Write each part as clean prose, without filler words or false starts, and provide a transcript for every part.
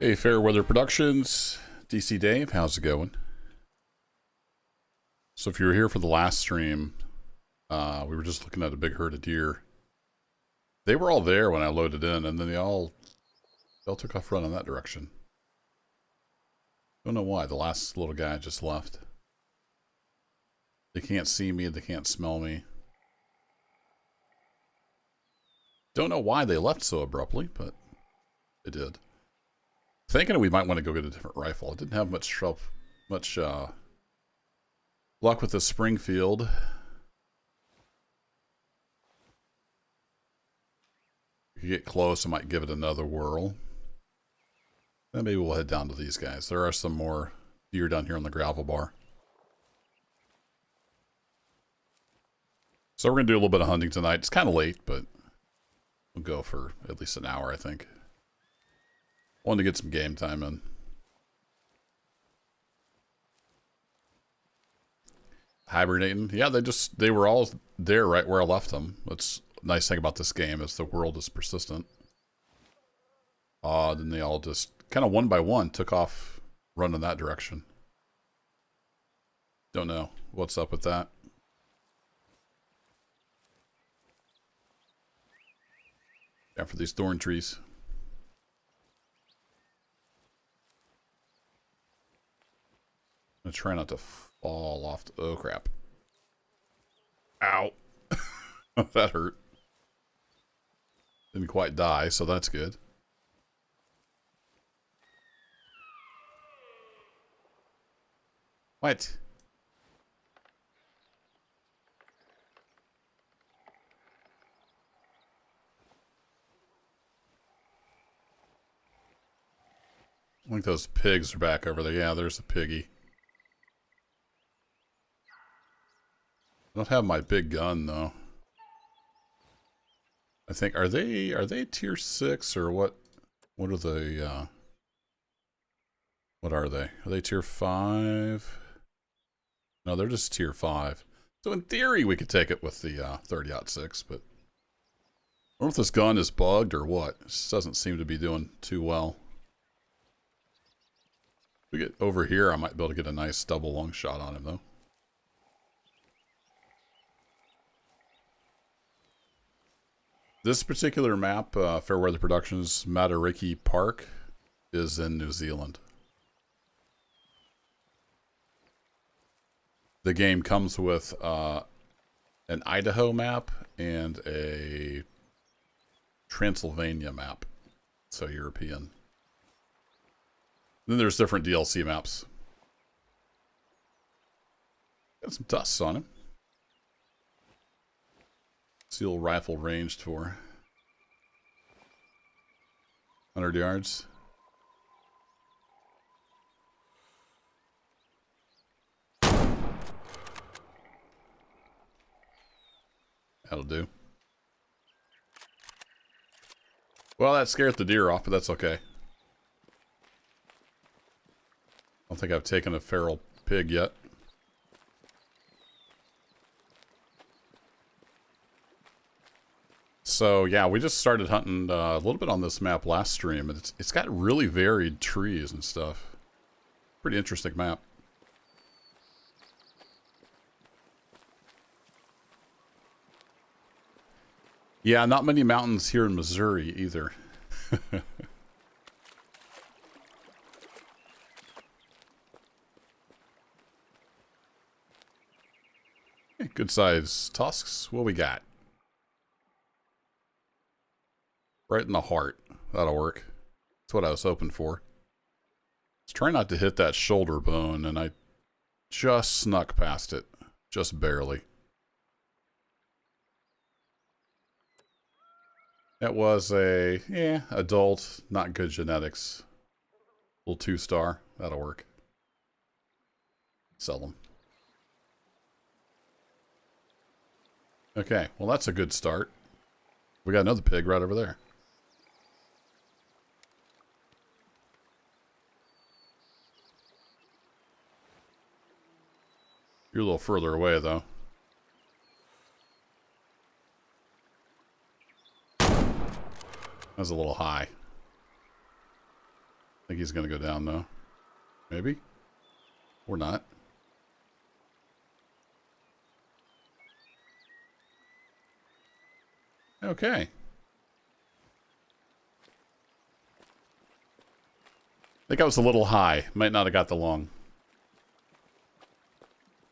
Hey, Fairweather Productions, DC Dave, how's it going? So if you were here for the last stream, we were just looking at a big herd of deer. They were all there when I loaded in, and then they all took off running that direction. Don't know why. The last little guy just left. They can't see me. They can't smell me. Don't know why they left so abruptly, but they did. Thinking we might want to go get a different rifle. I didn't have much luck with the Springfield. If you get close, I might give it another whirl. Then maybe we'll head down to these guys. There are some more deer down here on the gravel bar. So we're going to do a little bit of hunting tonight. It's kind of late, but we'll go for at least an hour, I think. Wanted to get some game time in. Hibernating. Yeah, they were all there right where I left them. That's a nice thing about this game is the world is persistent. Then they all just kind of one by one took off running that direction. Don't know what's up with that. Yeah, for these thorn trees. I'm gonna try not to fall off the... Oh, crap. Ow. That hurt. Didn't quite die, so that's good. What? I think those pigs are back over there. Yeah, there's a piggy. I don't have my big gun though. I think are they tier 6 or what? What are they? What are they? Are they tier 5? No, they're just tier 5. So in theory, we could take it with the 30-06, but I don't know if this gun is bugged or what. This doesn't seem to be doing too well. If we get over here, I might be able to get a nice double lung shot on him though. This particular map, Fairweather Productions Matariki Park, is in New Zealand. The game comes with an Idaho map and a Transylvania map, so European. Then there's different DLC maps. Got some dust on him. Seal rifle ranged for 100 yards. That'll do. Well, that scared the deer off, but that's okay. I don't think I've taken a feral pig yet. So yeah, we just started hunting a little bit on this map last stream, and it's got really varied trees and stuff. Pretty interesting map. Yeah, not many mountains here in Missouri either. Good size tusks. What we got? Right in the heart. That'll work. That's what I was hoping for. Let's try not to hit that shoulder bone, and I just snuck past it. Just barely. It was a, adult, not good genetics. Little 2-star. That'll work. Sell them. Okay, well that's a good start. We got another pig right over there. You're a little further away, though. That's a little high. I think think he's going to go down, though. Maybe? Or not. Okay. I think I was a little high. Might not have got the lung.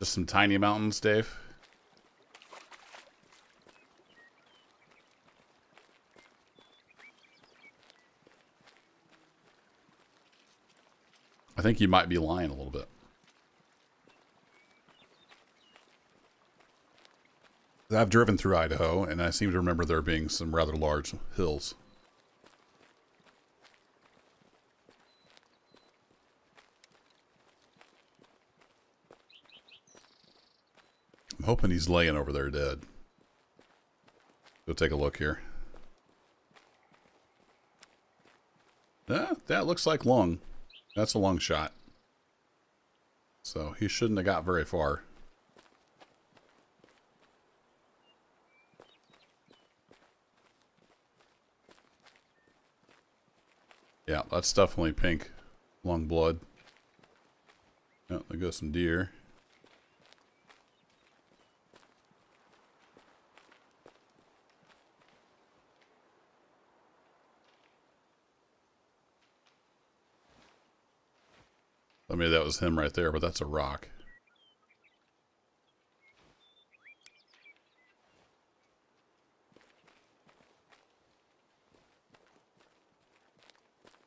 Just some tiny mountains, Dave. I think you might be lying a little bit. I've driven through Idaho, and I seem to remember there being some rather large hills. I'm hoping he's laying over there dead. Go take a look here. That looks like lung. That's a lung shot. So he shouldn't have got very far. Yeah, that's definitely pink lung blood. Oh, there goes some deer. I mean, that was him right there, but that's a rock.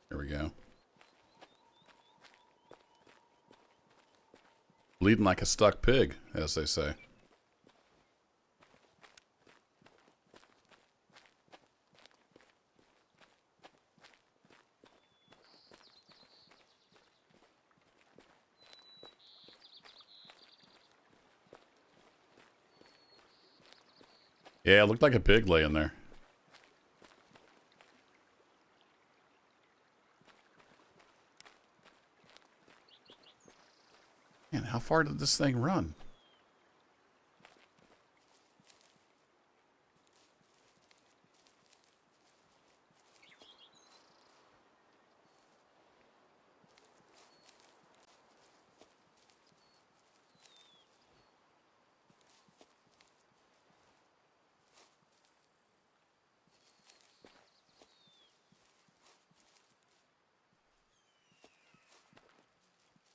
There we go. Bleeding like a stuck pig, as they say. Yeah, it looked like a pig laying there. Man, how far did this thing run?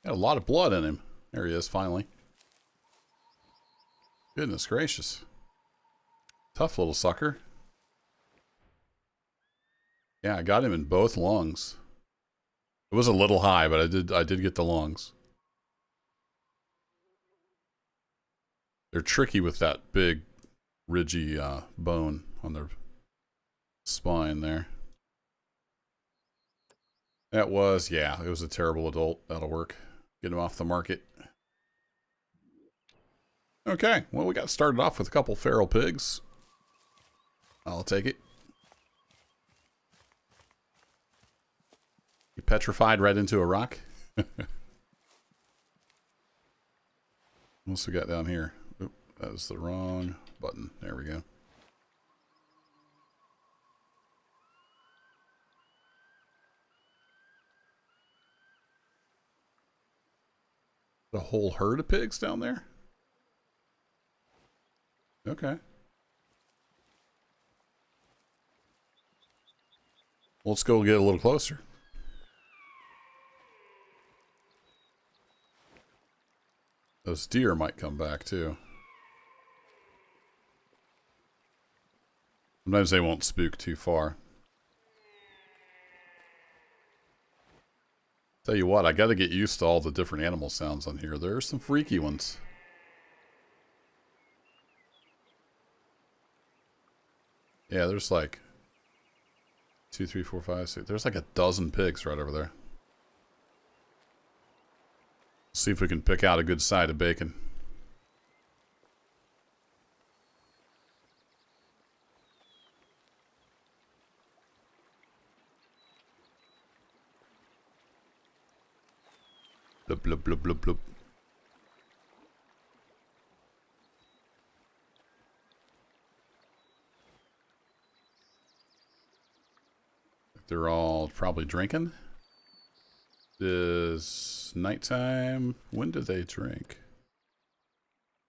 Got a lot of blood in him. There he is, finally. Goodness gracious. Tough little sucker. Yeah, I got him in both lungs. It was a little high, but I did get the lungs. They're tricky with that big, ridgy bone on their spine there. That was, yeah, it was a terrible adult. That'll work. Get him off the market. Okay, well, we got started off with a couple feral pigs. I'll take it. You petrified right into a rock. What's we got down here? Oop, that is the wrong button. There we go. A whole herd of pigs down there? Okay. Let's go get a little closer. Those deer might come back too. Sometimes they won't spook too far. Tell you what, I gotta get used to all the different animal sounds on here. There are some freaky ones. Yeah, there's like 2, 3, 4, 5, 6. There's like a dozen pigs right over there. See if we can pick out a good side of bacon. Blub, blub, blub, blub, blub. They're all probably drinking. is nighttime. When do they drink?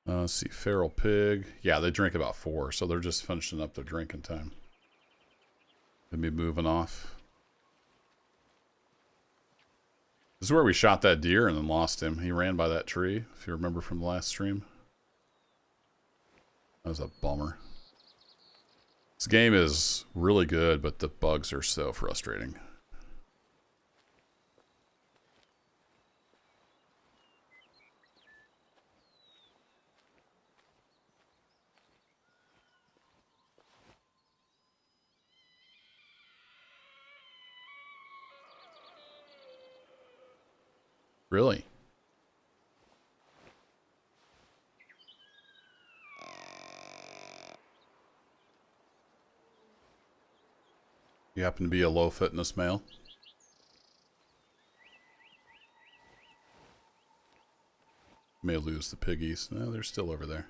Let's see, feral pig. Yeah, they drink about 4, so they're just finishing up their drinking time. Gonna be moving off. This is where we shot that deer and then lost him. He ran by that tree, if you remember from the last stream. That was a bummer. This game is really good, but the bugs are so frustrating. Really? You happen to be a low fitness male? May lose the piggies. No, they're still over there.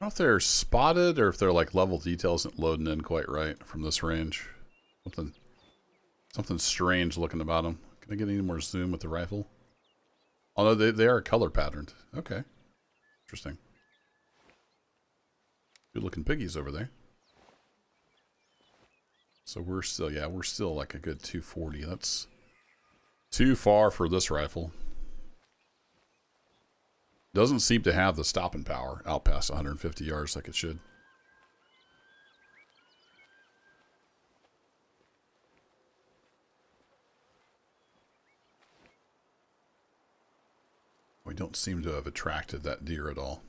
I don't know if they're spotted or if they're like level detail isn't loading in quite right from this range. Something strange looking about them. Can I get any more zoom with the rifle? Oh no, they are color patterned. Okay. Interesting. Good looking piggies over there. So we're still, yeah, we're still like a good 240. That's too far for this rifle. Doesn't seem to have the stopping power out past 150 yards like it should. We don't seem to have attracted that deer at all.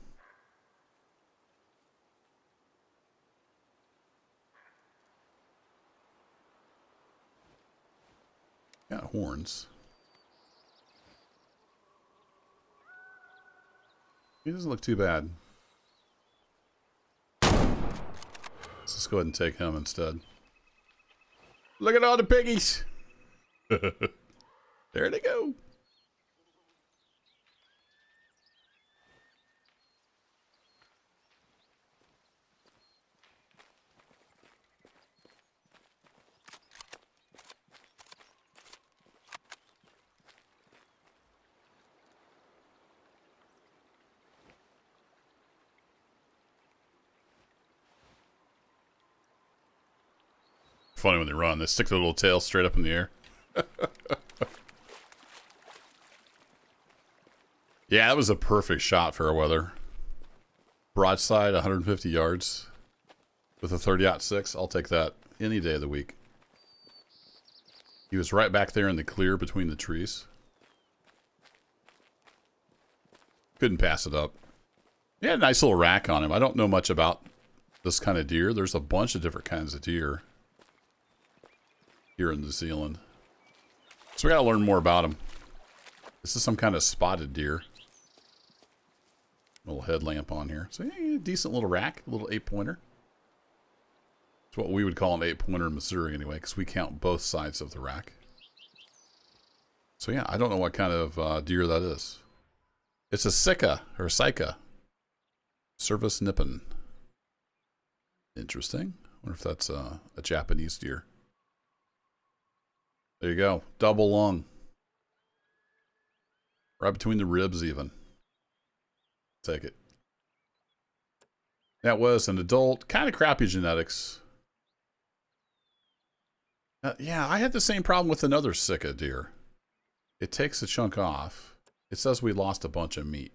Got horns. He doesn't look too bad. Let's just go ahead and take him instead. Look at all the piggies! There they go! Funny when they run. They stick their little tail straight up in the air. Yeah, that was a perfect shot for our weather. Broadside, 150 yards. With a 30-06. I'll take that any day of the week. He was right back there in the clear between the trees. Couldn't pass it up. He had a nice little rack on him. I don't know much about this kind of deer. There's a bunch of different kinds of deer here in New Zealand. So we gotta learn more about them. This is some kind of spotted deer. Little headlamp on here. So yeah, decent little rack, a little 8-pointer. It's what we would call an 8-pointer in Missouri anyway, because we count both sides of the rack. So yeah, I don't know what kind of deer that is. It's a Sika, or Sika. Service Nippon. Interesting. Wonder if that's a Japanese deer. There you go. Double lung. Right between the ribs even. Take it. That was an adult. Kind of crappy genetics. Yeah, I had the same problem with another Sika deer. It takes a chunk off. It says we lost a bunch of meat.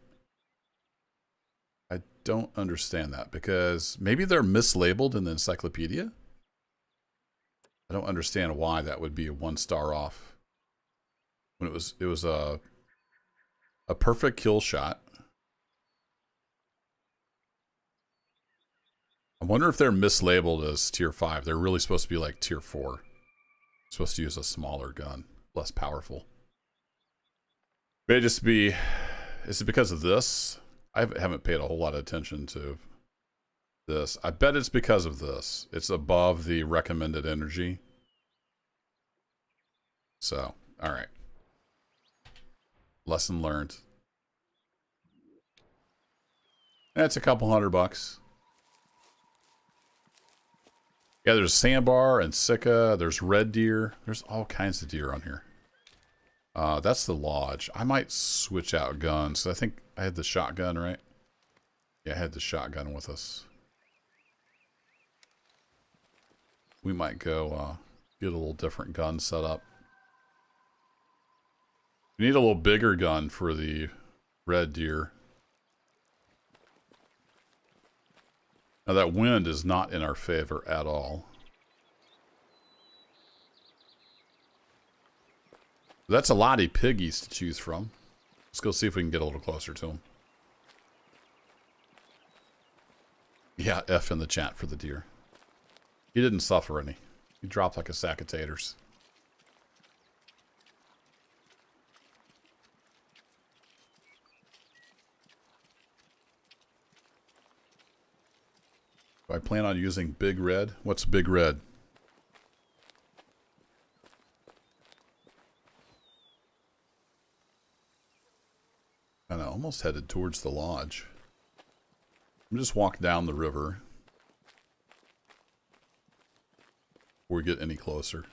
I don't understand that because maybe they're mislabeled in the encyclopedia. I don't understand why that would be a 1-star off. When it was a perfect kill shot. I wonder if they're mislabeled as tier 5. They're really supposed to be like tier 4. Supposed to use a smaller gun, less powerful. May just be, is it because of this? I haven't paid a whole lot of attention to this. I bet it's because of this. It's above the recommended energy. So, all right. Lesson learned. That's a couple $100. Yeah, there's sandbar and Sika. There's red deer. There's all kinds of deer on here. That's the lodge. I might switch out guns. I think I had the shotgun, right? Yeah, I had the shotgun with us. We might go get a little different gun set up. We need a little bigger gun for the red deer. Now that wind is not in our favor at all. That's a lot of piggies to choose from. Let's go see if we can get a little closer to them. Yeah, F in the chat for the deer. He didn't suffer any. He dropped like a sack of taters. Do I plan on using Big Red? What's Big Red? Kind of almost headed towards the lodge. I'm just walk down the river before we get any closer.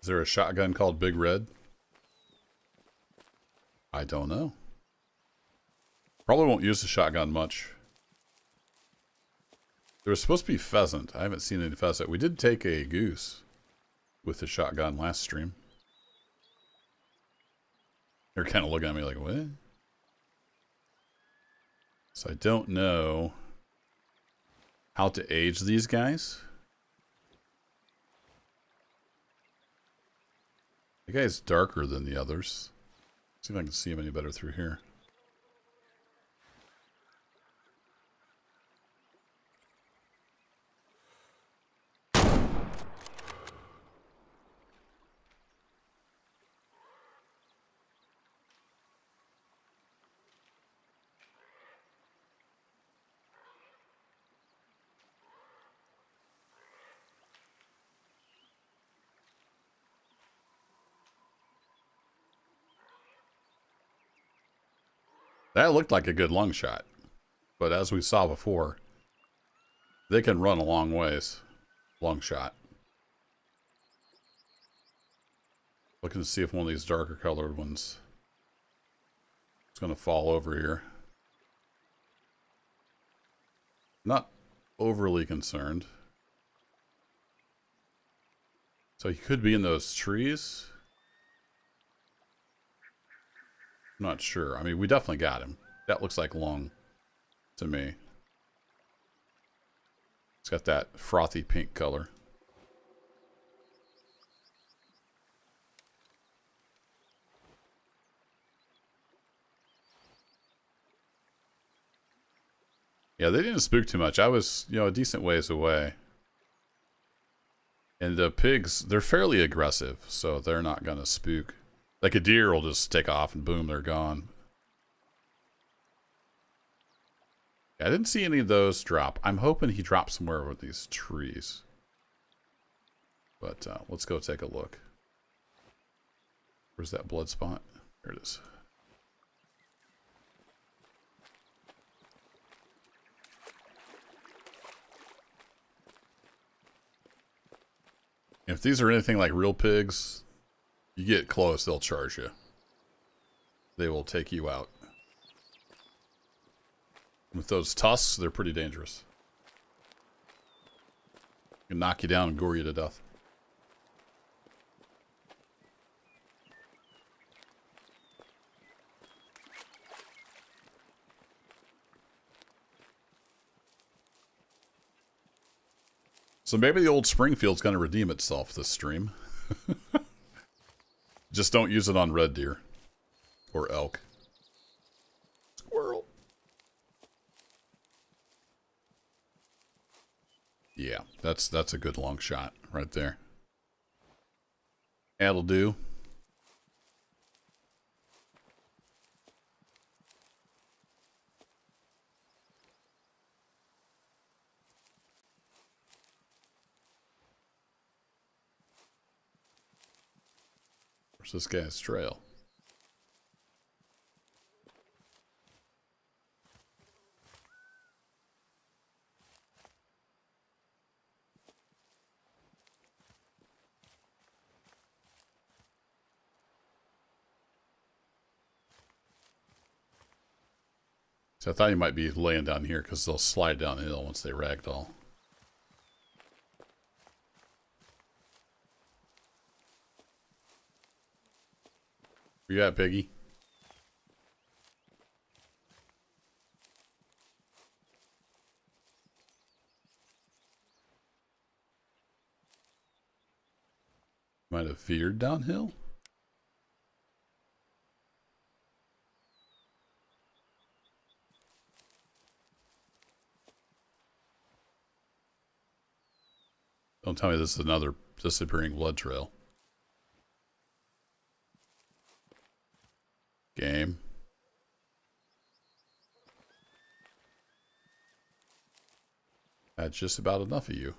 Is there a shotgun called Big Red? I don't know. Probably won't use the shotgun much. There was supposed to be pheasant. I haven't seen any pheasant. We did take a goose with the shotgun last stream. They're kind of looking at me like, what? So I don't know how to age these guys. The guy's darker than the others. See if I can see him any better through here. That looked like a good lung shot. But as we saw before, they can run a long ways. Long shot. Looking to see if one of these darker colored ones is going to fall over here. Not overly concerned. So he could be in those trees. I'm not sure. I mean, we definitely got him. That looks like lung to me. It's got that frothy pink color. Yeah, they didn't spook too much. I was, a decent ways away. And the pigs, they're fairly aggressive, so they're not going to spook. Like a deer will just take off and boom, they're gone. I didn't see any of those drop. I'm hoping he drops somewhere with these trees. But let's go take a look. Where's that blood spot? There it is. If these are anything like real pigs, you get close, they'll charge you. They will take you out. With those tusks, they're pretty dangerous. Can knock you down and gore you to death. So maybe the old Springfield's going to redeem itself this stream. Just don't use it on red deer. Or elk. Squirrel. Yeah, that's a good long shot right there. That'll do. Where's this guy's trail? So I thought he might be laying down here because they'll slide downhill once they ragdoll. Where you at, Piggy? Might have veered downhill. Don't tell me this is another disappearing blood trail. Game. That's just about enough of you.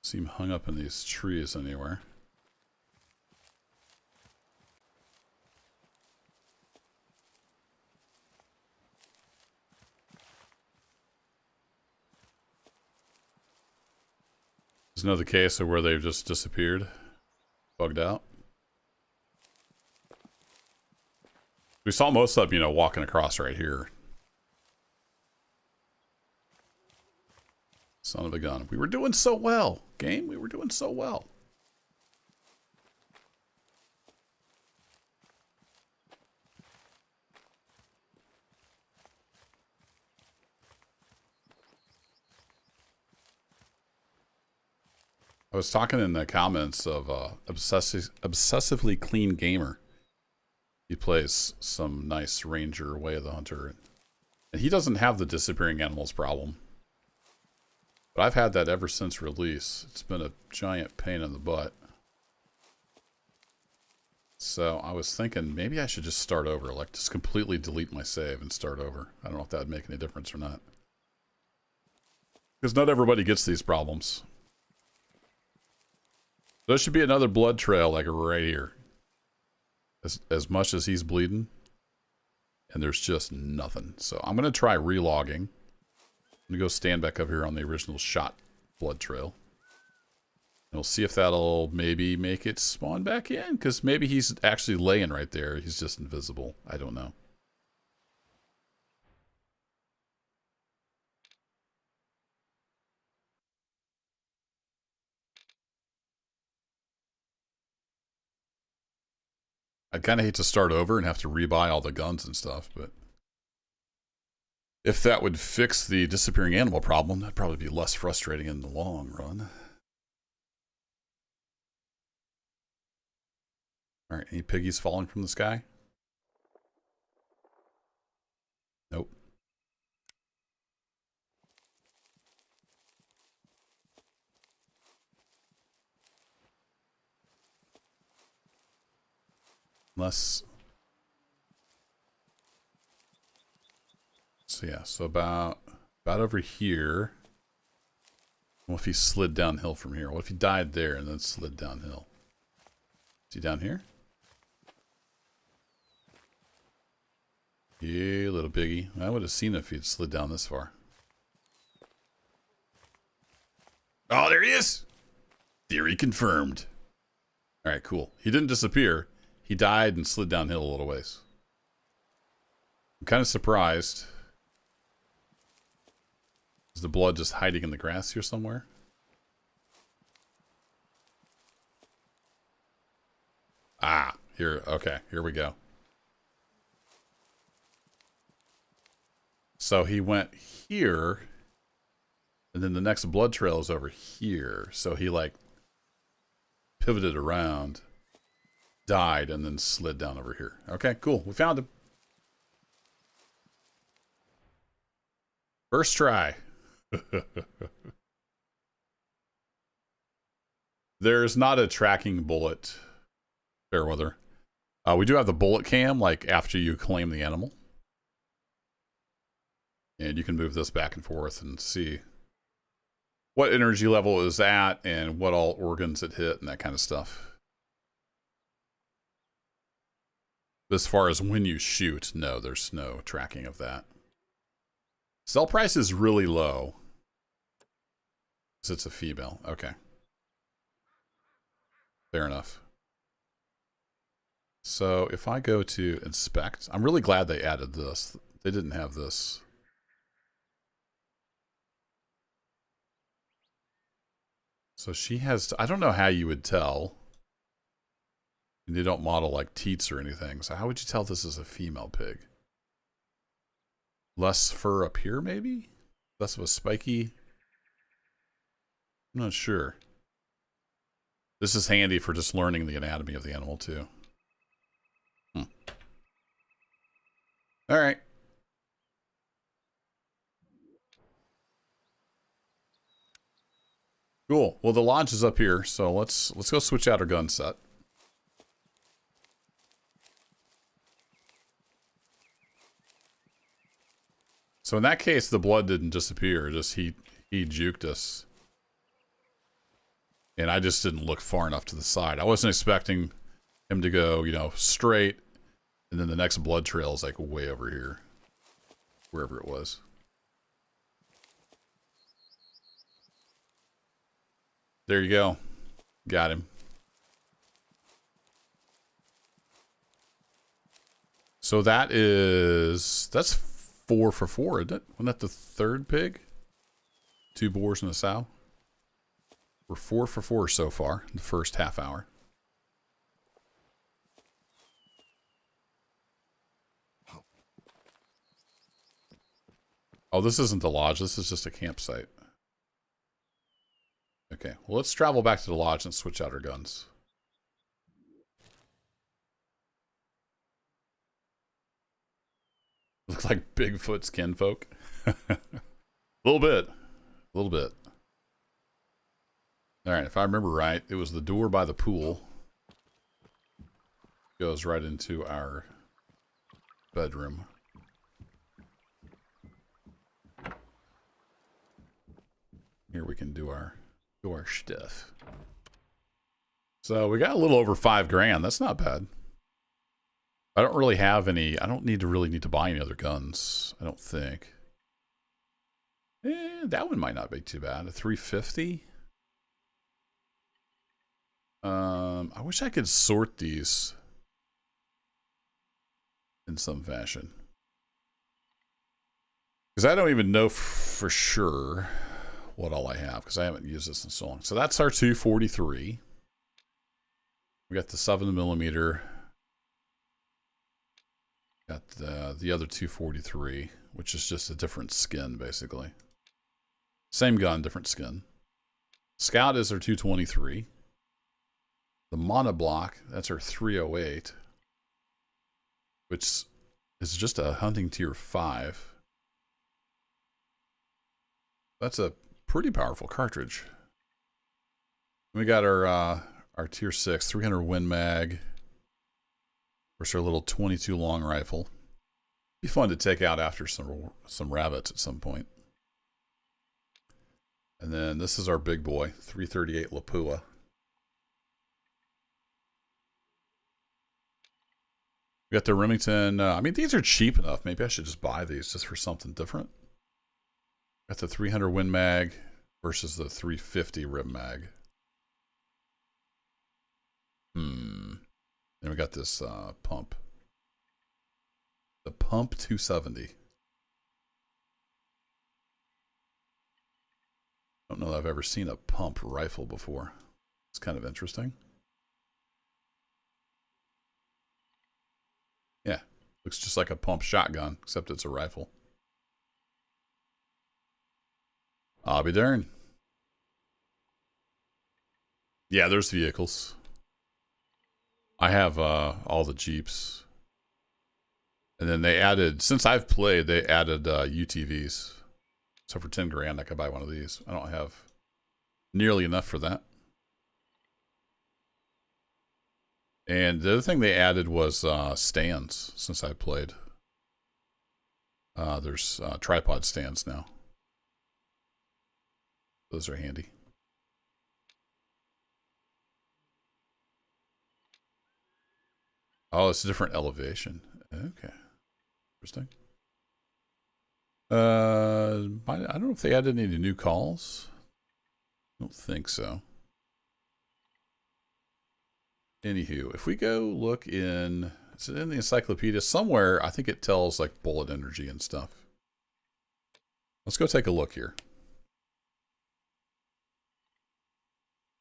Seem hung up in these trees anywhere. There's another case of where they've just disappeared. Bugged out. We saw most of them, you know, walking across right here. Son of a gun. We were doing so well, game. We were doing so well. I was talking in the comments of obsessively clean gamer. He plays some nice ranger Way of the Hunter, and he doesn't have the disappearing animals problem. But I've had that ever since release. It's been a giant pain in the butt. So I was thinking maybe I should just start over, like just completely delete my save and start over. I don't know if that would make any difference or not. Because not everybody gets these problems. There should be another blood trail like right here. As much as he's bleeding. And there's just nothing. So I'm going to try relogging. I'm going to go stand back up here on the original shot blood trail. And we'll see if that'll maybe make it spawn back in. Because maybe he's actually laying right there. He's just invisible. I don't know. I'd kind of hate to start over and have to rebuy all the guns and stuff, but if that would fix the disappearing animal problem, that'd probably be less frustrating in the long run. All right, any piggies falling from the sky? Nope. Unless... So yeah, so about over here. What if he slid downhill from here? What if he died there and then slid downhill? Is he down here? Yeah, little piggy. I would have seen it if he'd slid down this far. Oh, there he is! Theory confirmed. Alright, cool. He didn't disappear. He died and slid downhill a little ways. I'm kind of surprised. Is the blood just hiding in the grass here somewhere? Ah, here. Okay, here we go. So he went here, and then the next blood trail is over here. So he like pivoted around, died, and then slid down over here. Okay, cool. We found him. First try. There's not a tracking bullet, Fairweather. We do have the bullet cam, like after you claim the animal. And you can move this back and forth and see what energy level it is at and what all organs it hit and that kind of stuff. As far as when you shoot, no, there's no tracking of that. Sell price is really low. 'Cause it's a female. Okay. Fair enough. So if I go to inspect, I'm really glad they added this. They didn't have this. So she has, I don't know how you would tell. And they don't model like teats or anything. So how would you tell this is a female pig? Less fur up here, maybe? Less of a spiky? I'm not sure. This is handy for just learning the anatomy of the animal, too. All right. Cool. Well, the lodge is up here, so let's go switch out our gun set. So in that case, the blood didn't disappear. Just he juked us. And I just didn't look far enough to the side. I wasn't expecting him to go, you know, straight. And then the next blood trail is like way over here. Wherever it was. There you go. Got him. So that's 4 for 4, isn't it? Wasn't that the third pig? 2 boars and a sow. We're 4 for 4 so far in the first half hour. Oh, this isn't the lodge. This is just a campsite. Okay, well, let's travel back to the lodge and switch out our guns. Looks like Bigfoot's kinfolk. A little bit. A little bit. All right, if I remember right, it was the door by the pool. Goes right into our bedroom. Here we can do our stuff. So we got a little over $5,000. That's not bad. I don't really have any. I don't really need to buy any other guns. I don't think. That one might not be too bad. A 350. I wish I could sort these in some fashion, because I don't even know for sure what all I have, because I haven't used this in so long. So that's our 243. We got the 7mm. Got the other 243, which is just a different skin, basically. Same gun, different skin. Scout is our 223. The monoblock, that's our 308, which is just a hunting tier 5. That's a pretty powerful cartridge. We got our tier 6 300 Win Mag. Our little 22 long rifle. Be fun to take out after some rabbits at some point. And then this is our big boy, 338 Lapua. We got the Remington. I mean, these are cheap enough. Maybe I should just buy these just for something different. Got the 300 Win Mag versus the 350 Rib Mag. Then we got this pump. The Pump 270. Don't know that I've ever seen a pump rifle before. It's kind of interesting. Yeah, looks just like a pump shotgun, except it's a rifle. I'll be darned. Yeah, there's vehicles. I have all the Jeeps. And then they added, since I've played, they added UTVs. So for 10 grand, I could buy one of these. I don't have nearly enough for that. And the other thing they added was stands, since I played. There's tripod stands now. Those are handy. Oh, it's a different elevation. Okay. Interesting. I don't know if they added any new calls. Don't think so. Anywho, if we go look in, is it in the encyclopedia somewhere? I think it tells like bullet energy and stuff. Let's go take a look here.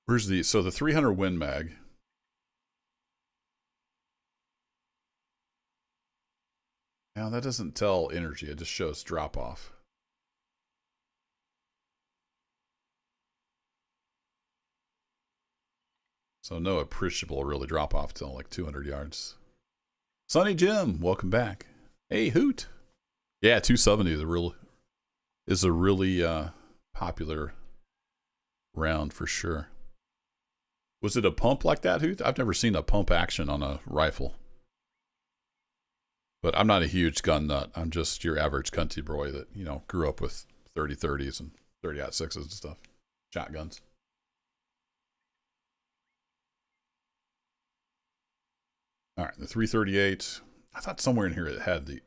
Where's the, so the 300 Win Mag. Now that doesn't tell energy, it just shows drop off. So no appreciable really drop off till like 200 yards. Sonny Jim, welcome back. Hey Hoot. Yeah, 270 is a really popular round for sure. Was it a pump like that, Hoot? I've never seen a pump action on a rifle. But I'm not a huge gun nut. I'm just your average country boy that, you know, grew up with 30-30s and 30-06s and stuff. Shotguns. All right, the 338. I thought somewhere in here it had the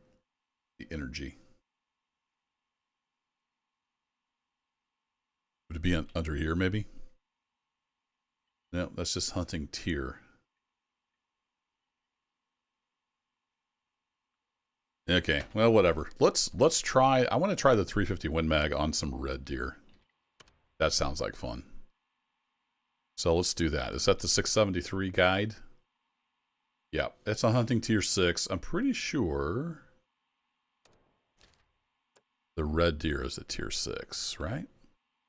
energy. Would it be under here, maybe? No, that's just hunting tier. Okay, well, whatever. Let's try. I want to try the 350 Win Mag on some red deer. That sounds like fun. So let's do that. Is that the 673 guide? Yeah, it's a hunting tier 6. I'm pretty sure the red deer is a tier 6, right?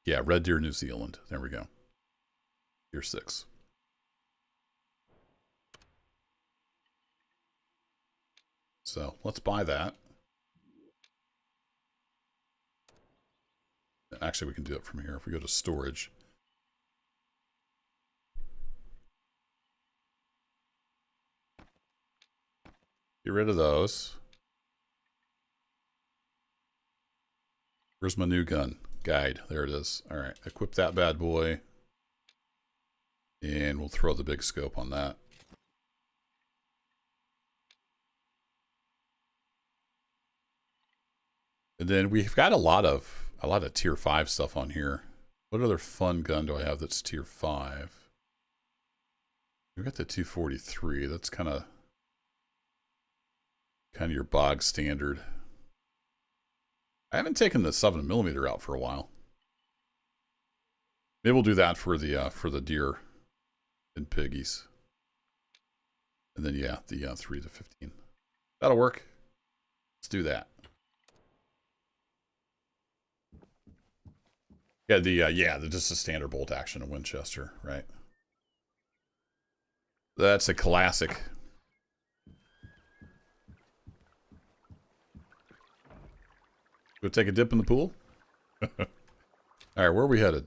Yeah, red deer New Zealand. There we go. Tier 6. So let's buy that. Actually, we can do it from here if we go to storage. Get rid of those. Where's my new gun? Guide. There it is. All right. Equip that bad boy. And we'll throw the big scope on that. And then we've got a lot of tier 5 stuff on here. What other fun gun do I have that's tier 5? We got the 243. That's kind of your bog standard. I haven't taken the 7mm out for a while. Maybe we'll do that for the deer and piggies. And then yeah, the 3 to 15. That'll work. Let's do that. Yeah, just a standard bolt action in Winchester, right? That's a classic. Go take a dip in the pool. All right, where are we headed?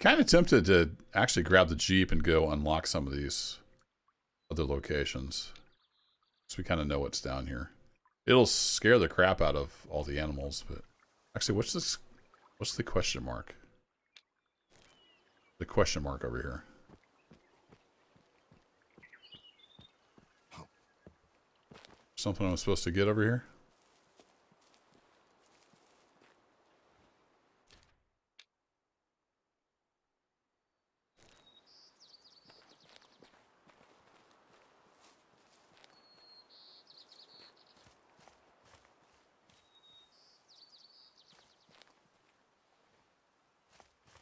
Kind of tempted to actually grab the Jeep and go unlock some of these other locations, so we kind of know what's down here. It'll scare the crap out of all the animals, but actually, what's this? What's the question mark? The question mark over here. Something I'm supposed to get over here?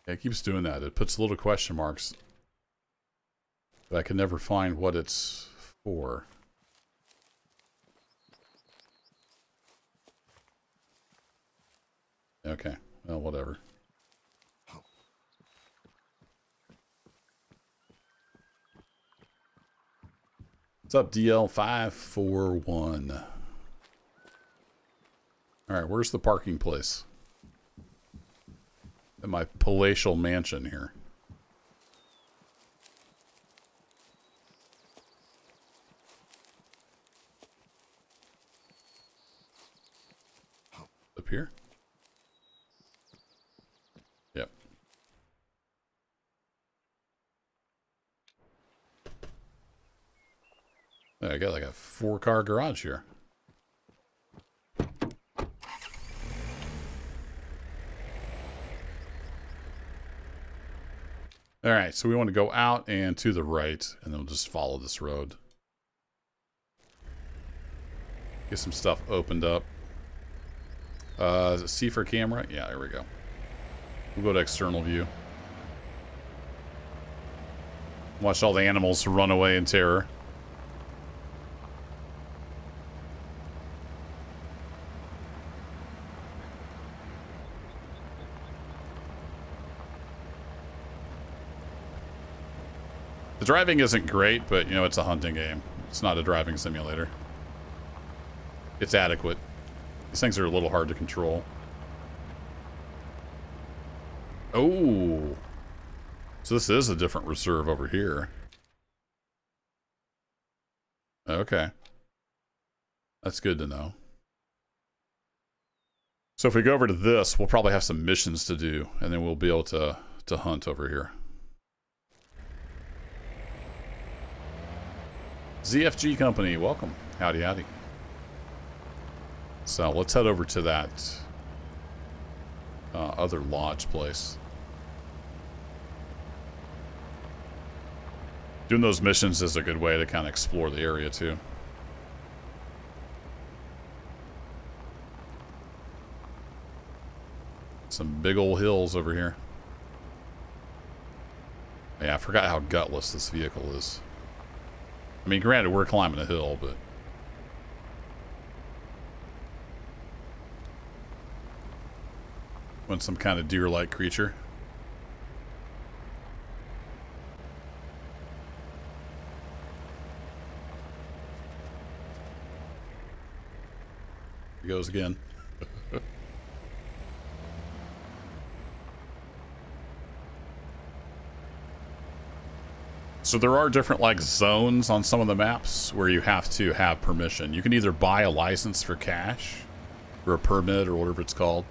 Yeah, it keeps doing that. It puts little question marks, but I can never find what it's for. Okay, well, whatever. What's up, DL541? Alright, where's the parking place? In my palatial mansion here. Up here? Yep. I got like a 4-car garage here. All right, so we want to go out and to the right, and then we'll just follow this road. Get some stuff opened up. Is it C for camera? Yeah, there we go. We'll go to external view. Watch all the animals run away in terror. The driving isn't great, but, you know, it's a hunting game. It's not a driving simulator. It's adequate. These things are a little hard to control. Oh. So this is a different reserve over here. Okay. That's good to know. So if we go over to this, we'll probably have some missions to do, and then we'll be able to hunt over here. ZFG Company, welcome. Howdy, howdy. So let's head over to that other lodge place. Doing those missions is a good way to kind of explore the area too. Some big old hills over here. Yeah, I forgot how gutless this vehicle is. I mean, granted, we're climbing a hill, but... want some kind of deer-like creature. Here goes again. So there are different like zones on some of the maps where you have to have permission. You can either buy a license for cash or a permit or whatever it's called,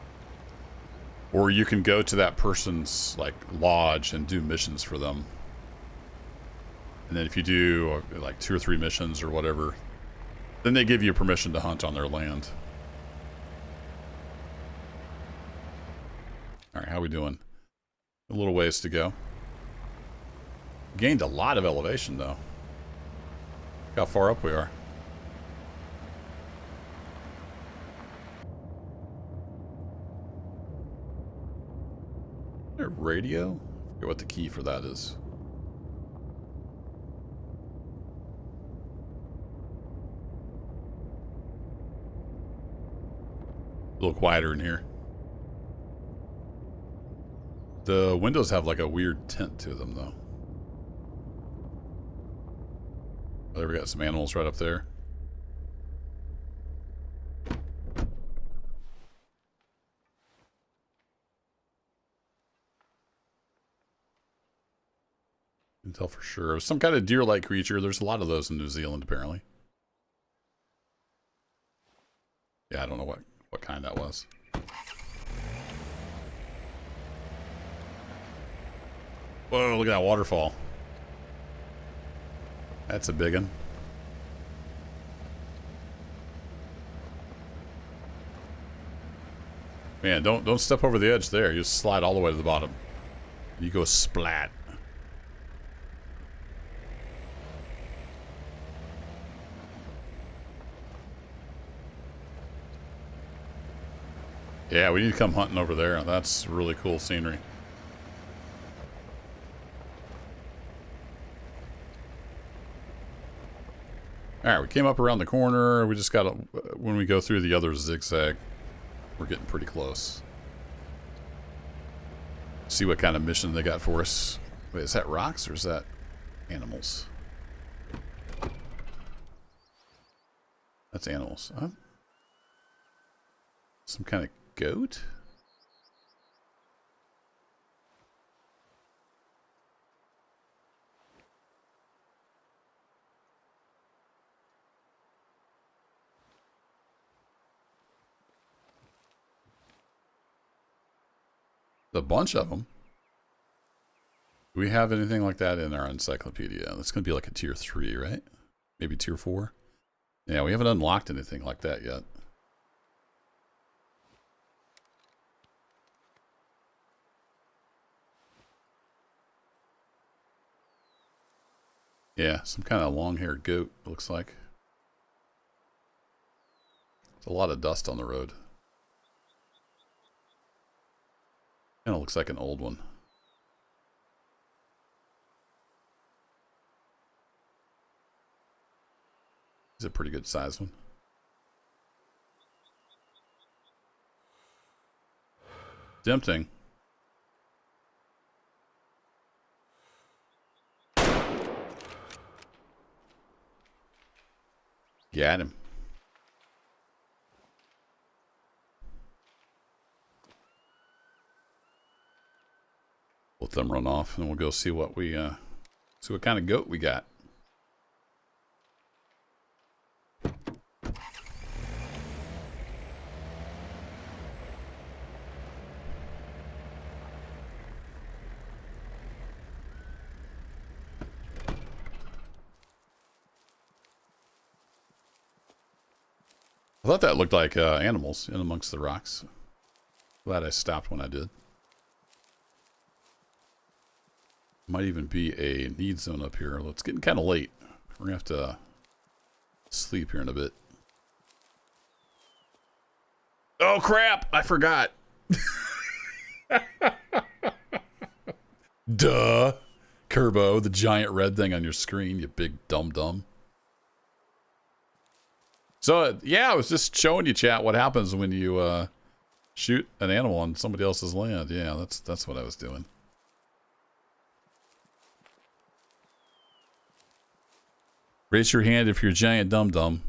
or you can go to that person's like lodge and do missions for them. And then if you do like 2 or 3 missions or whatever, then they give you permission to hunt on their land. All right, how we doing? A little ways to go. Gained a lot of elevation, though. Look how far up we are. Is there a radio? I forget what the key for that is. A little quieter in here. The windows have like a weird tint to them, though. Oh, there we got some animals right up there. You can tell for sure. It was some kind of deer-like creature. There's a lot of those in New Zealand, apparently. Yeah, I don't know what kind that was. Whoa, look at that waterfall. That's a big one. Man, don't step over the edge there. You just slide all the way to the bottom. You go splat. Yeah, we need to come hunting over there. That's really cool scenery. Alright, we came up around the corner. We just got to, when we go through the other zigzag, we're getting pretty close. See what kind of mission they got for us. Wait, is that rocks or is that animals? That's animals. Huh? Some kind of goat? A bunch of them. Do we have anything like that in our encyclopedia? That's going to be like a tier 3, right? Maybe tier 4? Yeah, we haven't unlocked anything like that yet. Yeah, some kind of long-haired goat, it looks like. There's a lot of dust on the road. Kind of looks like an old one. He's a pretty good sized one. Tempting. Got him. Let them run off, and we'll go see what see what kind of goat we got. I thought that looked like animals in amongst the rocks. Glad I stopped when I did. Might even be a need zone up here. It's getting kind of late. We're going to have to sleep here in a bit. Oh, crap! I forgot. Duh. Kerbo, the giant red thing on your screen, you big dum-dum. So, yeah, I was just showing you, chat, what happens when you shoot an animal on somebody else's land. Yeah, that's what I was doing. Raise your hand if you're a giant dum-dum.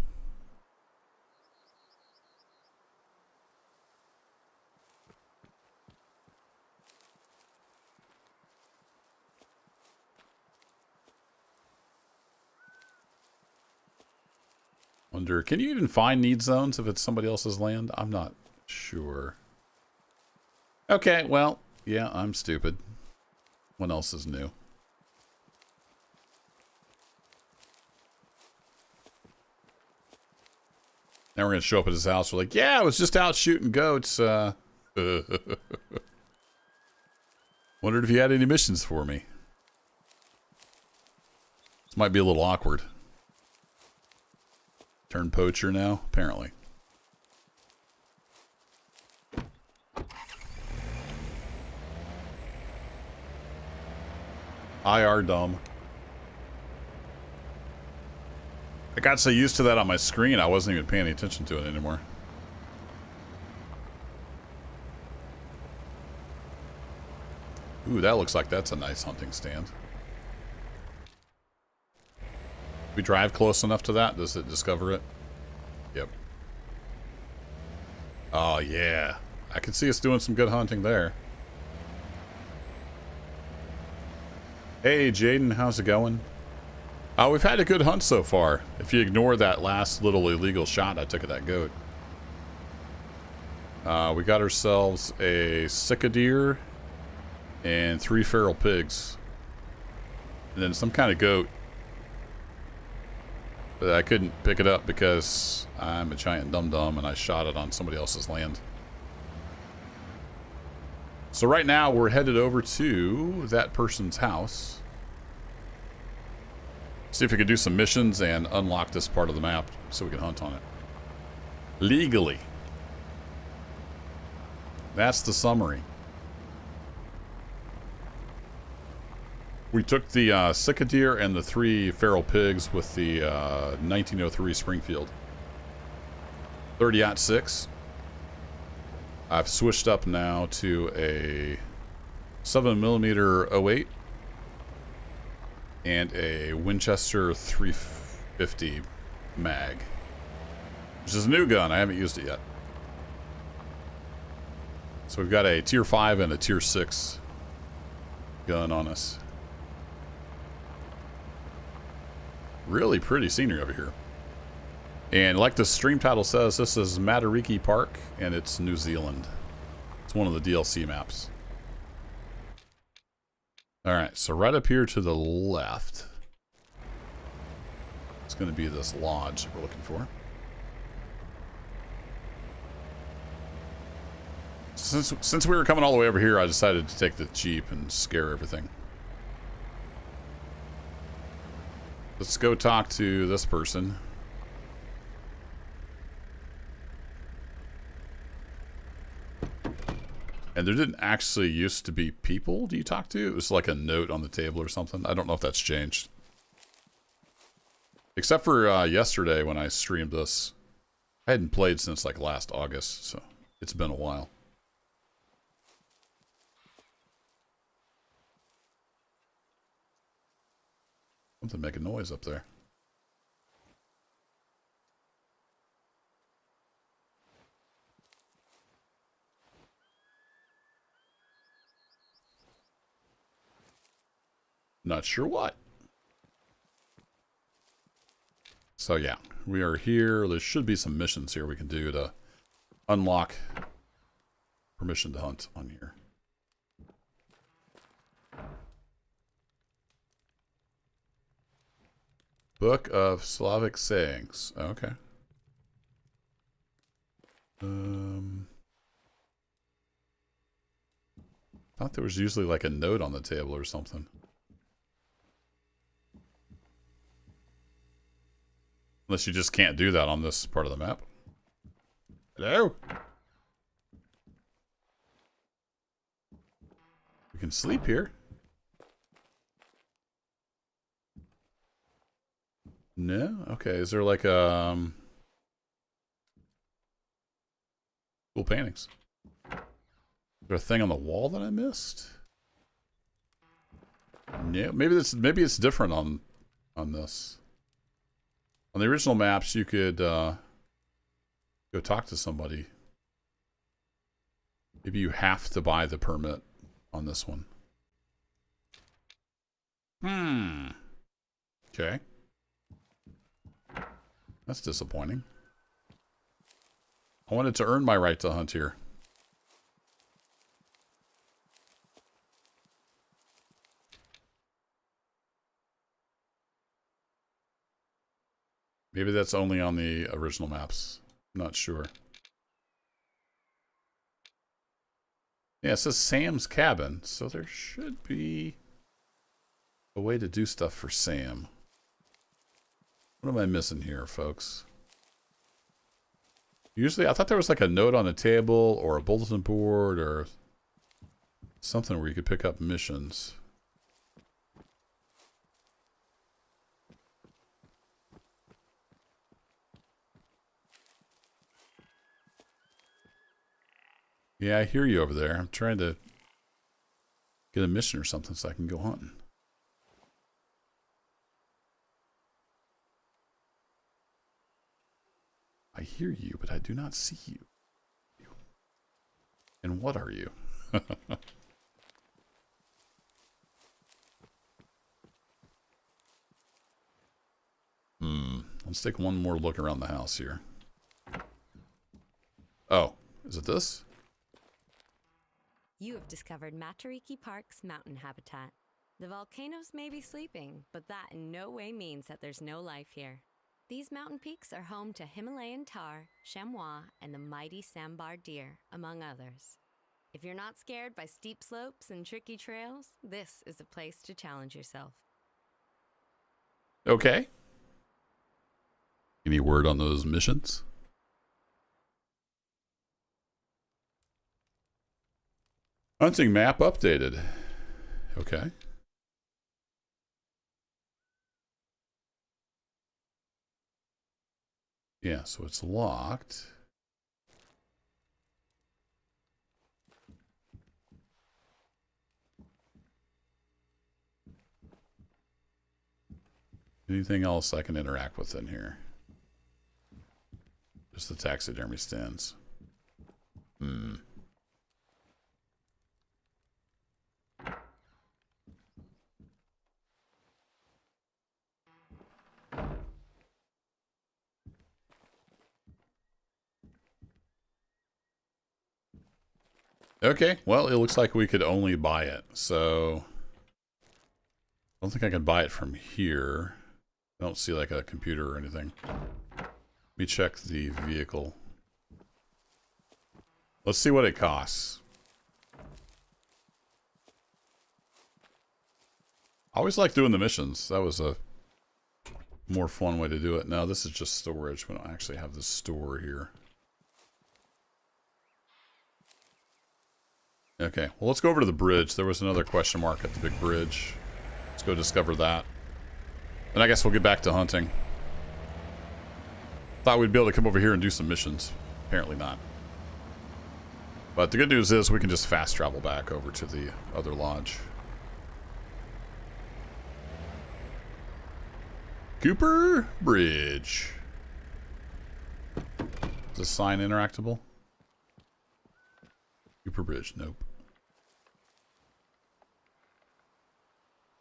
Wonder, can you even find need zones if it's somebody else's land? I'm not sure. Okay, well, yeah, I'm stupid. What else is new? Now we're going to show up at his house. We're like, yeah, I was just out shooting goats. Wondered if you had any missions for me. This might be a little awkward. Turn poacher now, apparently. IR dumb. I got so used to that on my screen, I wasn't even paying attention to it anymore. Ooh, that looks like that's a nice hunting stand. We drive close enough to that? Does it discover it? Yep. Oh, yeah. I can see us doing some good hunting there. Hey, Jaden, how's it going? We've had a good hunt so far. If you ignore that last little illegal shot I took at that goat. We got ourselves a sika deer and 3 feral pigs. And then some kind of goat. But I couldn't pick it up because I'm a giant dum-dum and I shot it on somebody else's land. So right now we're headed over to that person's house. See if we can do some missions and unlock this part of the map so we can hunt on it. Legally. That's the summary. We took the sika deer and the 3 feral pigs with the 1903 Springfield 30-06. I've switched up now to a 7mm 08 and a Winchester 350 mag, which is a new gun. I haven't used it yet. So we've got a tier 5 and a tier 6 gun on us. Really pretty scenery over here. And like the stream title says, this is Matariki Park, and it's New Zealand. It's one of the DLC maps. Alright, so right up here to the left, it's going to be this lodge that we're looking for. Since we were coming all the way over here, I decided to take the Jeep and scare everything. Let's go talk to this person. And there didn't actually used to be people do you talk to? It was like a note on the table or something. I don't know if that's changed. Except for yesterday when I streamed this. I hadn't played since like last August, so it's been a while. Something making noise up there. Not sure what. So yeah, we are here. There should be some missions here we can do to unlock permission to hunt on here. Book of Slavic Sayings. Okay. Thought there was usually like a note on the table or something. Unless you just can't do that on this part of the map. Hello? We can sleep here. No? Okay, is there like cool paintings? Is there a thing on the wall that I missed? No, maybe it's different on this. On the original maps, you could go talk to somebody. Maybe you have to buy the permit on this one. Okay. That's disappointing. I wanted to earn my right to hunt here. Maybe that's only on the original maps. I'm not sure. Yeah, it says Sam's cabin, so there should be a way to do stuff for Sam. What am I missing here, folks? Usually, I thought there was like a note on a table or a bulletin board or something where you could pick up missions. Yeah, I hear you over there. I'm trying to get a mission or something so I can go hunting. I hear you, but I do not see you. And what are you? Let's take one more look around the house here. Oh, is it this? You have discovered Matariki Park's mountain habitat. The volcanoes may be sleeping, but that in no way means that there's no life here. These mountain peaks are home to Himalayan tar, chamois, and the mighty sambar deer, among others. If you're not scared by steep slopes and tricky trails, this is a place to challenge yourself. Okay. Any word on those missions? Hunting map updated. Okay. Yeah, so it's locked. Anything else I can interact with in here? Just the taxidermy stands. Okay, well, it looks like we could only buy it, so I don't think I can buy it from here. I don't see like a computer or anything. Let me check the vehicle. Let's see what it costs. I always like doing the missions. That was a more fun way to do it. No, this is just storage. We don't actually have the store here. Okay, well, let's go over to the bridge. There was another question mark at the big bridge. Let's go discover that. And I guess we'll get back to hunting. Thought we'd be able to come over here and do some missions. Apparently not. But the good news is we can just fast travel back over to the other lodge. Cooper Bridge. Is this sign interactable? Cooper Bridge, nope.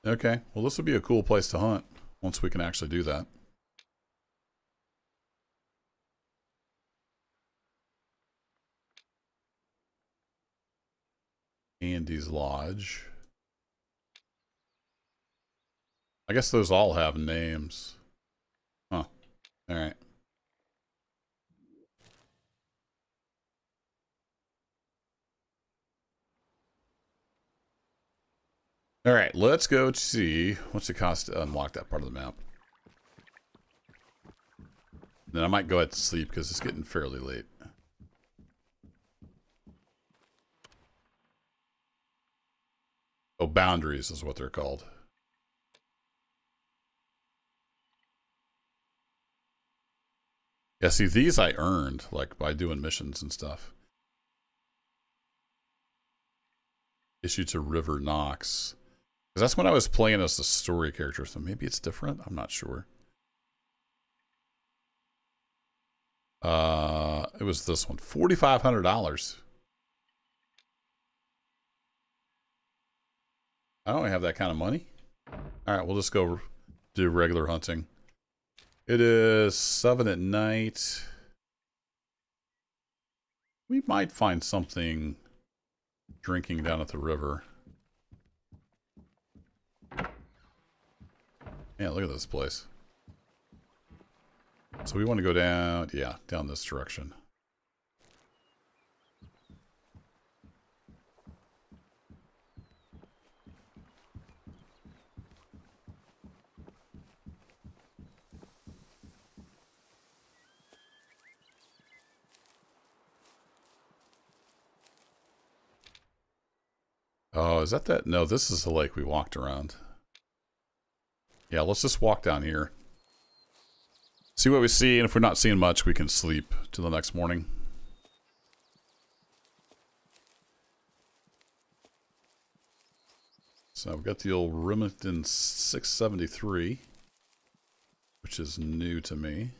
Okay, well this would be a cool place to hunt once we can actually do that. Andy's Lodge. I guess those all have names. Huh. Alright. Alright, let's go see what's it cost to unlock that part of the map. Then I might go ahead to sleep because it's getting fairly late. Oh, boundaries is what they're called. Yeah, see, these I earned, like, by doing missions and stuff. Issue to River Knox. Because that's when I was playing as the story character, so maybe it's different? I'm not sure. It was this one. $4,500. I don't have that kind of money. Alright, we'll just go do regular hunting. It is 7 at night. We might find something drinking down at the river. Yeah, look at this place. So we want to go down, yeah, down this direction. Oh, is that? No, this is the lake we walked around. Yeah, let's just walk down here. See what we see, and if we're not seeing much, we can sleep till the next morning. So we've got the old Remington 673, which is new to me.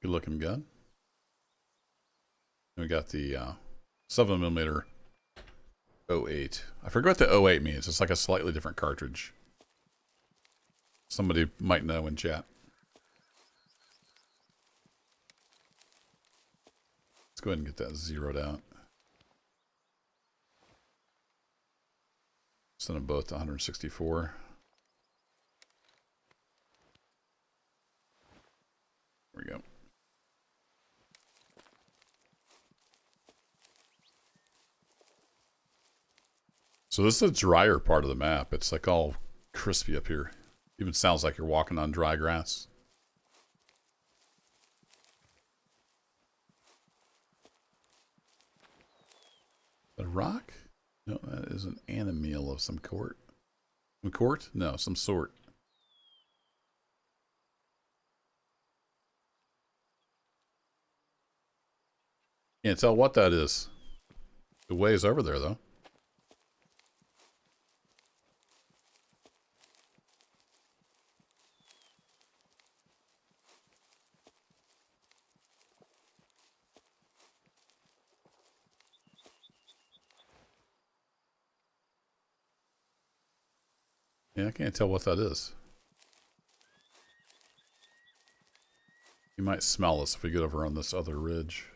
Good looking gun. And we got the 7mm 08. I forget what the 08 means. It's like a slightly different cartridge. Somebody might know in chat. Let's go ahead and get that zeroed out. Send them both to 164. There we go. So this is a drier part of the map. It's like all crispy up here. Even sounds like you're walking on dry grass. A rock? No, that is an animal of some sort. Some court? No, some sort. Can't tell what that is. The way is over there, though. Yeah, I can't tell what that is. You might smell us if we get over on this other ridge.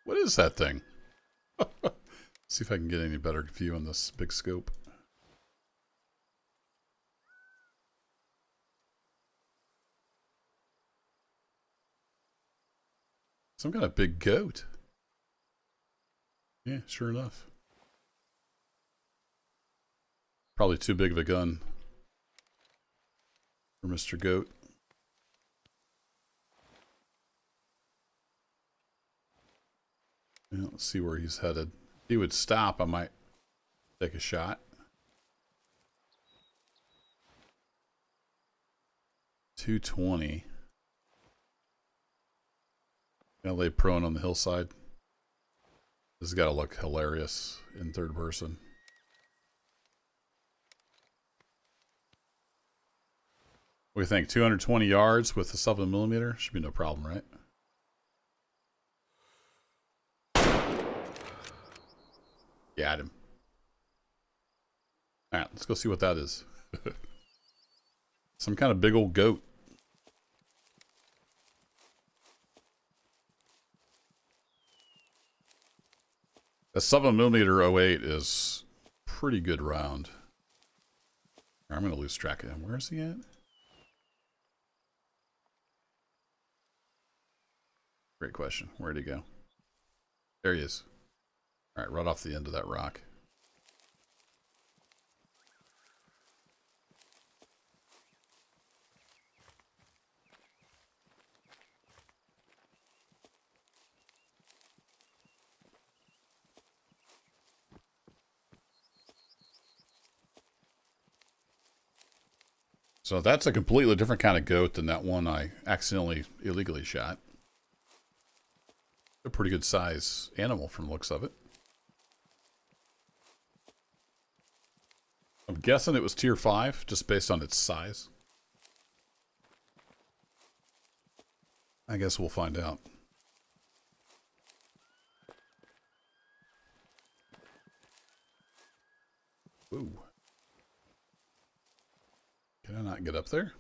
What is that thing? See if I can get any better view on this big scope. Some kind of big goat. Yeah, sure enough. Probably too big of a gun for Mr. Goat. Yeah, let's see where he's headed. If he would stop, I might take a shot. 220. Gonna lay prone on the hillside. This has got to look hilarious in third person. What do you think? 220 yards with a 7mm? Should be no problem, right? Got him. Alright, let's go see what that is. Some kind of big old goat. A 7mm 08 is pretty good round. I'm going to lose track of him. Where is he at? Great question. Where'd he go? There he is. Alright, right off the end of that rock. So that's a completely different kind of goat than that one I accidentally, illegally shot. A pretty good size animal from the looks of it. I'm guessing it was tier 5, just based on its size. I guess we'll find out. Ooh. Can I not get up there?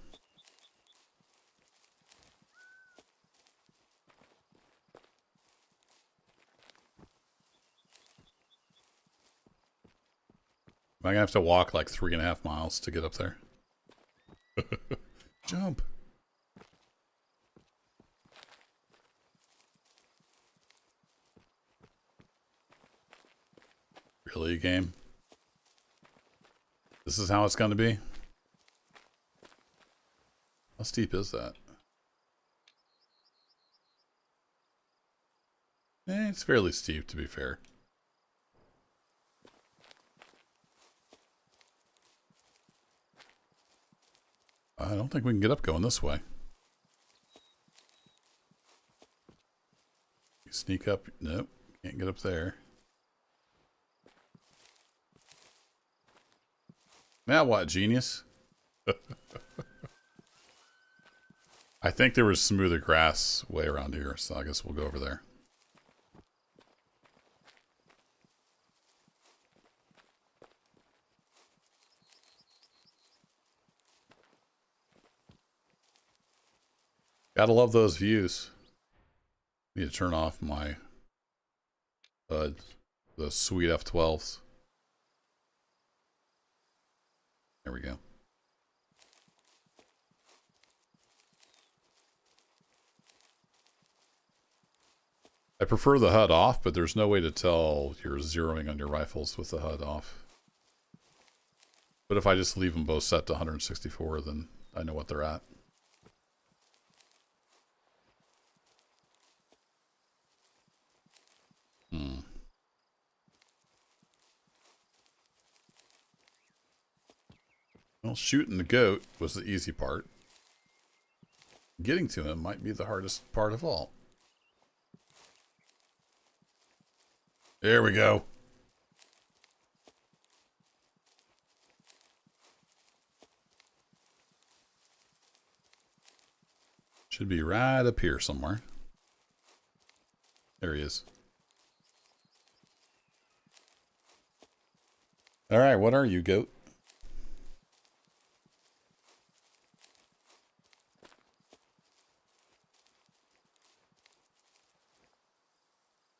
Am I gonna have to walk like 3.5 miles to get up there? Jump. Really, game? This is how it's gonna be? How steep is that? It's fairly steep, to be fair. I don't think we can get up going this way. Sneak up. Nope. Can't get up there. Now what, genius? I think there was smoother grass way around here, so I guess we'll go over there. Gotta love those views. Need to turn off my the sweet F12s. There we go. I prefer the HUD off, but there's no way to tell you're zeroing on your rifles with the HUD off. But if I just leave them both set to 164, then I know what they're at. Well, shooting the goat was the easy part. Getting to him might be the hardest part of all. There we go. Should be right up here somewhere. There he is. All right, what are you, goat?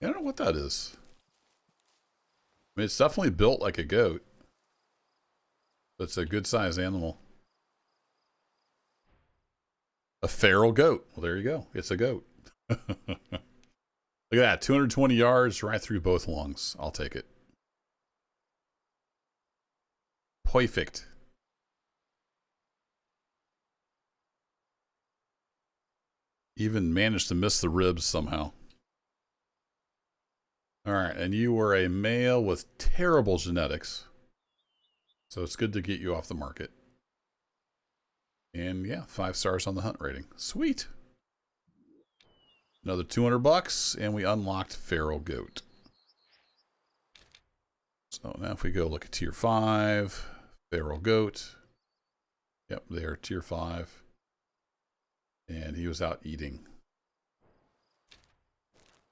I don't know what that is. I mean, it's definitely built like a goat. But it's a good sized animal. A feral goat. Well, there you go. It's a goat. Look at that. 220 yards right through both lungs. I'll take it. Perfect. Even managed to miss the ribs somehow. All right, and you were a male with terrible genetics. So it's good to get you off the market. And yeah, 5 stars on the hunt rating. Sweet. Another $200, and we unlocked feral goat. So now if we go look at tier 5, feral goat. Yep, they're tier 5. And he was out eating.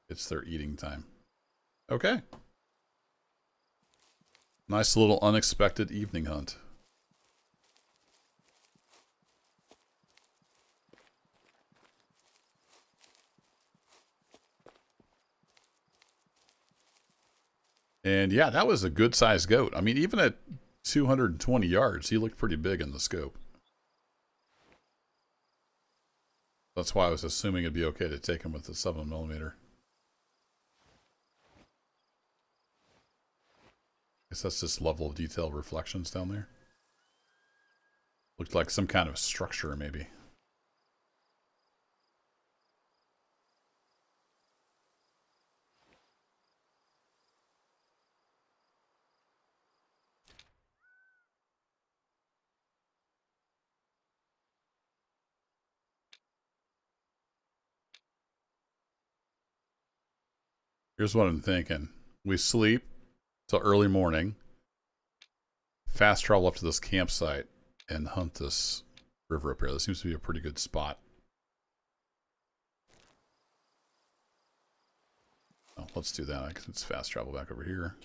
It's their eating time. Okay. Nice little unexpected evening hunt. And yeah, that was a good sized goat. I mean, even at 220 yards, he looked pretty big in the scope. That's why I was assuming it'd be okay to take him with the 7mm. Guess that's just level of detail reflections down there. Looked like some kind of structure, maybe. Here's what I'm thinking. We sleep till early morning, fast travel up to this campsite, and hunt this river up here. This seems to be a pretty good spot. Oh, let's do that because it's fast travel back over here.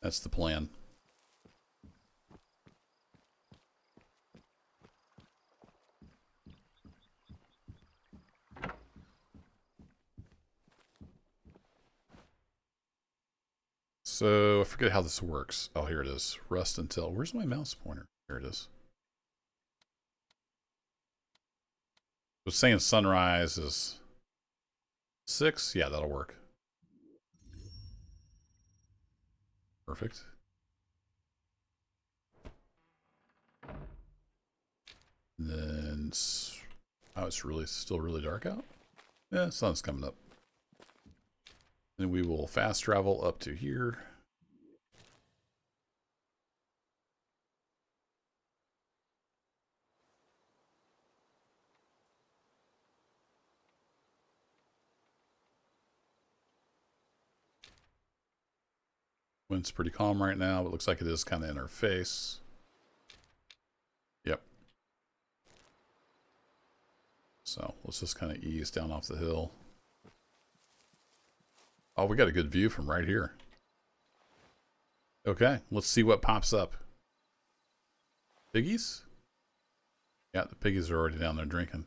That's the plan. So I forget how this works. Oh, here it is. Rest until. Where's my mouse pointer? Here it is. I was saying sunrise is 6. Yeah, that'll work. Perfect. And then, oh, it's really still really dark out. Yeah, sun's coming up. Then we will fast travel up to here. Wind's pretty calm right now. It looks like it is kind of in our face. Yep. So let's just kind of ease down off the hill. Oh, we got a good view from right here. Okay, let's see what pops up. Piggies? Yeah, the piggies are already down there drinking.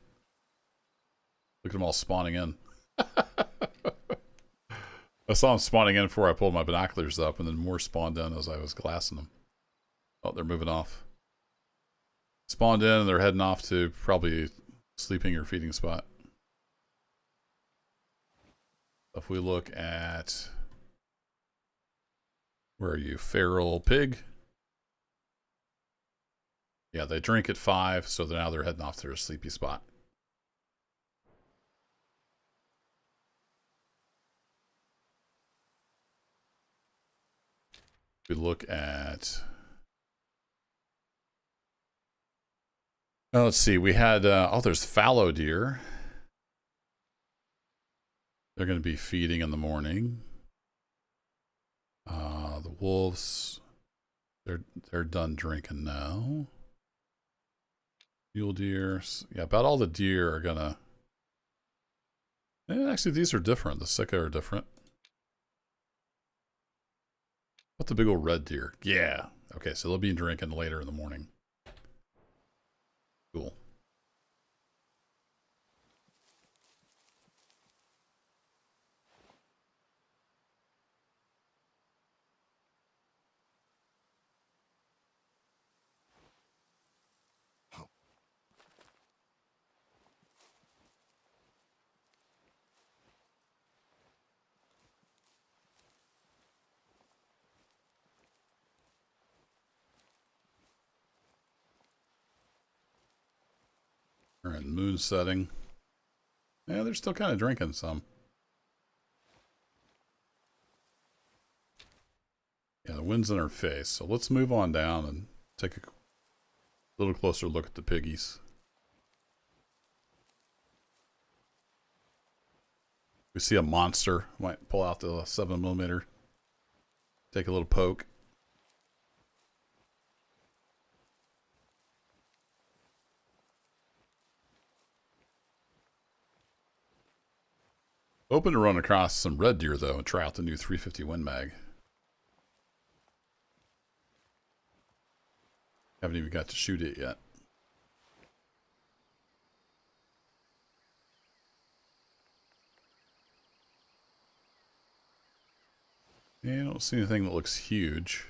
Look at them all spawning in. I saw them spawning in before I pulled my binoculars up, and then more spawned in as I was glassing them. Oh, they're moving off. Spawned in, and they're heading off to probably sleeping or feeding spot. If we look at... Where are you? Feral pig? Yeah, they drink at 5, so now they're heading off to their sleepy spot. We look at... Oh, let's see. We had... oh, there's fallow deer. They're going to be feeding in the morning. The wolves... They're done drinking now. Mule deer. Yeah, about all the deer are going to... Actually, these are different. The Sika are different. What the big old red deer? Yeah. Okay, so they'll be drinking later in the morning. Cool. We're in moon setting. Yeah, they're still kind of drinking some. Yeah, the wind's in our face. So let's move on down and take a little closer look at the piggies. We see a monster. Might pull out the 7mm. Take a little poke. Hoping to run across some red deer, though, and try out the new 350 Win Mag. Haven't even got to shoot it yet. Yeah, I don't see anything that looks huge.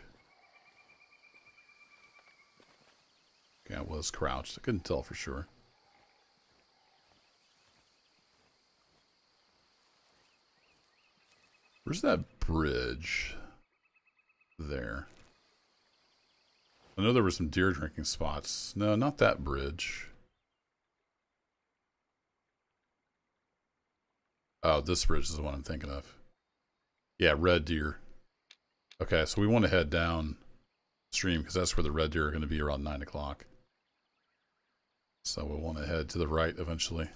Okay, I was crouched. I couldn't tell for sure. Where's that bridge? There. I know there were some deer drinking spots. No, not that bridge. Oh, this bridge is the one I'm thinking of. Yeah, red deer. Okay, so we want to head down stream because that's where the red deer are going to be around 9 o'clock. So we'll want to head to the right eventually.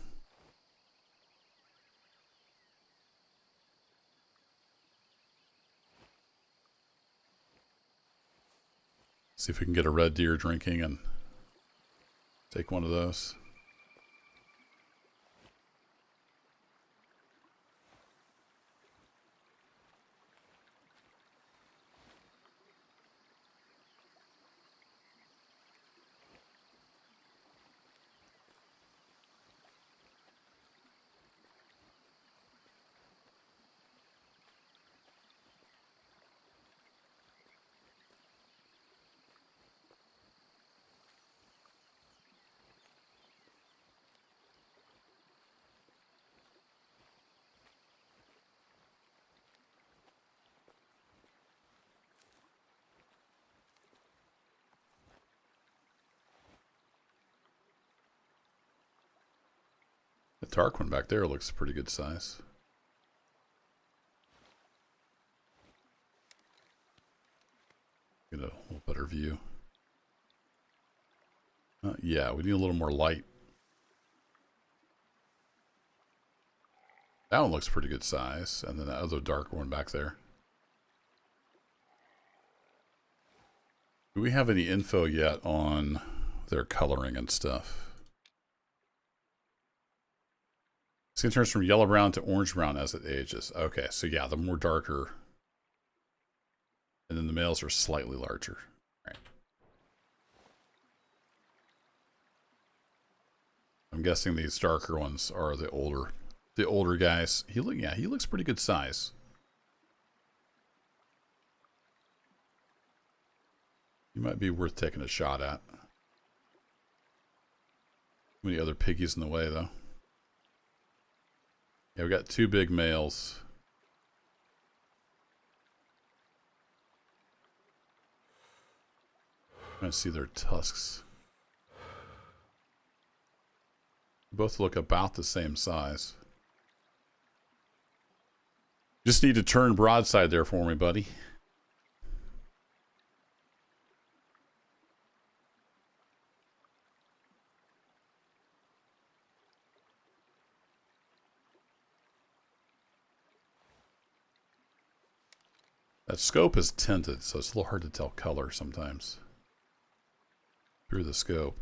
See if we can get a red deer drinking and take one of those. The dark one back there looks pretty good size. Get a little better view. Yeah, we need a little more light. That one looks pretty good size. And then that other darker one back there. Do we have any info yet on their coloring and stuff? Skin turns from yellow brown to orange brown as it ages. Okay, so yeah, the more darker. And then the males are slightly larger. All right. I'm guessing these darker ones are the older guys. He looks pretty good size. He might be worth taking a shot at. Too many other piggies in the way though. Yeah, we got two big males. I'm trying to see their tusks. Both look about the same size. Just need to turn broadside there for me, buddy. That scope is tinted, so it's a little hard to tell color sometimes through the scope.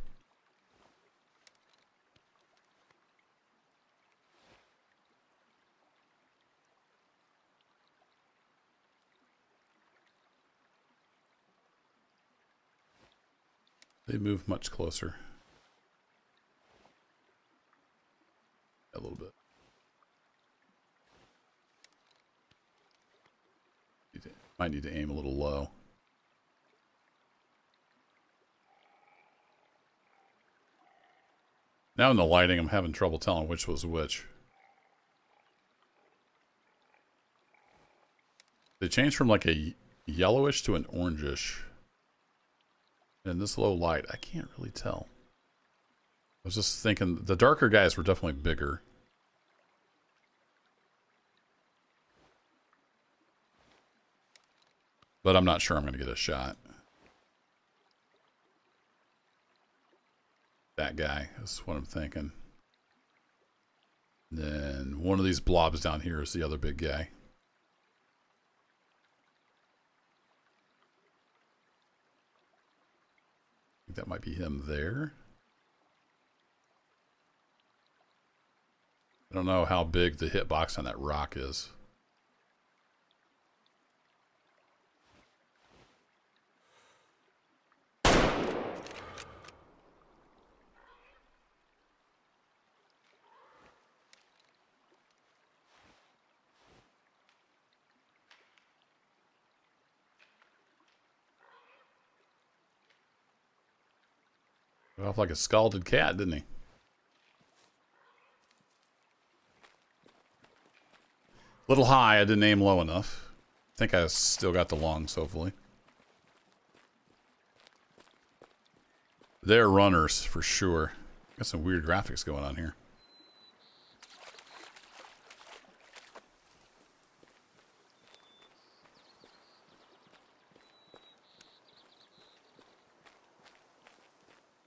They move much closer. A little bit. Might need to aim a little low. Now in the lighting, I'm having trouble telling which was which. They changed from like a yellowish to an orangish. In this low light, I can't really tell. was just thinking the darker guys were definitely bigger. But I'm not sure I'm going to get a shot. That guy is what I'm thinking. Then one of these blobs down here is the other big guy. I think that might be him there. I don't know how big the hitbox on that rock is. Went off like a scalded cat, didn't he? Little high, I didn't aim low enough. I think I still got the longs, hopefully. They're runners, for sure. Got some weird graphics going on here.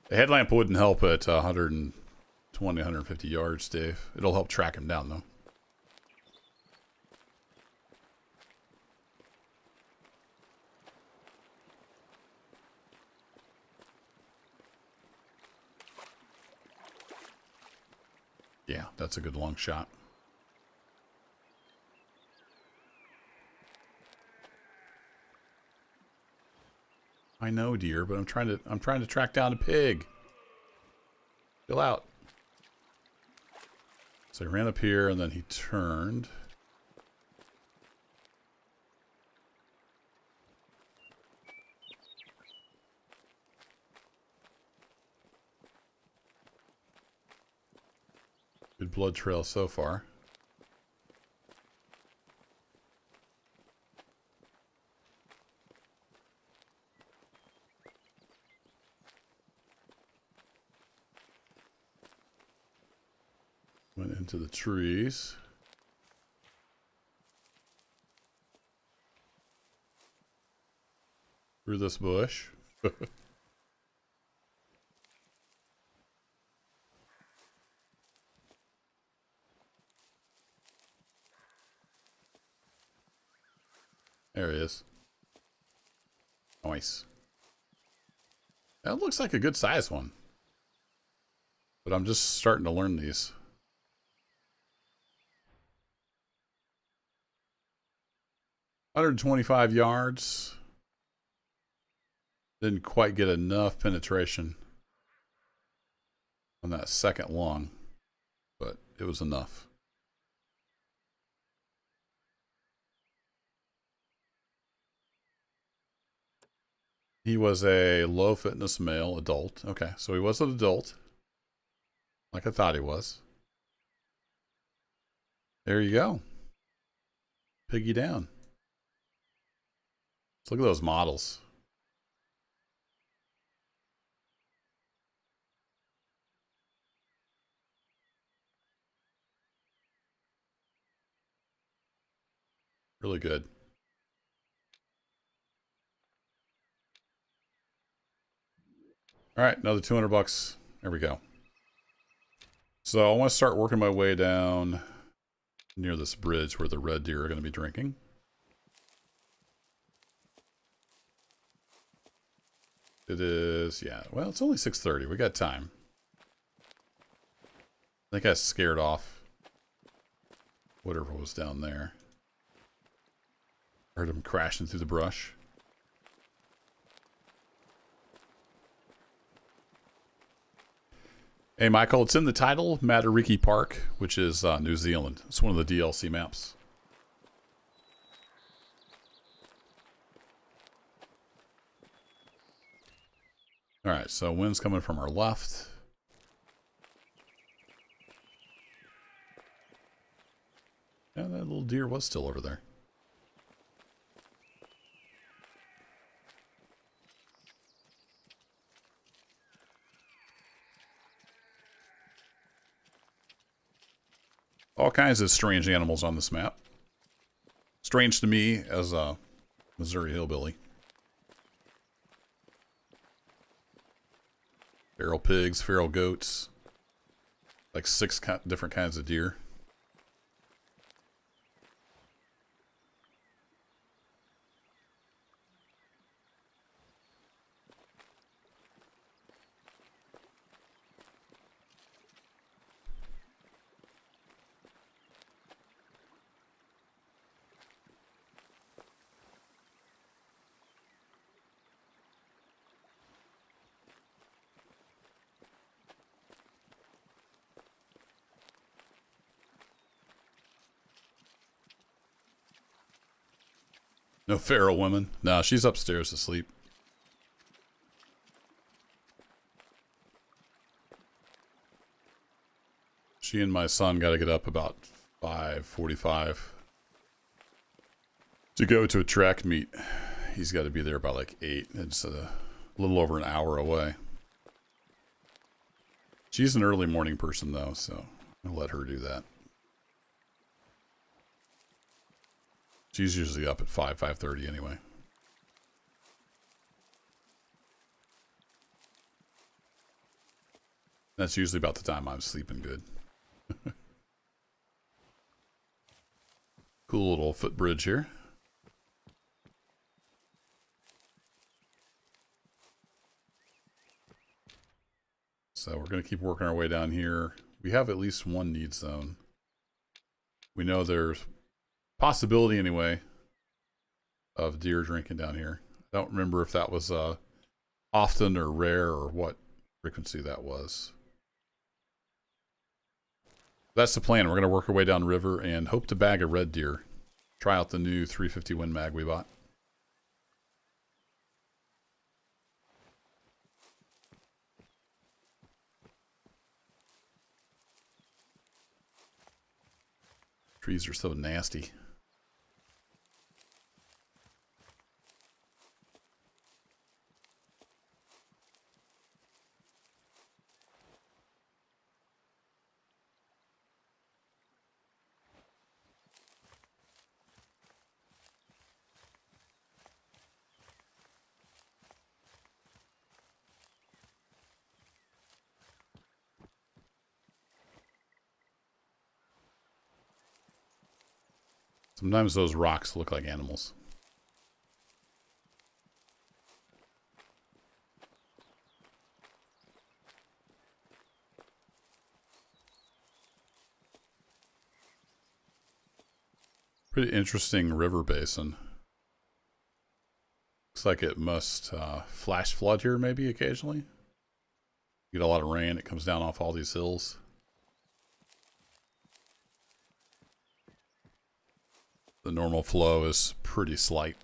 The headlamp wouldn't help at 120, 150 yards, Dave. It'll help track him down, though. Yeah, that's a good long shot. I know, dear, but I'm trying to track down a pig. Chill out. So he ran up here and then he turned. Good blood trail so far. Went into the trees. Through this bush. There he is. Nice. That looks like a good size one. But I'm just starting to learn these. $125 yards. Didn't quite get enough penetration on that second long, but it was enough. He was a low fitness male adult. Okay, so he was an adult, like I thought he was. There you go. Piggy down. Let's look at those models. Really good. All right, another 200 bucks. There we go. So I want to start working my way down near this bridge where the red deer are going to be drinking. It is, yeah, well, it's only 6:30. We got time. I think I scared off whatever was down there. Heard him crashing through the brush. Hey, Michael, it's in the title, Matariki Park, which is New Zealand. It's one of the DLC maps. All right, so wind's coming from our left. Yeah, that little deer was still over there. All kinds of strange animals on this map. Strange to me as a Missouri hillbilly. Feral pigs, feral goats. Like 6 different kinds of deer. No feral women. No, she's upstairs asleep. She and my son got to get up about 5:45 to go to a track meet. He's got to be there by like 8. It's a little over an hour away. She's an early morning person though, so I'll let her do that. She's usually up at 5:30 anyway. That's usually about the time I'm sleeping good. Cool little footbridge here. So we're going to keep working our way down here. We have at least one need zone. We know there's possibility anyway of deer drinking down here. I don't remember if that was often or rare or what frequency that was. That's the plan. We're going to work our way down river and hope to bag a red deer. Try out the new 350 Win Mag we bought. Trees are so nasty. Sometimes those rocks look like animals. Pretty interesting river basin. Looks like it must flash flood here maybe occasionally. You get a lot of rain, it comes down off all these hills. The normal flow is pretty slight.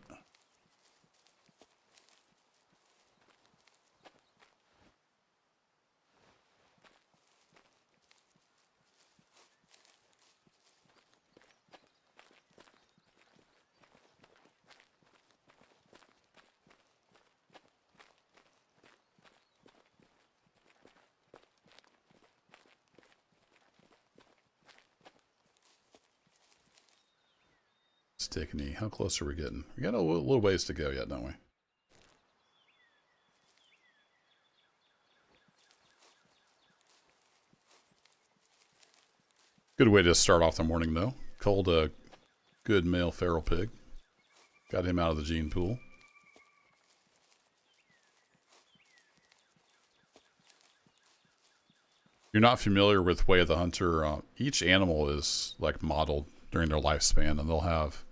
Stickney. How close are we getting? We got a little ways to go yet, don't we? Good way to start off the morning, though. Culled a good male feral pig. Got him out of the gene pool. If you're not familiar with Way of the Hunter, each animal is like modeled during their lifespan, and they'll have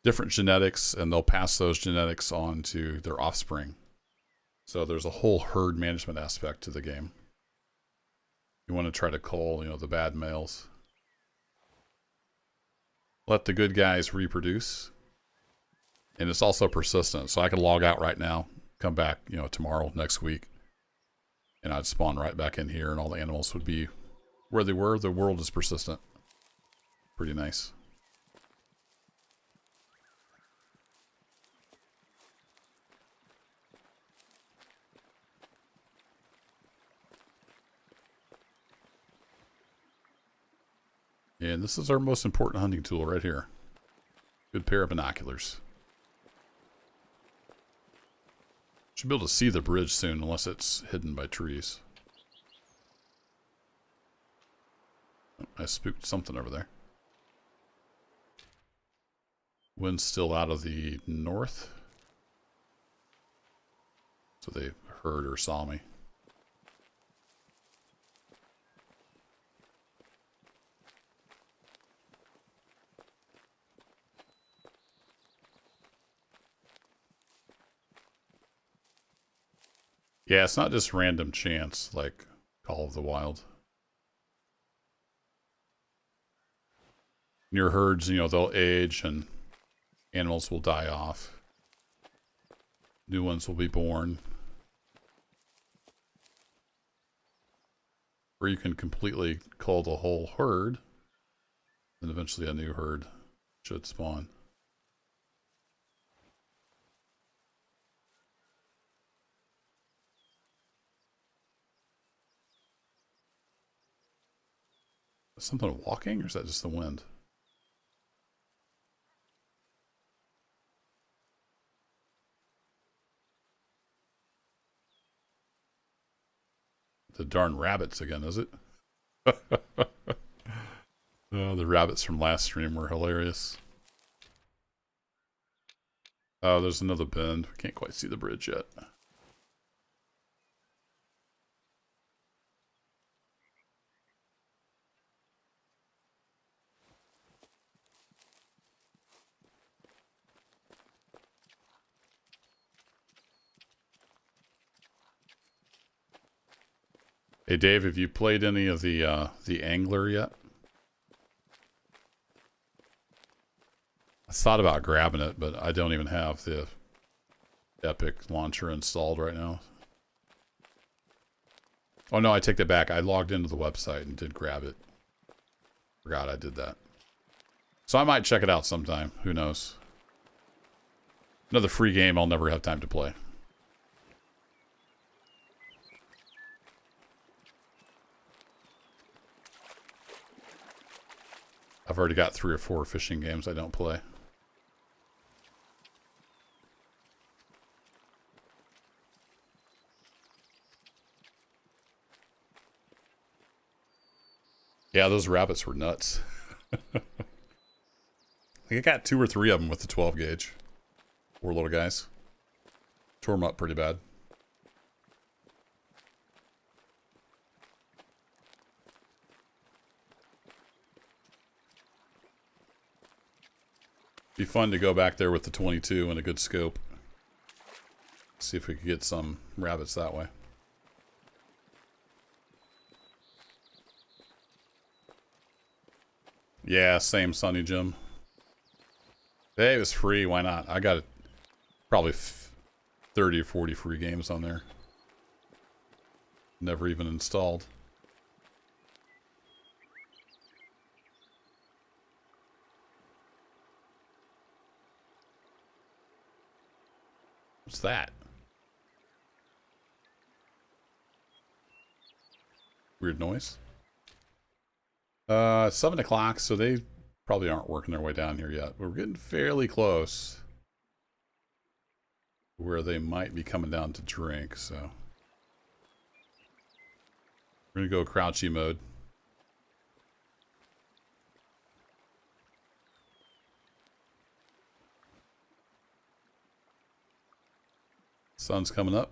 different genetics, and they'll pass those genetics on to their offspring. So there's a whole herd management aspect to the game. You want to try to cull, the bad males. Let the good guys reproduce. And it's also persistent. So I could log out right now, come back, tomorrow, next week. And I'd spawn right back in here, and all the animals would be where they were. The world is persistent. Pretty nice. And this is our most important hunting tool right here. Good pair of binoculars. Should be able to see the bridge soon unless it's hidden by trees. Oh, I spooked something over there. Wind's still out of the north. So they heard or saw me. Yeah, it's not just random chance like Call of the Wild. Near herds, you know, they'll age and animals will die off. New ones will be born. Or you can completely cull the whole herd, and eventually a new herd should spawn. Is something walking, or is that just the wind? The darn rabbits again, is it? Oh, the rabbits from last stream were hilarious. Oh, there's another bend. We can't quite see the bridge yet. Hey Dave, have you played any of the Angler yet? I thought about grabbing it, but I don't even have the Epic launcher installed right now. Oh no, I take that back. I logged into the website and did grab it. Forgot I did that. So I might check it out sometime. Who knows? Another free game I'll never have time to play. I've already got 3 or 4 fishing games I don't play. Yeah, those rabbits were nuts. I think I got 2 or 3 of them with the 12 gauge. Poor little guys. Tore them up pretty bad. Be fun to go back there with the 22 and a good scope. See if we could get some rabbits that way. Yeah, same Sunny Jim. Hey, it was free. Why not? I got probably 30 or 40 free games on there. Never even installed. What's that? Weird noise. 7 o'clock, so they probably aren't working their way down here yet. But we're getting fairly close where they might be coming down to drink, so we're gonna go crouchy mode. Sun's coming up.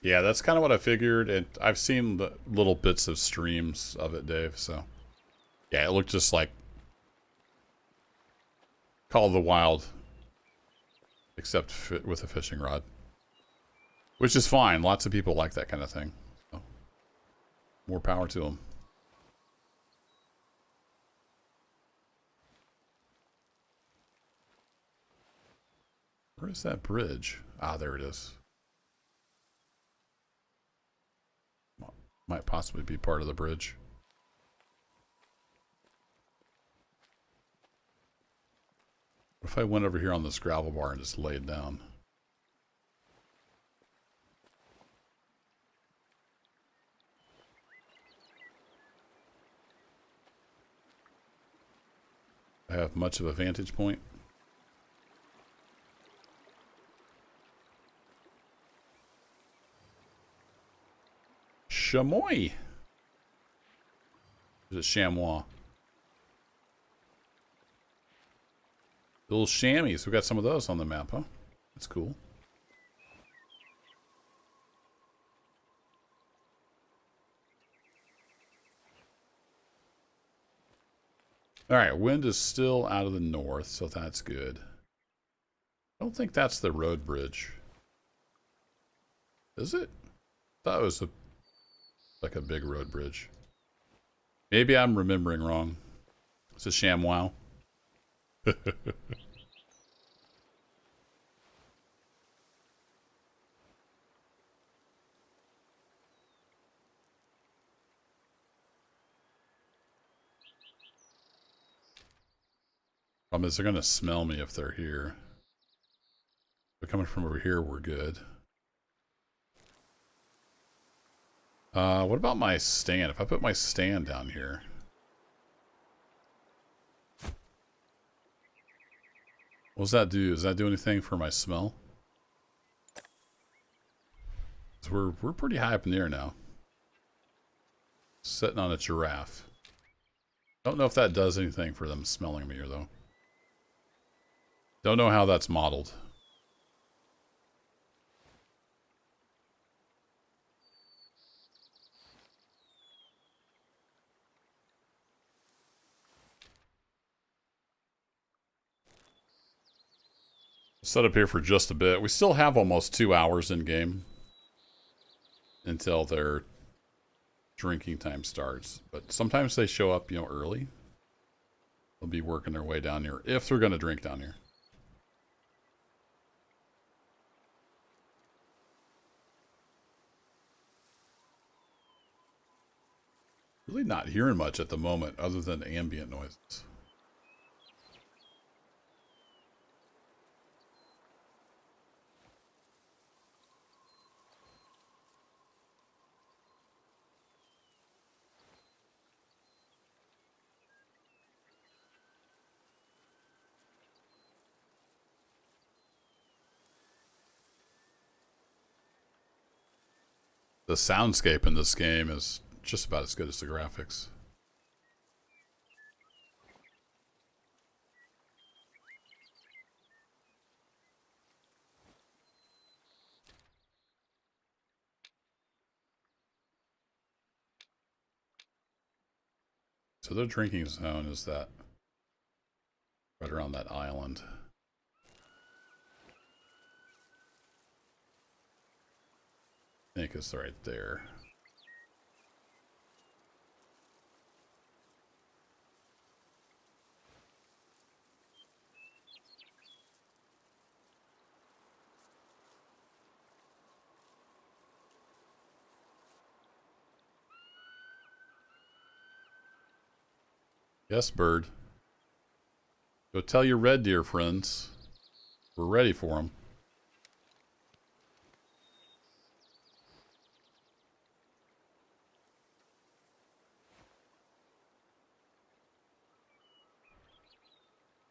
Yeah, that's kind of what I figured, and I've seen the little bits of streams of it, Dave, so yeah, it looked just like Call of the Wild, except with a fishing rod, which is fine. Lots of people like that kind of thing, so more power to them. Where is that bridge? Ah, there it is. Might possibly be part of the bridge. What if I went over here on this gravel bar and just laid down? I have much of a vantage point. Chamois. Is it chamois? Little chamois. We got some of those on the map, huh? That's cool. Alright, wind is still out of the north, so that's good. I don't think that's the road bridge. Is it? I thought it was like a big road bridge. Maybe I'm remembering wrong. It's a ShamWow. Problem is they're going to smell me if they're here. If they're coming from over here, we're good. What about my stand? If I put my stand down here. What does that do? Does that do anything for my smell? So we're pretty high up in the air now. Sitting on a giraffe. Don't know if that does anything for them smelling me, though. Don't know how that's modeled. Set up here for just a bit. We still have almost 2 hours in game until their drinking time starts. But sometimes they show up, early. They'll be working their way down here if they're going to drink down here. Really not hearing much at the moment other than ambient noises. The soundscape in this game is just about as good as the graphics. So their drinking zone is that right around that island. I think it's right there. Yes, bird. Go tell your red deer friends. We're ready for them.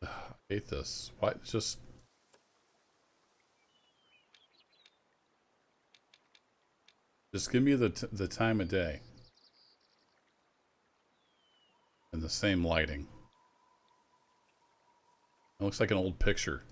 I hate this. Why? Just give me the time of day and the same lighting. It looks like an old picture.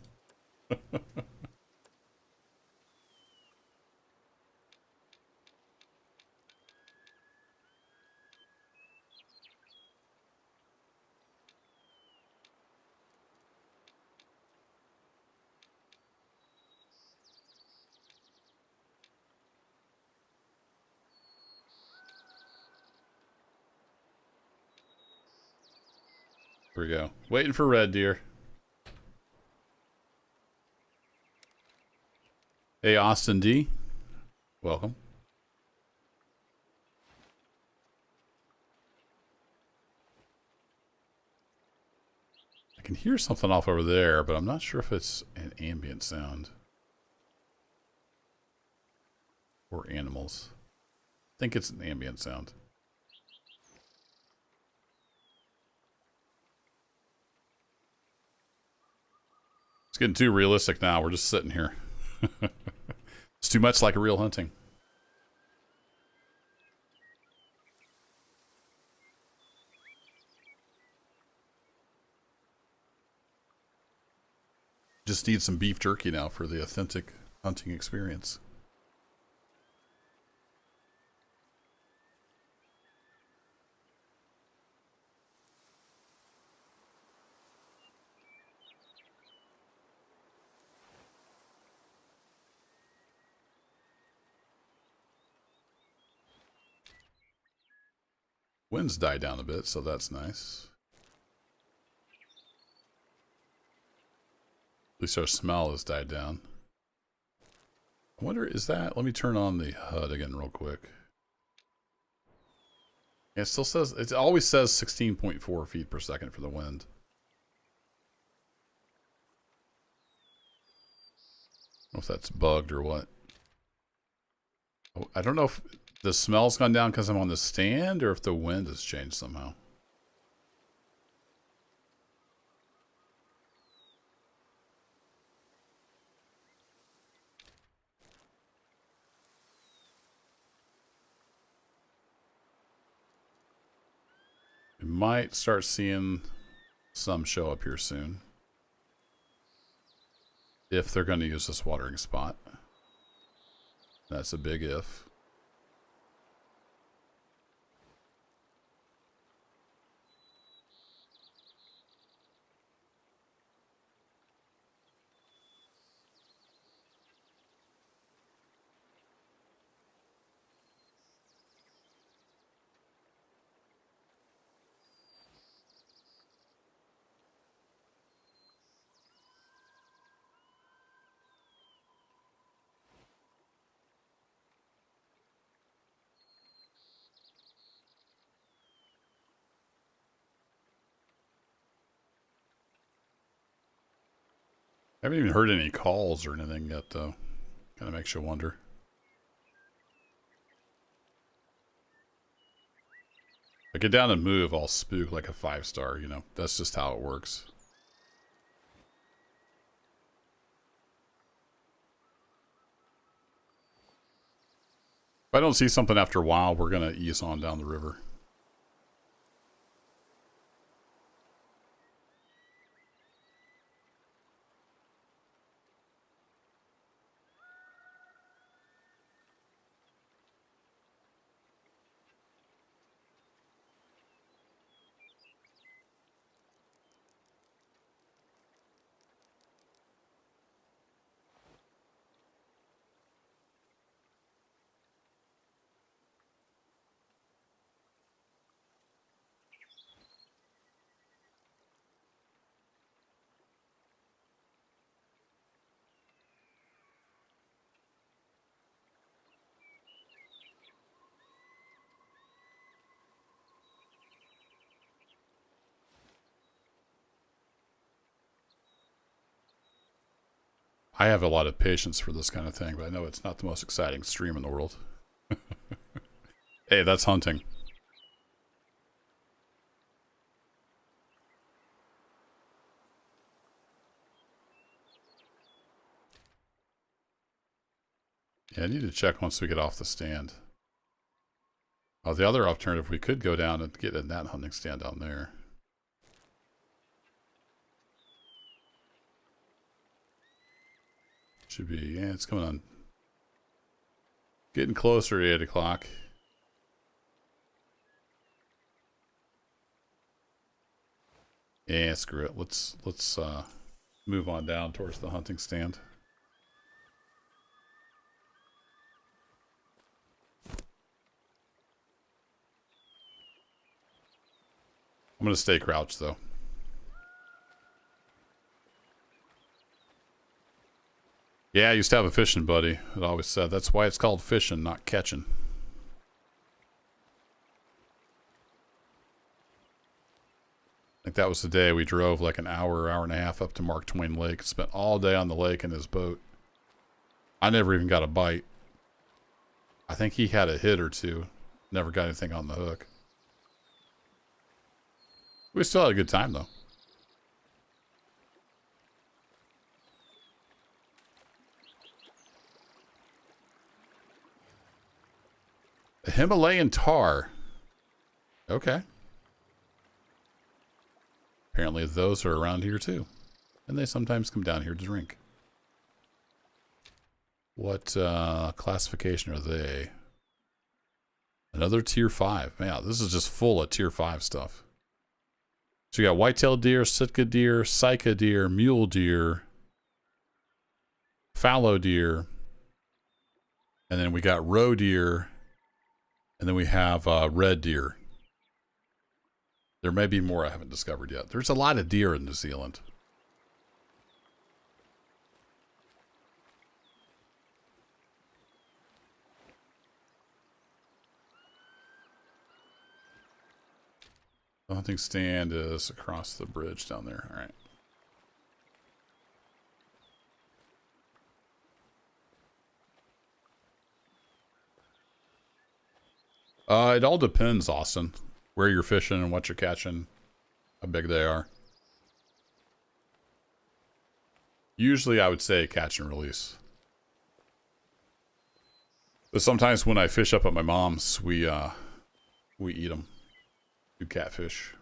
Here we go. Waiting for red deer. Hey, Austin D. Welcome. I can hear something off over there, but I'm not sure if it's an ambient sound. Or animals. I think it's an ambient sound. It's getting too realistic now. We're just sitting here. It's too much like a real hunting. Just need some beef jerky now for the authentic hunting experience. Wind's died down a bit, so that's nice. At least our smell has died down. I wonder, is that... Let me turn on the HUD again real quick. Yeah, it still says... It always says 16.4 feet per second for the wind. I don't know if that's bugged or what. I don't know if the smell's gone down because I'm on the stand or if the wind has changed somehow. We might start seeing some show up here soon. If they're going to use this watering spot. That's a big if. I haven't even heard any calls or anything yet, though. Kind of makes you wonder. If I get down and move, I'll spook like a 5-star, you know. That's just how it works. If I don't see something after a while, we're going to ease on down the river. I have a lot of patience for this kind of thing, but I know it's not the most exciting stream in the world. Hey, that's hunting. Yeah, I need to check once we get off the stand. Oh, the other alternative, we could go down and get in that hunting stand down there. Should be, yeah, it's coming on. Getting closer to 8 o'clock. Yeah, screw it. Let's move on down towards the hunting stand. I'm gonna stay crouched though. Yeah, I used to have a fishing buddy. It always said that's why it's called fishing, not catching. I Like that was the day we drove like an hour, hour and a half up to Mark Twain Lake. Spent all day on the lake in his boat. I never even got a bite. I think he had a hit or two. Never got anything on the hook. We still had a good time though. The Himalayan tar. Okay. Apparently those are around here too. And they sometimes come down here to drink. What classification are they? Another tier 5. Man, this is just full of tier 5 stuff. So you got white-tailed deer, Sitka deer, Sika deer, mule deer, fallow deer, and then we got roe deer, and then we have red deer. There may be more I haven't discovered yet. There's a lot of deer in New Zealand. The hunting stand is across the bridge down there. All right. It all depends, Austin, where you're fishing and what you're catching, how big they are. Usually I would say catch and release. But sometimes when I fish up at my mom's, we eat them. Do catfish.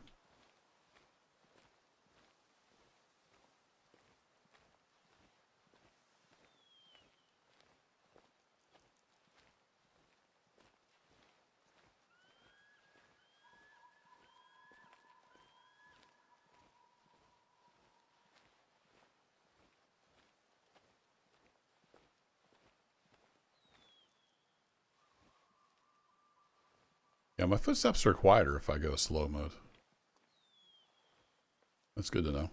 Yeah, my footsteps are quieter if I go slow mode. That's good to know.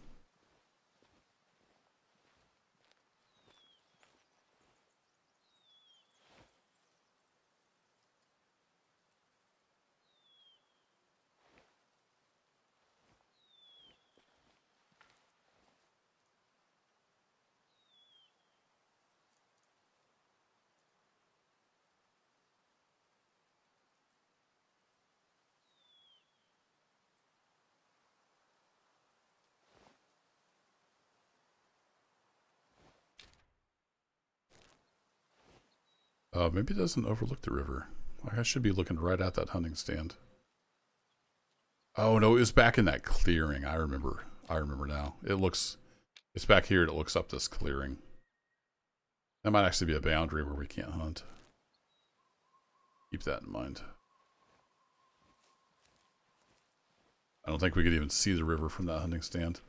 Maybe it doesn't overlook the river. I should be looking right at that hunting stand. Oh no, it was back in that clearing. I remember now. It's back here. It looks up this clearing. That might actually be a boundary where we can't hunt. Keep that in mind. I don't think we could even see the river from that hunting stand.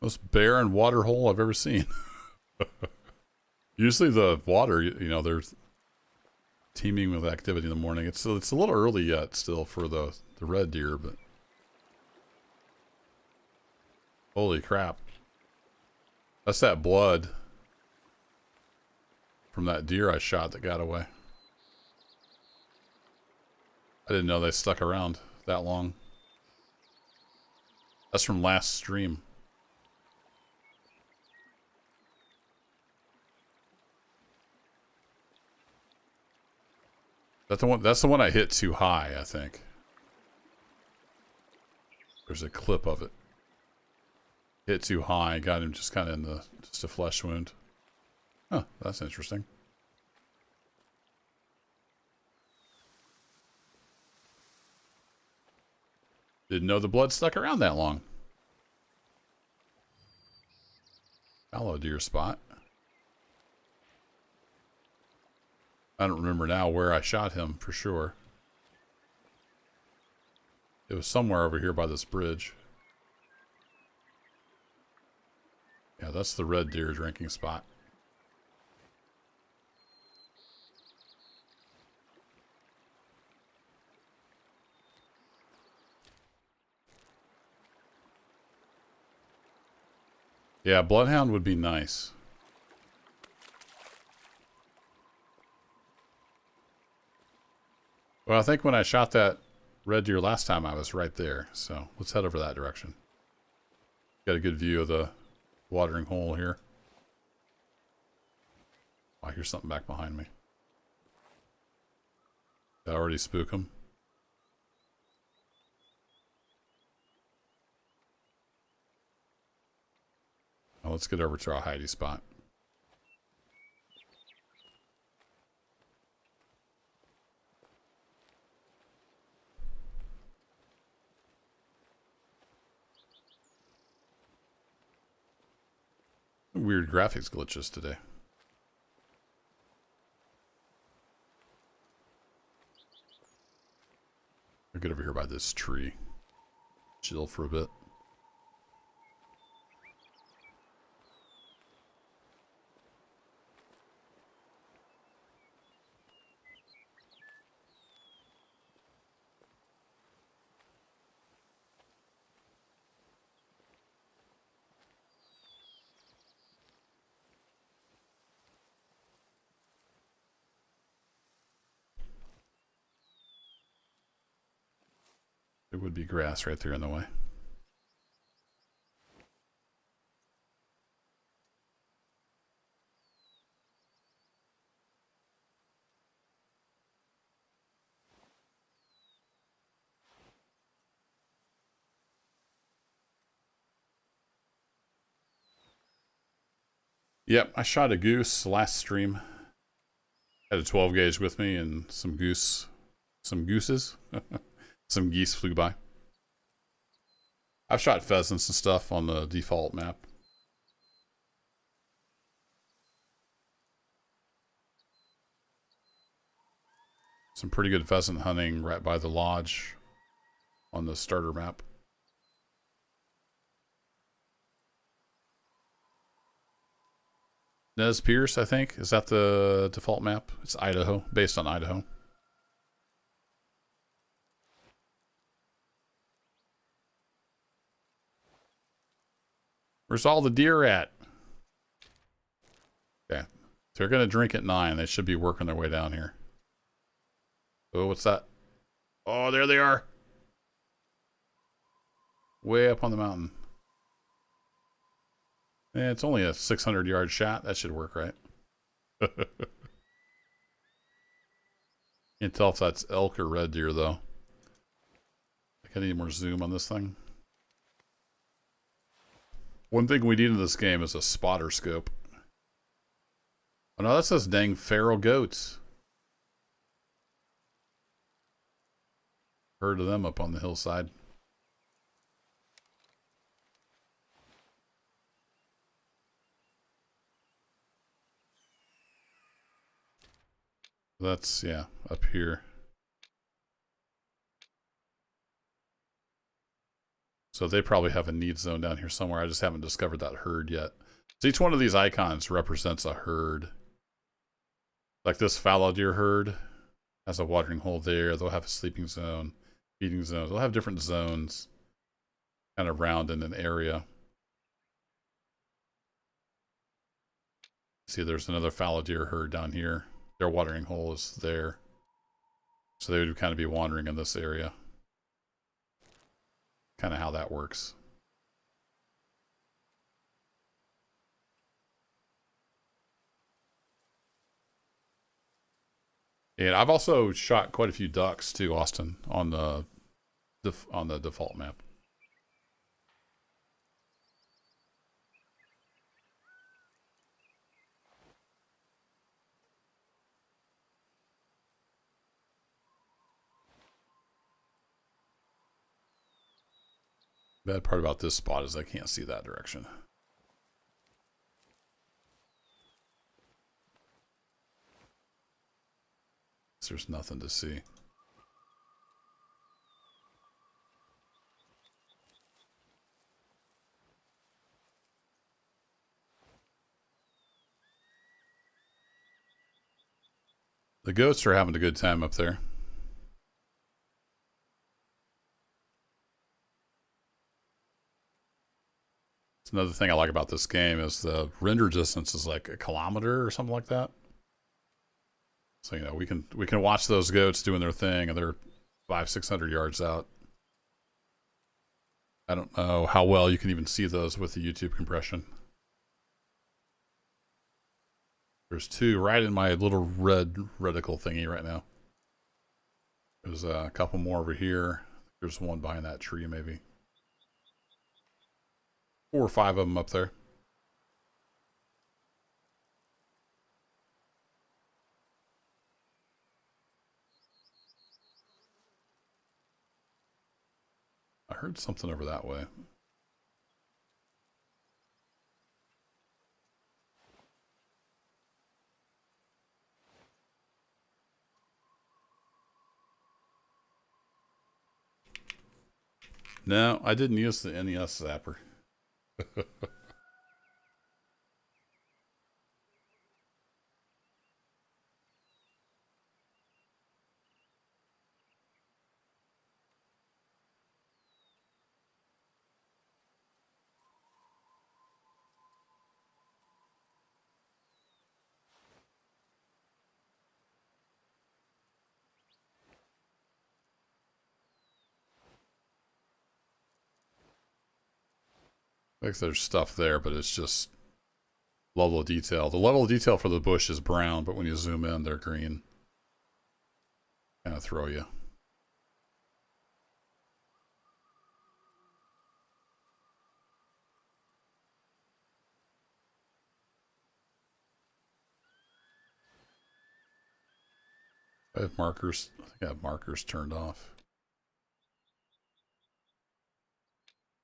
Most barren water hole I've ever seen. Usually the water, you know, there's teeming with activity in the morning. It's a little early yet still for the red deer, but holy crap. That's that blood from that deer I shot that got away. I didn't know they stuck around that long. That's from last stream. That's the one I hit too high, I think. There's a clip of it. Hit too high, got him just kind of in just a flesh wound. Huh, that's interesting. Didn't know the blood stuck around that long. Fallow deer spot. I don't remember now where I shot him for sure. It was somewhere over here by this bridge. Yeah, that's the red deer drinking spot. Yeah, Bloodhound would be nice. Well, I think when I shot that red deer last time, I was right there. So let's head over that direction. Got a good view of the watering hole here. I hear something back behind me. Did I already spook him? Now let's get over to our hidey spot. Weird graphics glitches today. I'll get over here by this tree. Chill for a bit. There would be grass right there in the way. Yep, I shot a goose last stream. Had a 12 gauge with me and some gooses. Some geese flew by. I've shot pheasants and stuff on the default map. Some pretty good pheasant hunting right by the lodge on the starter map. Nez Pierce, I think. Is that the default map? It's Idaho, based on Idaho. Where's all the deer at? Okay. They're going to drink at 9. They should be working their way down here. Oh, what's that? Oh, there they are. Way up on the mountain. Yeah, it's only a 600-yard shot. That should work, right? Can't tell if that's elk or red deer, though. I need more zoom on this thing. One thing we need in this game is a spotter scope. Oh no, that says dang feral goats. Heard of them up on the hillside. That's, yeah, up here. So they probably have a need zone down here somewhere. I just haven't discovered that herd yet. So each one of these icons represents a herd. Like this fallow deer herd has a watering hole there. They'll have a sleeping zone, feeding zone. They'll have different zones kind of round in an area. See, there's another fallow deer herd down here. Their watering hole is there. So they would kind of be wandering in this area. Kind of how that works. And I've also shot quite a few ducks too, Austin, on the default map. Bad part about this spot is I can't see that direction. There's nothing to see. The goats are having a good time up there. It's another thing I like about this game is the render distance is like a kilometer or something like that. So, you know, we can watch those goats doing their thing, and they're 500-600 yards out. I don't know how well you can even see those with the YouTube compression. There's two right in my little red reticle thingy right now. There's a couple more over here. There's one behind that tree, maybe. 4 or 5 of them up there. I heard something over that way. No, I didn't use the NES zapper. Like there's stuff there, but it's just level of detail. The level of detail for the bush is brown, but when you zoom in, they're green. Kind of throw you. I have markers. I think I have markers turned off.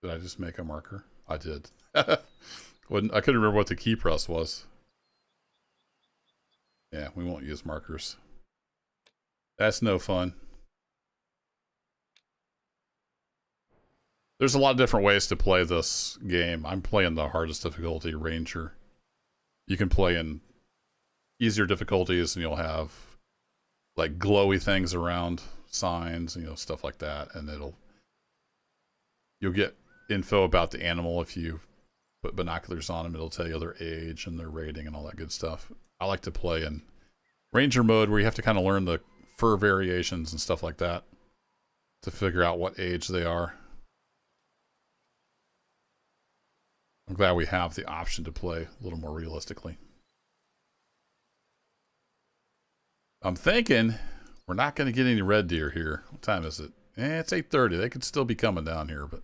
Did I just make a marker? I did. I couldn't remember what the key press was. Yeah, we won't use markers. That's no fun. There's a lot of different ways to play this game. I'm playing the hardest difficulty, Ranger. You can play in easier difficulties and you'll have like glowy things around signs, you know, stuff like that, and you'll get info about the animal. If you put binoculars on them, it'll tell you their age and their rating and all that good stuff. I like to play in Ranger mode where you have to kind of learn the fur variations and stuff like that to figure out what age they are. I'm glad we have the option to play a little more realistically. I'm thinking we're not going to get any red deer here. What time is it? It's 8:30. They could still be coming down here, but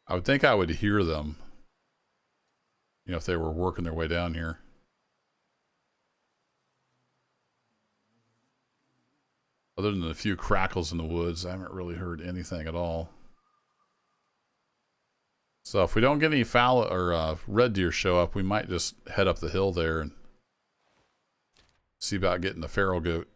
I would think I would hear them, you know, if they were working their way down here. Other than a few crackles in the woods, I haven't really heard anything at all. So if we don't get any fowl or red deer show up, we might just head up the hill there and see about getting the feral goat.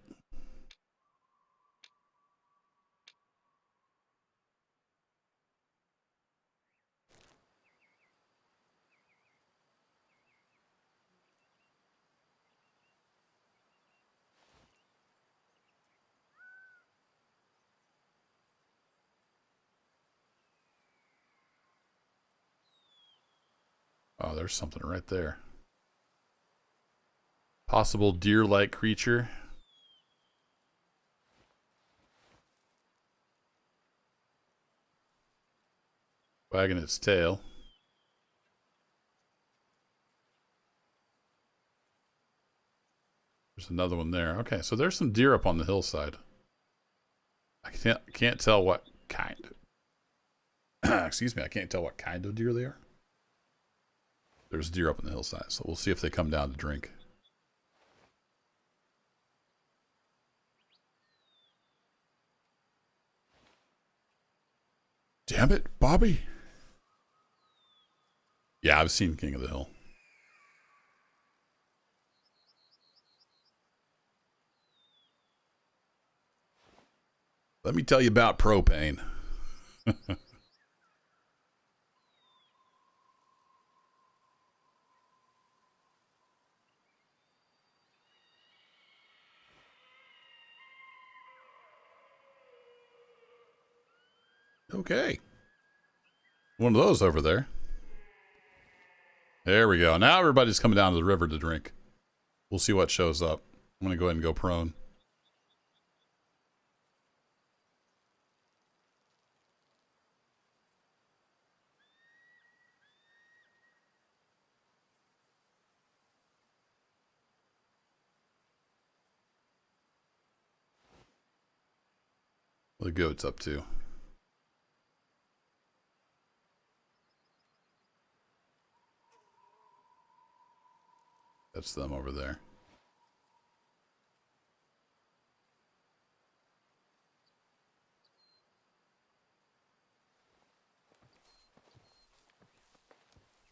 Oh, there's something right there. Possible deer-like creature. Wagging its tail. There's another one there. Okay, so there's some deer up on the hillside. I can't tell what kind. Excuse me, I can't tell what kind of deer they are. There's deer up on the hillside, so we'll see if they come down to drink. Damn it, Bobby. Yeah, I've seen King of the Hill. Let me tell you about propane. Okay. One of those over there. There we go. Now everybody's coming down to the river to drink. We'll see what shows up. I'm going to go ahead and go prone. The goat's up too. That's them over there.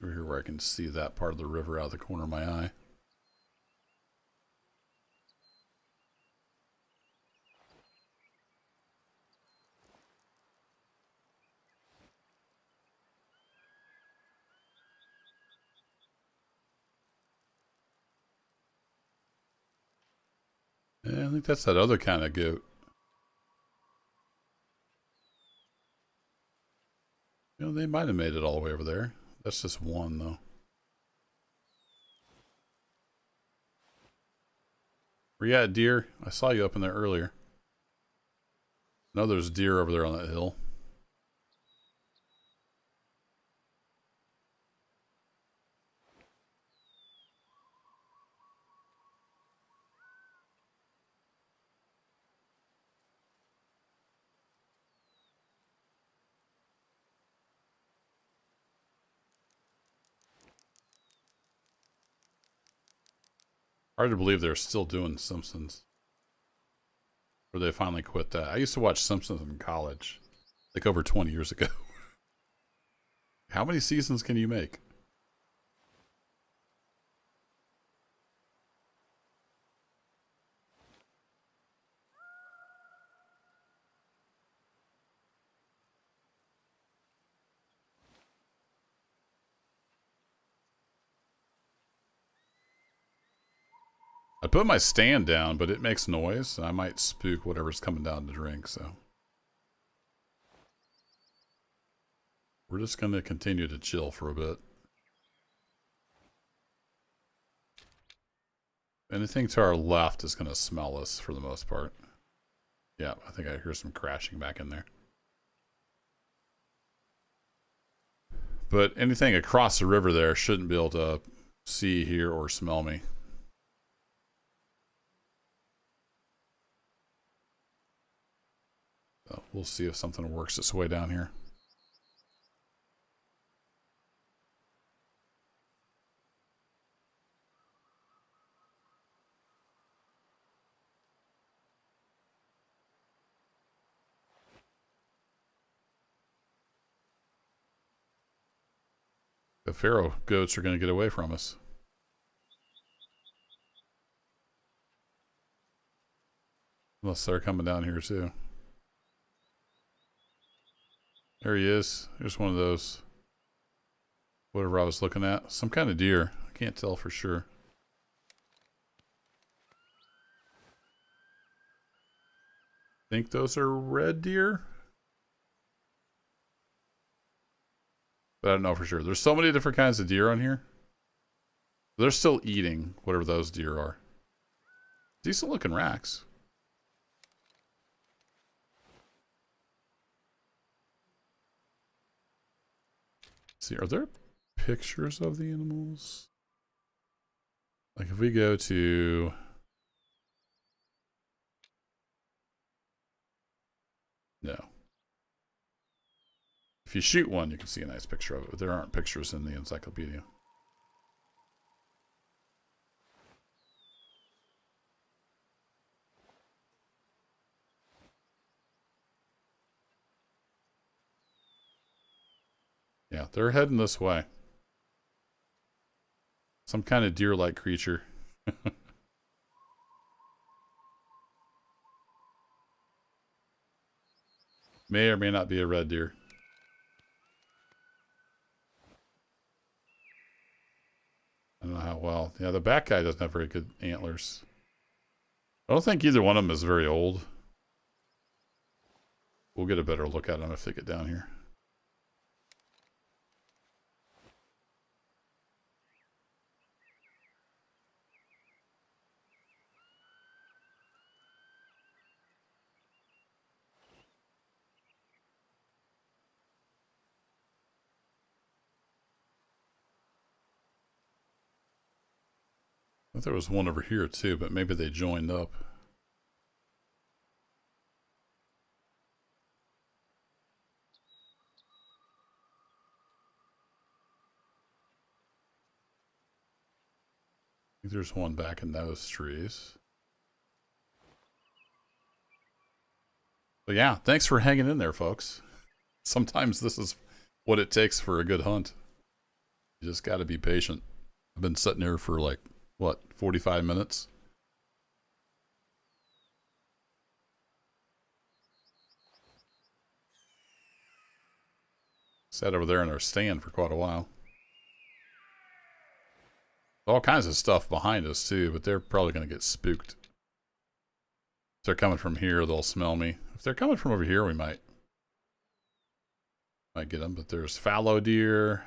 Over here where I can see that part of the river out of the corner of my eye. Yeah, I think that's that other kind of goat. You know, they might have made it all the way over there. That's just one, though. Where you at, deer? I saw you up in there earlier. I know there's deer over there on that hill. Hard to believe they're still doing Simpsons. Or they finally quit that. I used to watch Simpsons in college. Like over 20 years ago. How many seasons can you make? I put my stand down, but it makes noise. I might spook whatever's coming down to drink, so. We're just going to continue to chill for a bit. Anything to our left is going to smell us for the most part. Yeah, I think I hear some crashing back in there. But anything across the river there shouldn't be able to see, hear, or smell me. So we'll see if something works its way down here. The pharaoh goats are going to get away from us. Unless they're coming down here too. There he is. Here's one of those. Whatever I was looking at. Some kind of deer. I can't tell for sure. Think those are red deer? But I don't know for sure. There's so many different kinds of deer on here. They're still eating whatever those deer are. Decent looking racks. Let's see, are there pictures of the animals? Like if we go to... No. If you shoot one, you can see a nice picture of it, but there aren't pictures in the encyclopedia. Yeah, they're heading this way. Some kind of deer-like creature. May or may not be a red deer. I don't know how well. Yeah, the back guy doesn't have very good antlers. I don't think either one of them is very old. We'll get a better look at them if they get down here. thought there was one over here too, but maybe they joined up. I think there's one back in those trees. But yeah, thanks for hanging in there, folks. Sometimes this is what it takes for a good hunt. You just got to be patient. I've been sitting here for like, what, 45 minutes? Sat over there in our stand for quite a while. All kinds of stuff behind us too, but they're probably going to get spooked. If they're coming from here, they'll smell me. If they're coming from over here, we might get them. But there's fallow deer,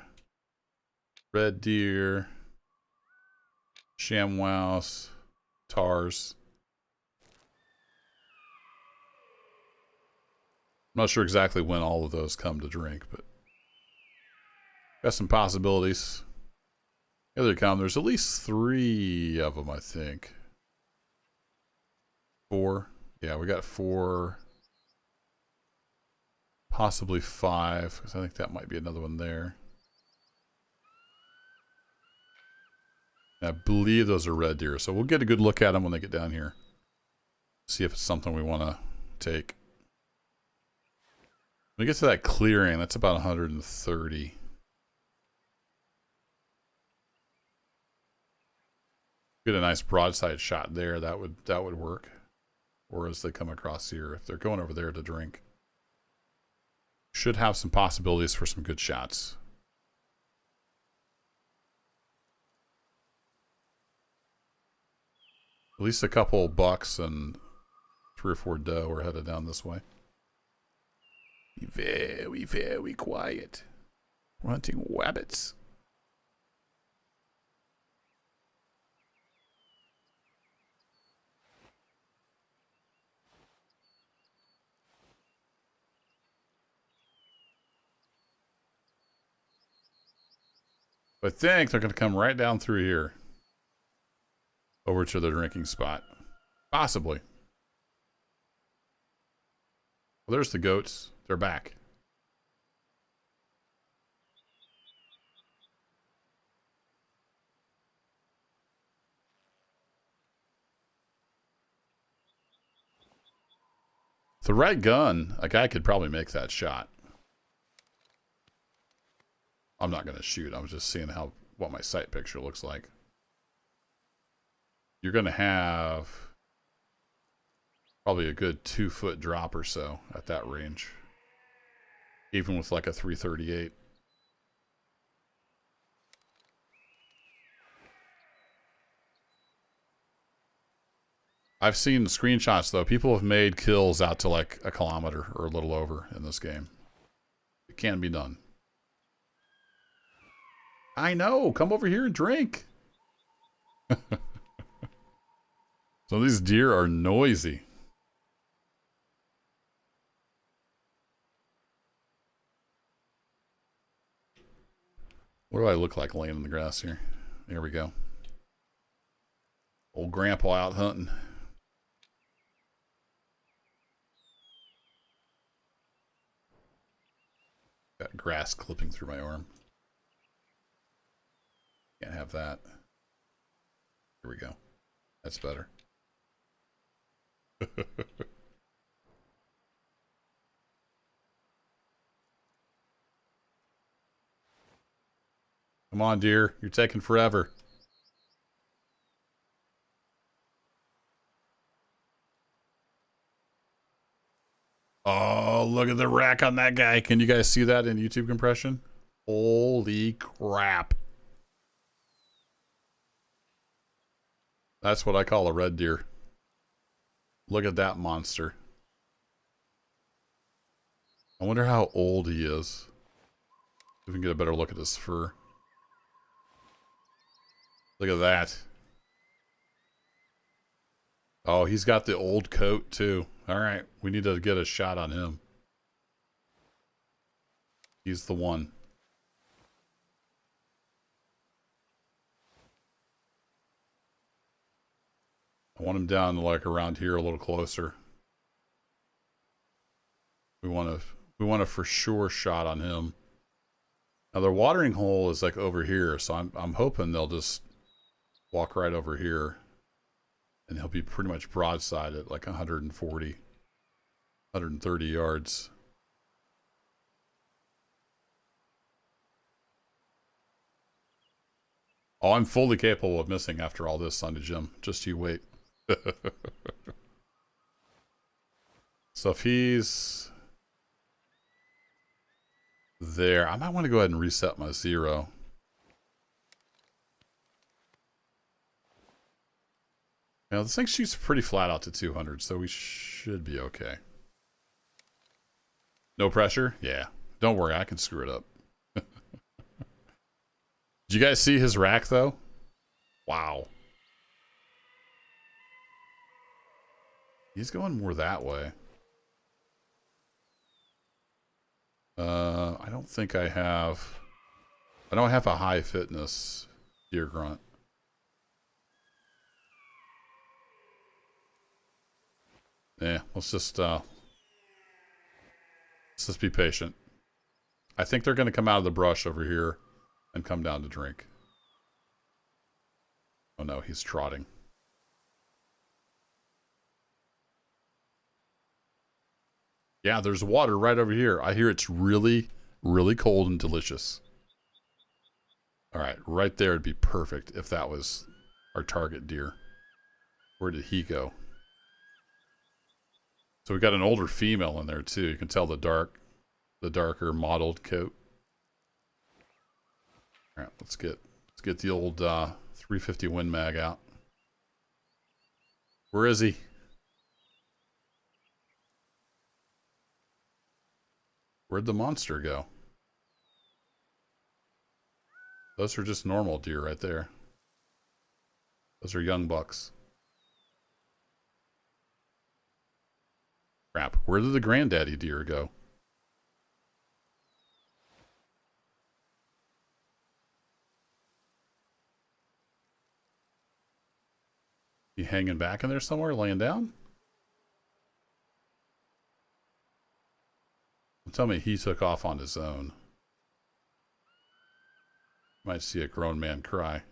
red deer, ShamWows, tars. I'm not sure exactly when all of those come to drink, but got some possibilities. Here they come. There's at least 3 of them, I think. 4. Yeah, we got 4. Possibly 5, because I think that might be another one there. I believe those are red deer, so we'll get a good look at them when they get down here. See if it's something we want to take. When we get to that clearing, that's about 130. Get a nice broadside shot there. That would work. Or as they come across here, if they're going over there to drink, should have some possibilities for some good shots. At least a couple bucks and 3 or 4 doe are headed down this way. Very, very quiet. We're hunting wabbits. I think they're going to come right down through here. Over to the drinking spot. Possibly. Well, there's the goats. They're back. With the right gun, a guy could probably make that shot. I'm not going to shoot. I'm just seeing what my sight picture looks like. You're going to have probably a good 2-foot drop or so at that range. Even with like a 338. I've seen screenshots though. People have made kills out to like a kilometer or a little over in this game. It can be done. I know. Come over here and drink. So these deer are noisy. What do I look like laying in the grass here? There we go. Old grandpa out hunting. Got grass clipping through my arm. Can't have that. Here we go. That's better. Come on, deer. You're taking forever. Oh, look at the rack on that guy. Can you guys see that in YouTube compression? Holy crap. That's what I call a red deer. Look at that monster. I wonder how old he is. If we can get a better look at his fur. Look at that. Oh, he's got the old coat too. All right, we need to get a shot on him. He's the one. I want him down like around here a little closer. We want a for sure shot on him. Now their watering hole is like over here, so I'm hoping they'll just walk right over here, and he'll be pretty much broadside at like 140, 130 yards. Oh, I'm fully capable of missing after all this, Sunday Jim. Just you wait. So if he's there, I might want to go ahead and reset my 0. Now this thing shoots pretty flat out to 200, so we should be okay. No pressure? Yeah. Don't worry, I can screw it up. Did you guys see his rack, though? Wow. He's going more that way. I don't think I have... I don't have a high fitness deer grunt. Yeah, let's just be patient. I think they're going to come out of the brush over here and come down to drink. Oh no, he's trotting. Yeah, there's water right over here. I hear it's really, really cold and delicious. All right, right there would be perfect if that was our target deer. Where did he go? So we got an older female in there too. You can tell the darker mottled coat. All right, let's get the old 350 Win Mag out. Where is he? Where'd the monster go? Those are just normal deer right there. Those are young bucks. Crap, where did the granddaddy deer go? He hanging back in there somewhere, laying down? Tell me he took off on his own. Might see a grown man cry.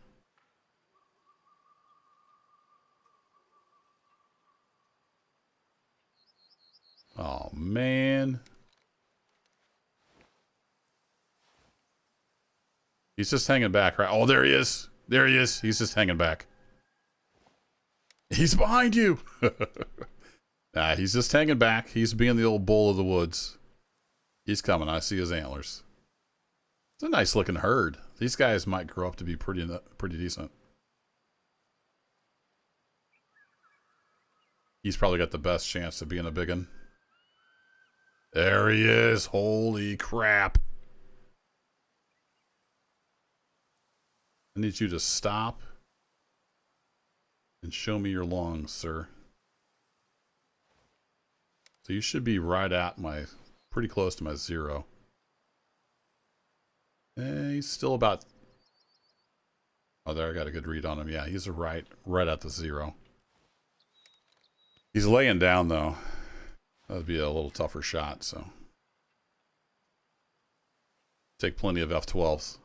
Oh, man. He's just hanging back, right? Oh, there he is. There he is. He's just hanging back. He's behind you. Nah, he's just hanging back. He's being the old bull of the woods. He's coming. I see his antlers. It's a nice looking herd. These guys might grow up to be pretty decent. He's probably got the best chance of being a big one. There he is. Holy crap. I need you to stop and show me your lungs, sir. So you should be right at pretty close to my 0. He's still about... Oh, there, I got a good read on him. Yeah, he's right at the 0. He's laying down, though. That'd be a little tougher shot, so... Take plenty of F12s.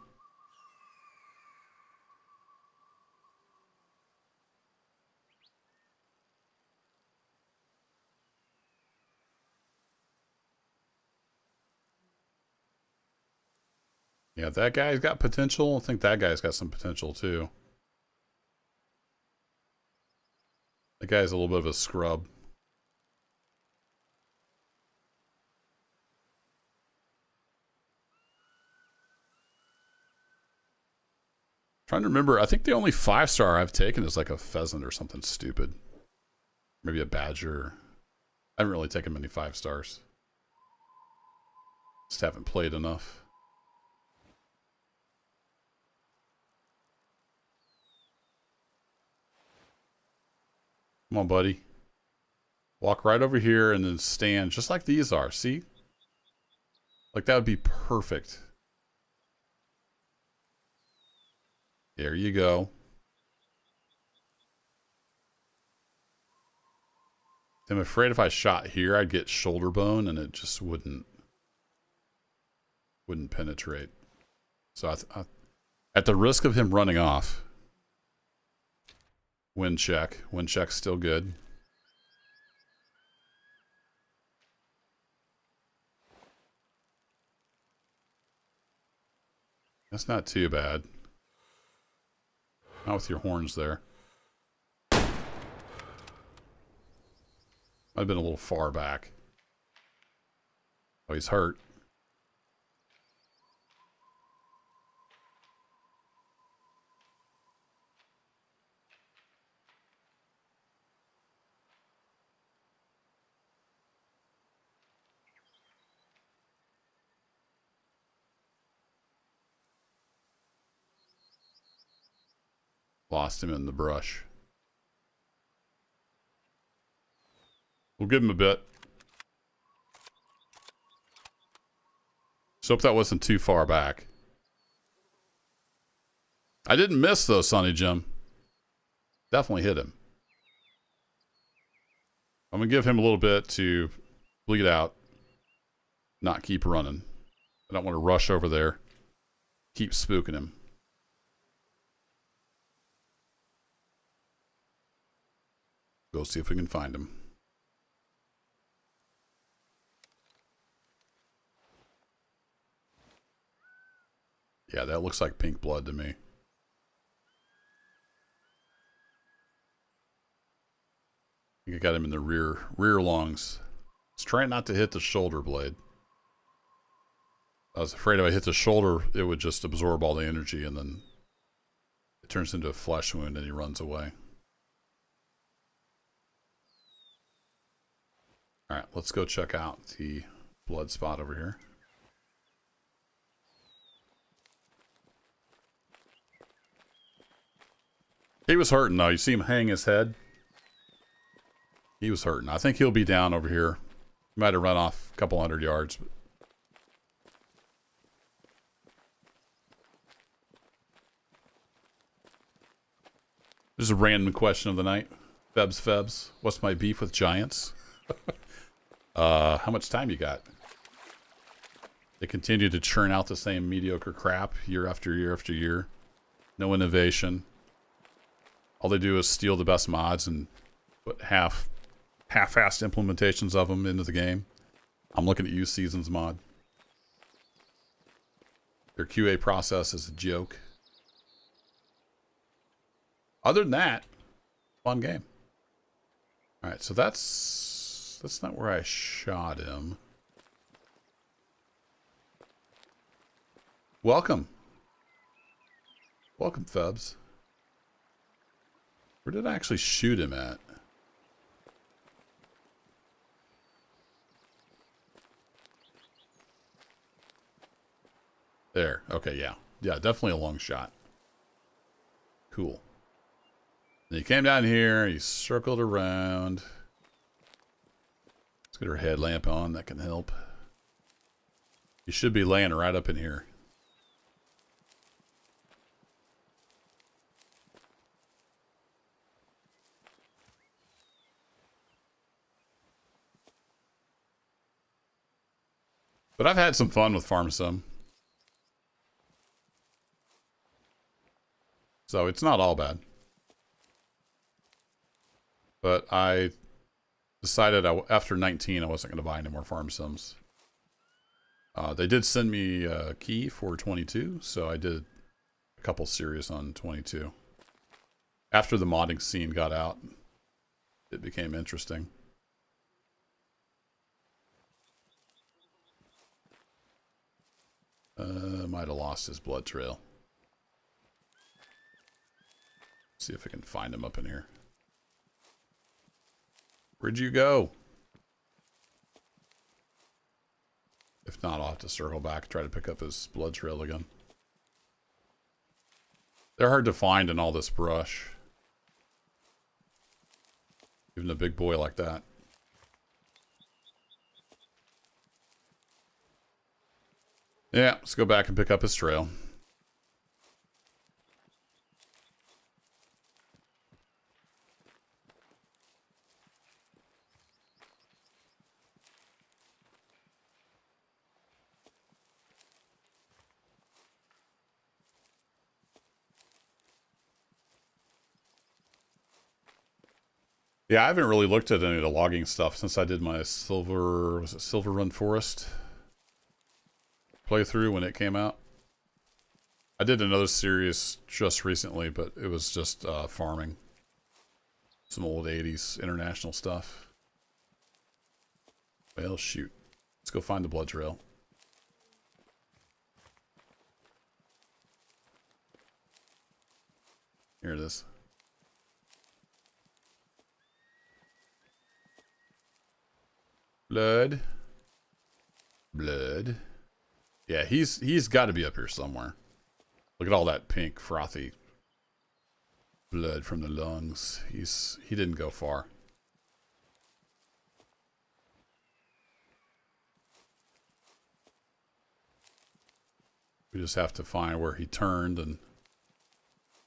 Yeah, that guy's got potential. I think that guy's got some potential, too. That guy's a little bit of a scrub. Trying to remember, I think the only 5-star I've taken is like a pheasant or something stupid. Maybe a badger. I haven't really taken many 5-stars. Just haven't played enough. Come on, buddy. Walk right over here and then stand just like these are. See? Like that would be perfect. There you go. I'm afraid if I shot here, I'd get shoulder bone and it just wouldn't penetrate. So at the risk of him running off, wind check. Wind check's still good. That's not too bad. Not with your horns there. Might have been a little far back. Oh, he's hurt. Lost him in the brush. We'll give him a bit. So hope that wasn't too far back. I didn't miss though, Sonny Jim. Definitely hit him. I'm gonna give him a little bit to bleed out. Not keep running. I don't want to rush over there. Keep spooking him. Go see if we can find him. Yeah, that looks like pink blood to me. I think I got him in the rear lungs. Let's try not to hit the shoulder blade. I was afraid if I hit the shoulder, it would just absorb all the energy and then it turns into a flesh wound and he runs away. Alright, let's go check out the blood spot over here. He was hurting though. You see him hang his head? He was hurting. I think he'll be down over here. He might have run off a couple 100 yards. But there's a random question of the night. Febs, what's my beef with giants? How much time you got? They continue to churn out the same mediocre crap year after year after year. No innovation. All they do is steal the best mods and put half-assed implementations of them into the game. I'm looking at you, Seasons mod. Their QA process is a joke. Other than that, fun game. All right, so that's not where I shot him. Welcome. Welcome, Febs. Where did I actually shoot him at? There. Okay, yeah. Yeah, definitely a long shot. Cool. And he came down here, he circled around. Let's get her headlamp on, that can help. He should be laying right up in here. But I've had some fun with Farm Sim. So it's not all bad. But I decided after 19 I wasn't going to buy any more Farm Sims. They did send me a key for 22, so I did a couple series on 22. After the modding scene got out, it became interesting. Might have lost his blood trail. See if I can find him up in here. Where'd you go? If not, I'll have to circle back and try to pick up his blood trail again. They're hard to find in all this brush. Even a big boy like that. Yeah, let's go back and pick up his trail. Yeah, I haven't really looked at any of the logging stuff since I did my Silver Run Forest playthrough when it came out. I did another series just recently, but it was just farming. Some old 80s international stuff. Well, shoot. Let's go find the blood trail. Here it is. Blood. Blood. Yeah, he's got to be up here somewhere. Look at all that pink, frothy blood from the lungs. He didn't go far. We just have to find where he turned and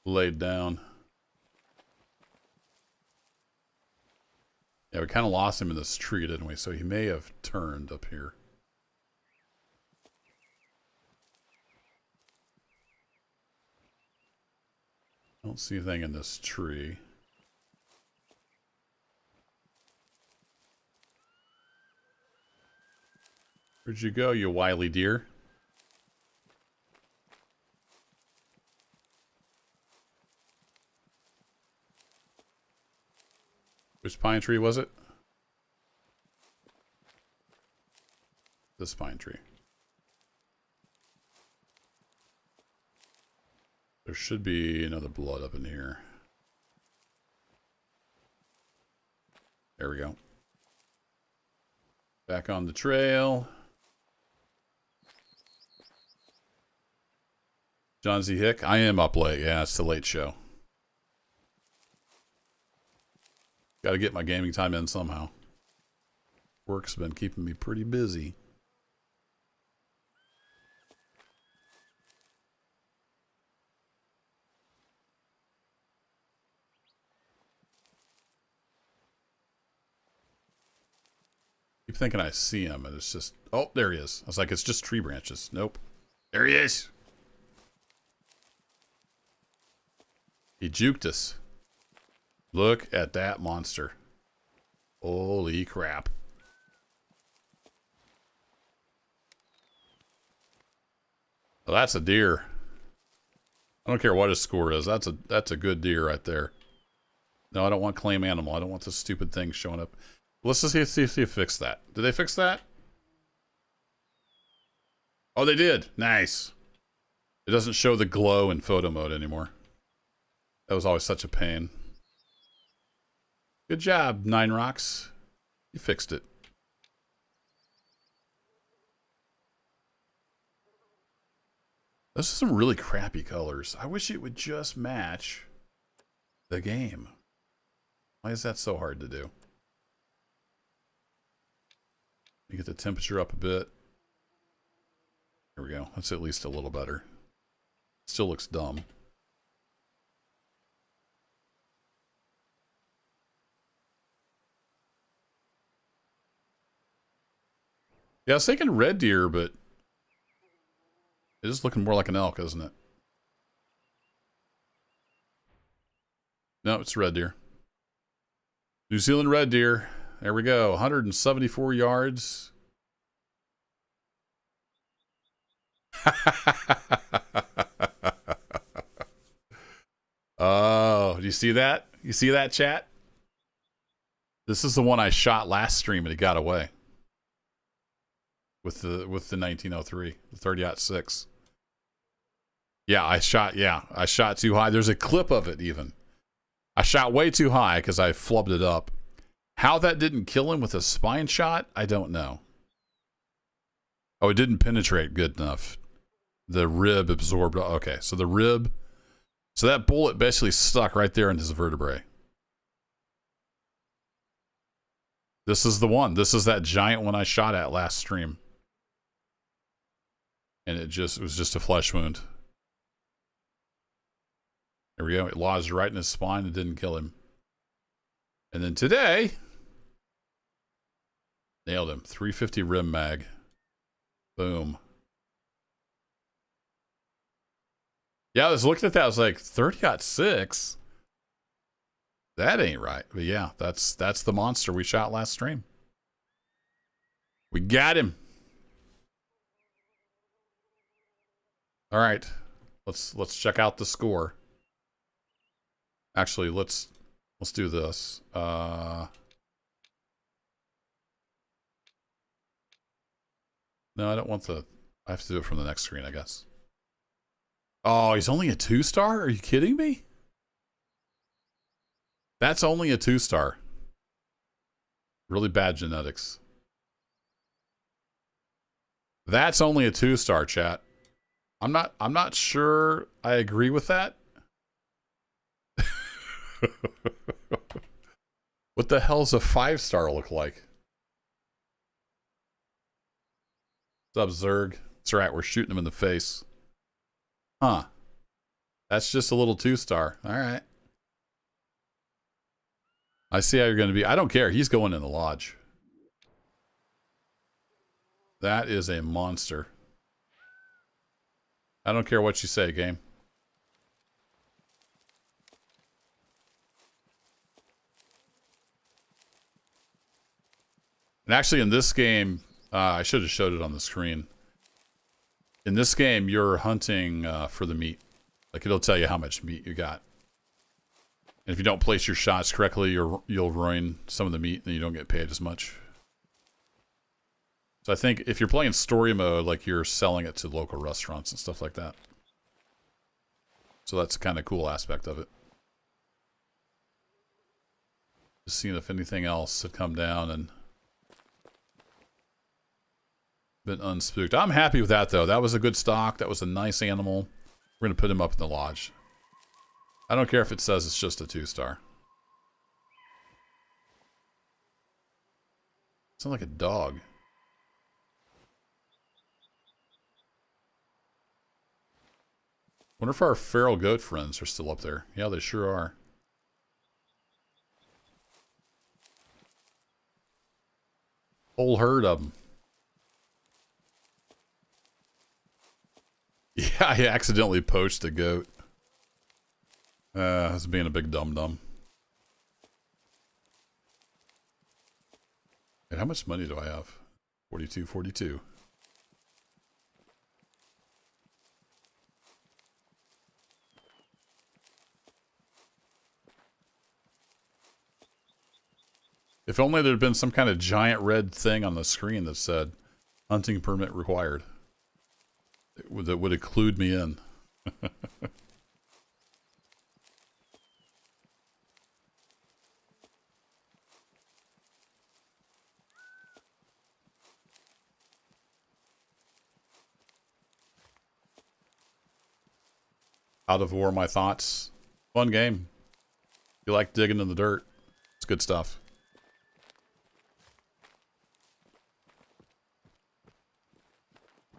laid down. Yeah, we kind of lost him in this tree, didn't we? So he may have turned up here. I don't see anything in this tree. Where'd you go, you wily deer? Which pine tree was it? This pine tree. There should be another blood up in here. There we go. Back on the trail. John Z. Hick. I am up late. Yeah, it's the late show. Got to get my gaming time in somehow. Work's been keeping me pretty busy. Keep thinking I see him, and it's just... Oh, there he is. I was like, it's just tree branches. Nope. There he is. He juked us. Look at that monster. Holy crap. Well, that's a deer. I don't care what his score is. That's a good deer right there. No, I don't want claim animal. I don't want this stupid thing showing up. Let's just see if they fixed that. Did they fix that? Oh, they did. Nice. It doesn't show the glow in photo mode anymore. That was always such a pain. Good job, Nine Rocks. You fixed it. Those are some really crappy colors. I wish it would just match the game. Why is that so hard to do? You get the temperature up a bit. Here we go. That's at least a little better. Still looks dumb. Yeah, I was thinking red deer, but it is looking more like an elk, isn't it? No, it's red deer. New Zealand red deer. There we go. 174 yards. Oh, do you see that? You see that, chat? This is the one I shot last stream and it got away. With the 1903, the 30-06. Yeah, I shot too high. There's a clip of it even. I shot way too high because I flubbed it up. How that didn't kill him with a spine shot, I don't know. Oh, it didn't penetrate good enough. The rib absorbed. Okay, so the rib. So that bullet basically stuck right there in his vertebrae. This is the one. This is that giant one I shot at last stream. And it was just a flesh wound. There we go. It lodged right in his spine and didn't kill him. And then today, nailed him. 350 rim mag. Boom. Yeah, I was looking at that. I was like, 30-06? That ain't right. But yeah, that's the monster we shot last stream. We got him. All right. Let's check out the score. Actually, let's do this. No, I don't want the... I have to do it from the next screen, I guess. Oh, he's only a 2-star? Are you kidding me? That's only a 2-star. Really bad genetics. That's only a 2-star, chat. I'm not sure I agree with that. What the hell's a 5-star look like? What's up, Zerg? That's right, we're shooting him in the face. Huh. That's just a little 2-star. All right. I see how you're going to be. I don't care. He's going in the lodge. That is a monster. I don't care what you say, game. And actually, in this game, I should have showed it on the screen. In this game, you're hunting for the meat. Like, it'll tell you how much meat you got. And if you don't place your shots correctly, you'll ruin some of the meat and you don't get paid as much. So I think if you're playing story mode, like, you're selling it to local restaurants and stuff like that. So that's a kind of cool aspect of it. Just seeing if anything else had come down and been unspooked. I'm happy with that, though. That was a good stock. That was a nice animal. We're going to put him up in the lodge. I don't care if it says it's just a 2-star. Sounds like a dog. Wonder if our feral goat friends are still up there. Yeah, they sure are. Whole herd of them. Yeah, I accidentally poached a goat. That's being a big dum-dum. And how much money do I have? 42. If only there had been some kind of giant red thing on the screen that said hunting permit required. That would include me in. Out of War, my thoughts. Fun game. You like digging in the dirt. It's good stuff.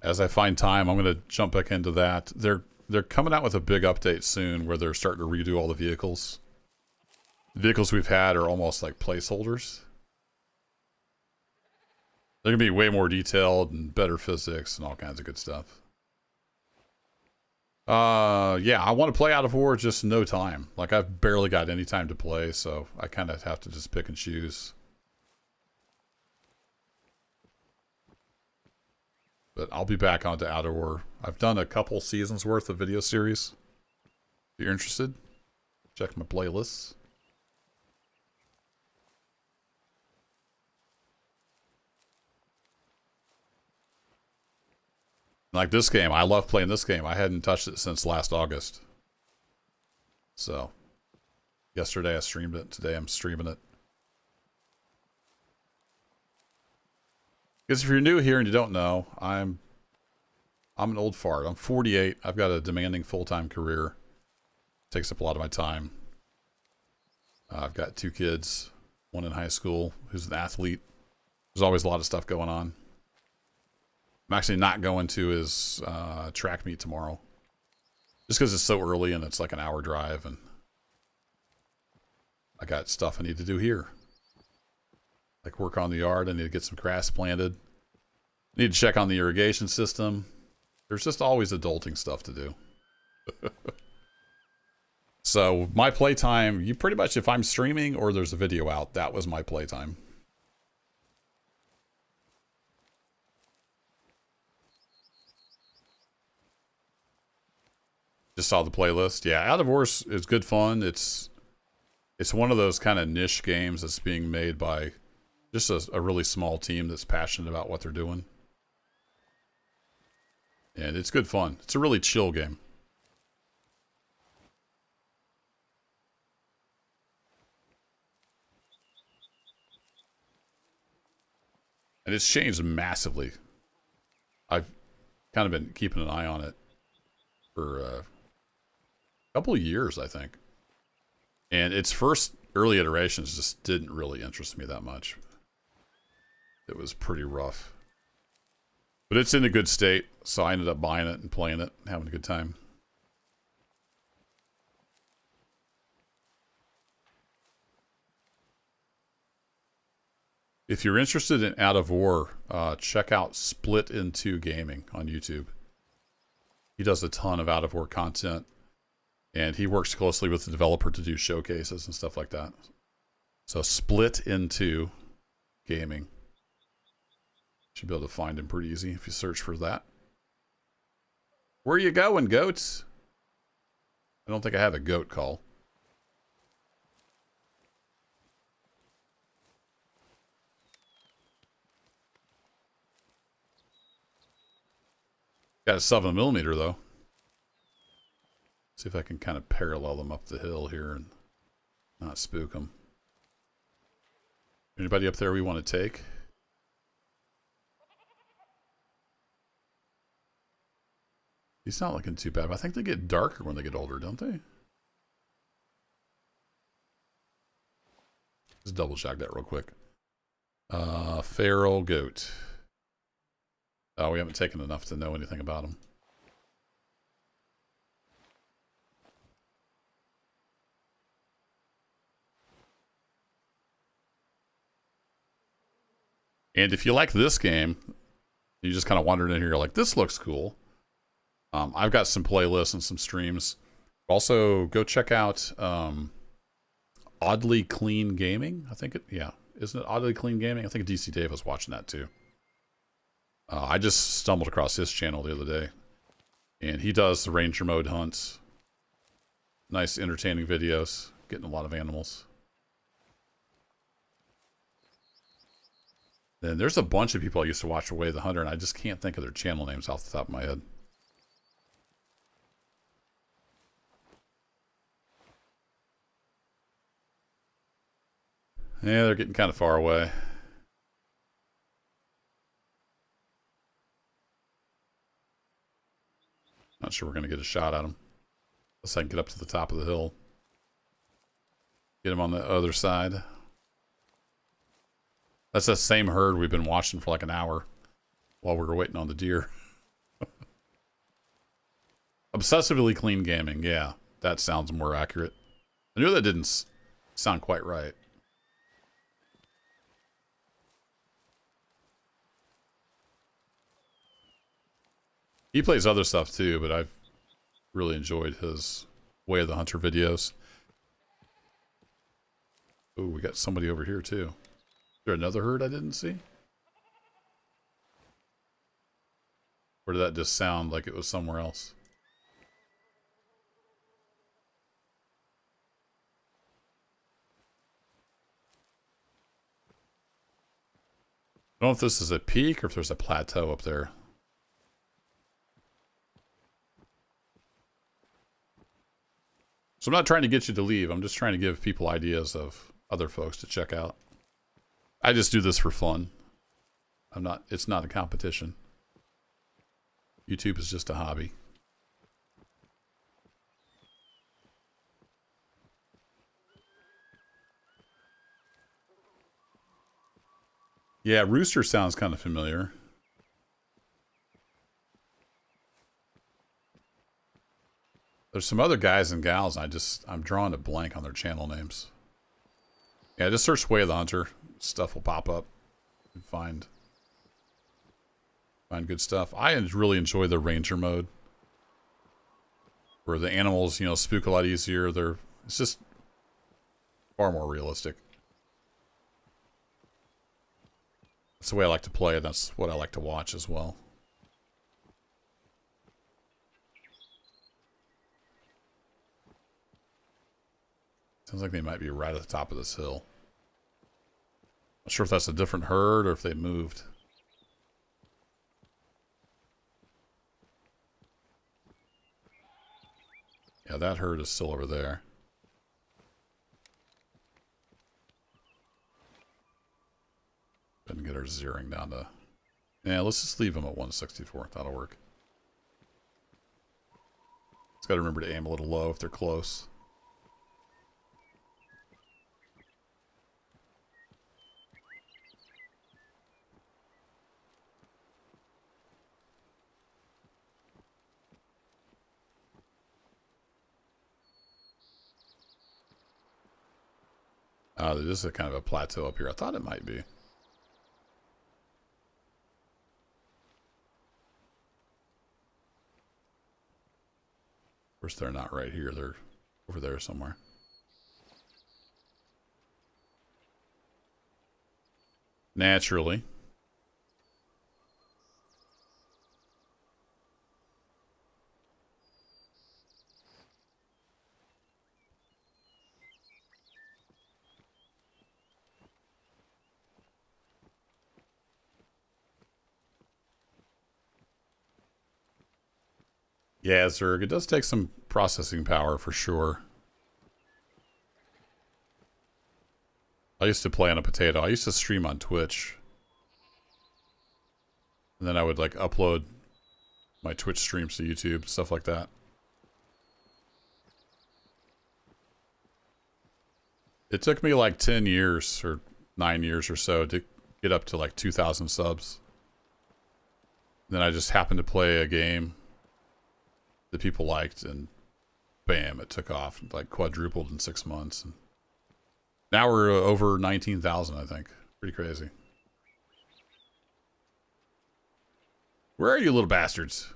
As I find time, I'm going to jump back into that. They're coming out with a big update soon where they're starting to redo all the vehicles. The vehicles we've had are almost like placeholders. They're going to be way more detailed and better physics and all kinds of good stuff. Yeah, I want to play Out of War, just no time. Like, I've barely got any time to play, so I kind of have to just pick and choose. But I'll be back onto Out of War. I've done a couple seasons worth of video series. If you're interested, check my playlists. Like this game, I love playing this game. I hadn't touched it since last August. So, yesterday I streamed it. Today I'm streaming it. Because if you're new here and you don't know, I'm an old fart. I'm 48. I've got a demanding full-time career. Takes up a lot of my time. I've got 2 kids, one in high school who's an athlete. There's always a lot of stuff going on. I'm actually not going to his track meet tomorrow. Just because it's so early and it's like an hour drive and I got stuff I need to do here. Like work on the yard. I need to get some grass planted. I need to check on the irrigation system. There's just always adulting stuff to do. So my playtime, you pretty much, if I'm streaming or there's a video out, that was my playtime. Just saw the playlist. Yeah, Out of Wars is good fun. It's one of those kind of niche games that's being made by just a really small team that's passionate about what they're doing. And it's good fun. It's a really chill game. And it's changed massively. I've kind of been keeping an eye on it for a couple of years, I think. And its first early iterations just didn't really interest me that much. It was pretty rough. But it's in a good state, so I ended up buying it and playing it and having a good time. If you're interested in Out of War, check out Split Into Gaming on YouTube. He does a ton of Out of War content, and he works closely with the developer to do showcases and stuff like that. So Split Into Gaming. Should be able to find him pretty easy if you search for that. Where you going, goats? I don't think I have a goat call. Got a 7mm though. See if I can kind of parallel them up the hill here and not spook them. Anybody up there we want to take? He's not looking too bad, but I think they get darker when they get older, don't they? Just double check that real quick. Feral goat. Oh, we haven't taken enough to know anything about him. And if you like this game, you just kind of wandered in here like, this looks cool. I've got some playlists and some streams. Also, go check out Oddly Clean Gaming. I think it, yeah. Isn't it Oddly Clean Gaming? I think DC Dave was watching that too. I just stumbled across his channel the other day. And he does the Ranger Mode hunts. Nice, entertaining videos. Getting a lot of animals. Then there's a bunch of people I used to watch Away the Hunter, and I just can't think of their channel names off the top of my head. Yeah, they're getting kind of far away. Not sure we're going to get a shot at them. Unless I can get up to the top of the hill. Get him on the other side. That's the same herd we've been watching for like an hour while we were waiting on the deer. Obsessively Clean Gaming. Yeah, that sounds more accurate. I knew that didn't sound quite right. He plays other stuff too, but I've really enjoyed his Way of the Hunter videos. Oh, we got somebody over here too. Is there another herd I didn't see? Or did that just sound like it was somewhere else? I don't know if this is a peak or if there's a plateau up there. So I'm not trying to get you to leave. I'm just trying to give people ideas of other folks to check out. I just do this for fun. It's not a competition. YouTube is just a hobby. Yeah, rooster sounds kind of familiar. There's some other guys and gals, and I'm drawing a blank on their channel names. Yeah, just search Way of the Hunter. Stuff will pop up. And find good stuff. I really enjoy the Ranger mode, where the animals, you know, spook a lot easier. It's just far more realistic. That's the way I like to play, and that's what I like to watch as well. Sounds like they might be right at the top of this hill. Not sure if that's a different herd or if they moved. Yeah, that herd is still over there. Go ahead and get our zeroing down to... Yeah, let's just leave them at 164. That'll work. Just gotta remember to aim a little low if they're close. This is kind of a plateau up here. I thought it might be. Of course, they're not right here. They're over there somewhere. Naturally. Yeah, Zerg, it does take some processing power for sure. I used to play on a potato. I used to stream on Twitch. And then I would like upload my Twitch streams to YouTube, stuff like that. It took me like 10 years or 9 years or so to get up to like 2,000 subs. Then I just happened to play a game that people liked, and bam, it took off, like quadrupled in 6 months. And now we're over 19,000, I think. Pretty crazy. Where are you, little bastards?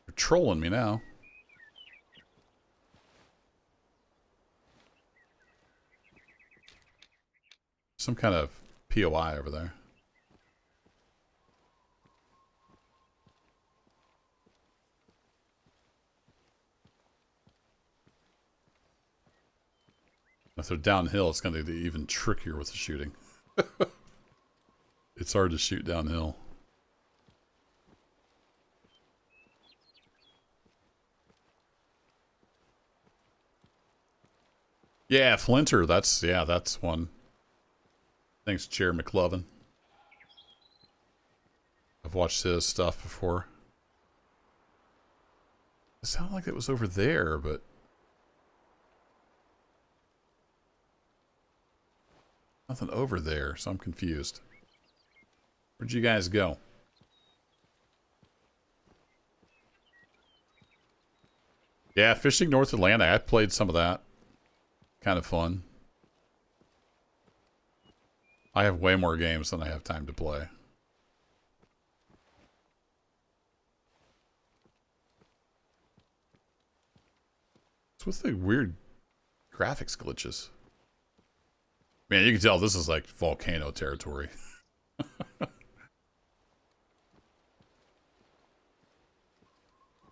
You're trolling me now. Some kind of POI over there. If they're downhill, it's going to be even trickier with the shooting. It's hard to shoot downhill. Yeah, Flinter, that's one. Thanks, Chair McLovin. I've watched his stuff before. It sounded like it was over there, but... nothing over there, so I'm confused. Where'd you guys go? Yeah, Fishing North Atlantic. I played some of that. Kind of fun. I have way more games than I have time to play. What's with the weird graphics glitches? Man, you can tell this is like volcano territory.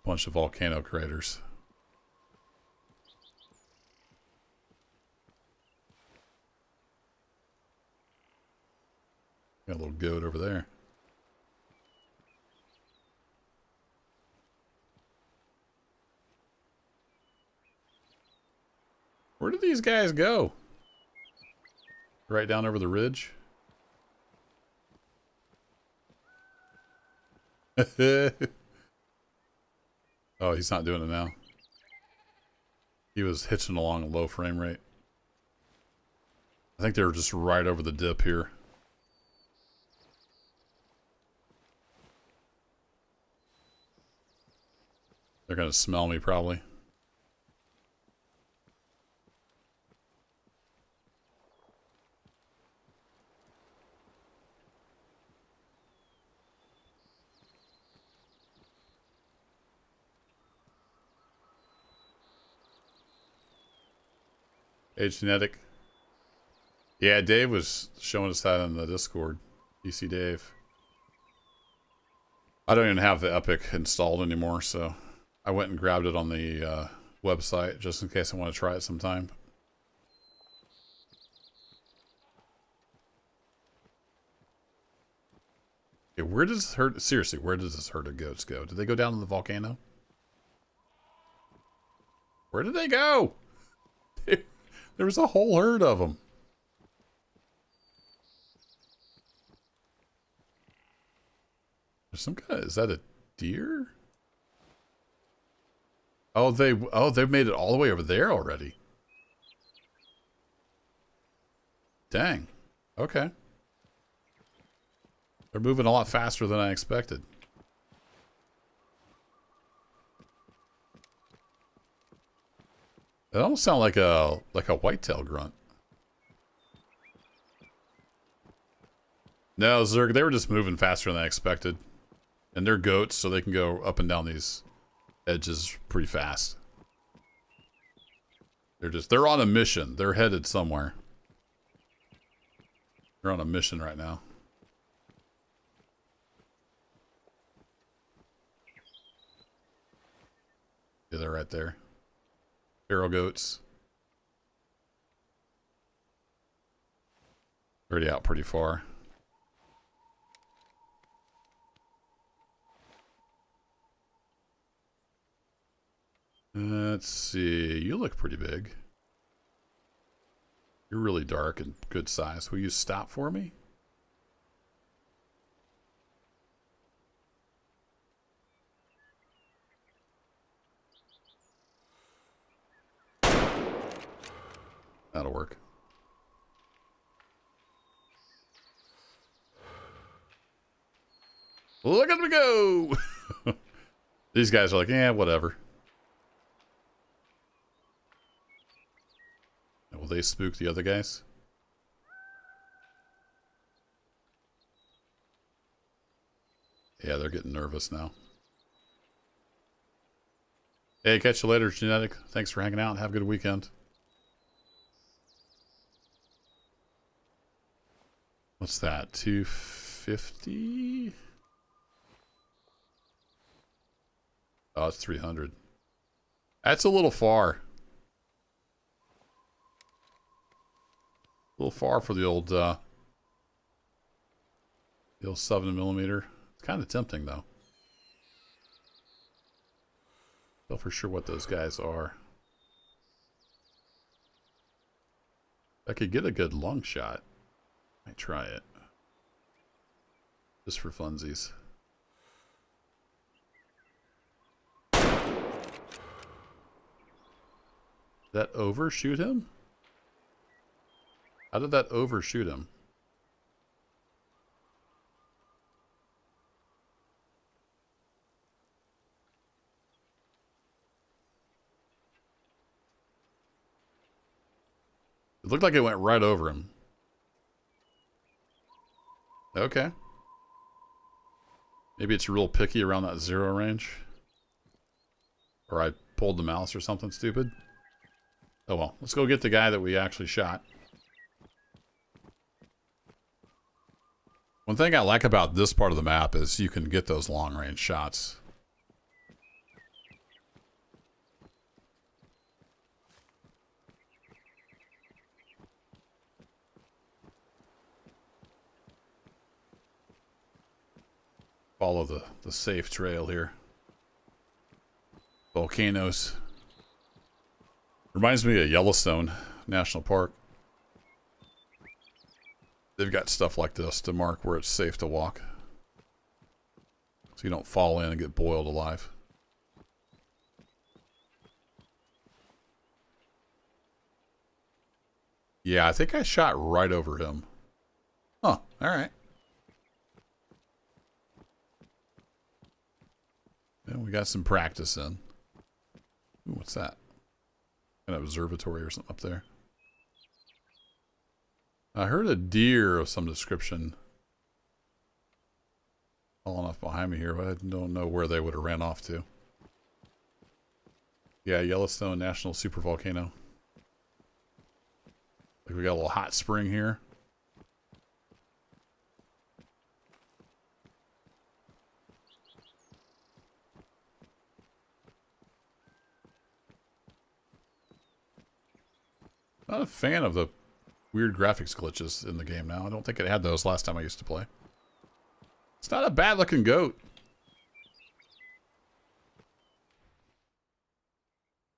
Bunch of volcano craters. Got a little goat over there. Where did these guys go? Right down over the ridge? Oh, he's not doing it now. He was hitching along a low frame rate. I think they were just right over the dip here. They're gonna smell me probably. Hey, Genetic. Yeah, Dave was showing us that on the Discord. DC Dave. I don't even have the Epic installed anymore, so I went and grabbed it on the website just in case I want to try it sometime. Okay, where does this herd... Seriously, where does this herd of goats go? Did they go down to the volcano? Where did they go? There was a whole herd of them. There's some kind of... Is that a deer? Oh, they've made it all the way over there already. Dang. Okay. They're moving a lot faster than I expected. It almost sounds like a whitetail grunt. No, Zerg, they were just moving faster than I expected. And they're goats, so they can go up and down these edges pretty fast. They're on a mission. They're headed somewhere. They're on a mission right now. Yeah, they're right there. Feral goats. Already out pretty far. Let's see. You look pretty big. You're really dark and good size. Will you stop for me? That'll work. Look at me go! These guys are like, yeah, whatever. Will they spook the other guys? Yeah, they're getting nervous now. Hey, catch you later, Genetic. Thanks for hanging out and have a good weekend. What's that? 250? Oh, it's 300. That's a little far. A little far for the old 7mm. It's kind of tempting, though. Not for sure what those guys are. I could get a good long shot. Might try it. Just for funsies. Did that overshoot him? How did that overshoot him? It looked like it went right over him. Okay. Maybe it's real picky around that 0 range. Or I pulled the mouse or something stupid. Oh well, let's go get the guy that we actually shot. One thing I like about this part of the map is you can get those long-range shots. Follow the safe trail here. Volcanoes. Reminds me of Yellowstone National Park. They've got stuff like this to mark where it's safe to walk. So you don't fall in and get boiled alive. Yeah, I think I shot right over him. Huh, alright. Yeah, we got some practice in. Ooh, what's that? An observatory or something up there. I heard a deer of some description falling off behind me here, but I don't know where they would have ran off to. Yeah, Yellowstone National Supervolcano. Like we got a little hot spring here. Not a fan of the weird graphics glitches in the game now. I don't think it had those last time I used to play. It's not a bad looking goat.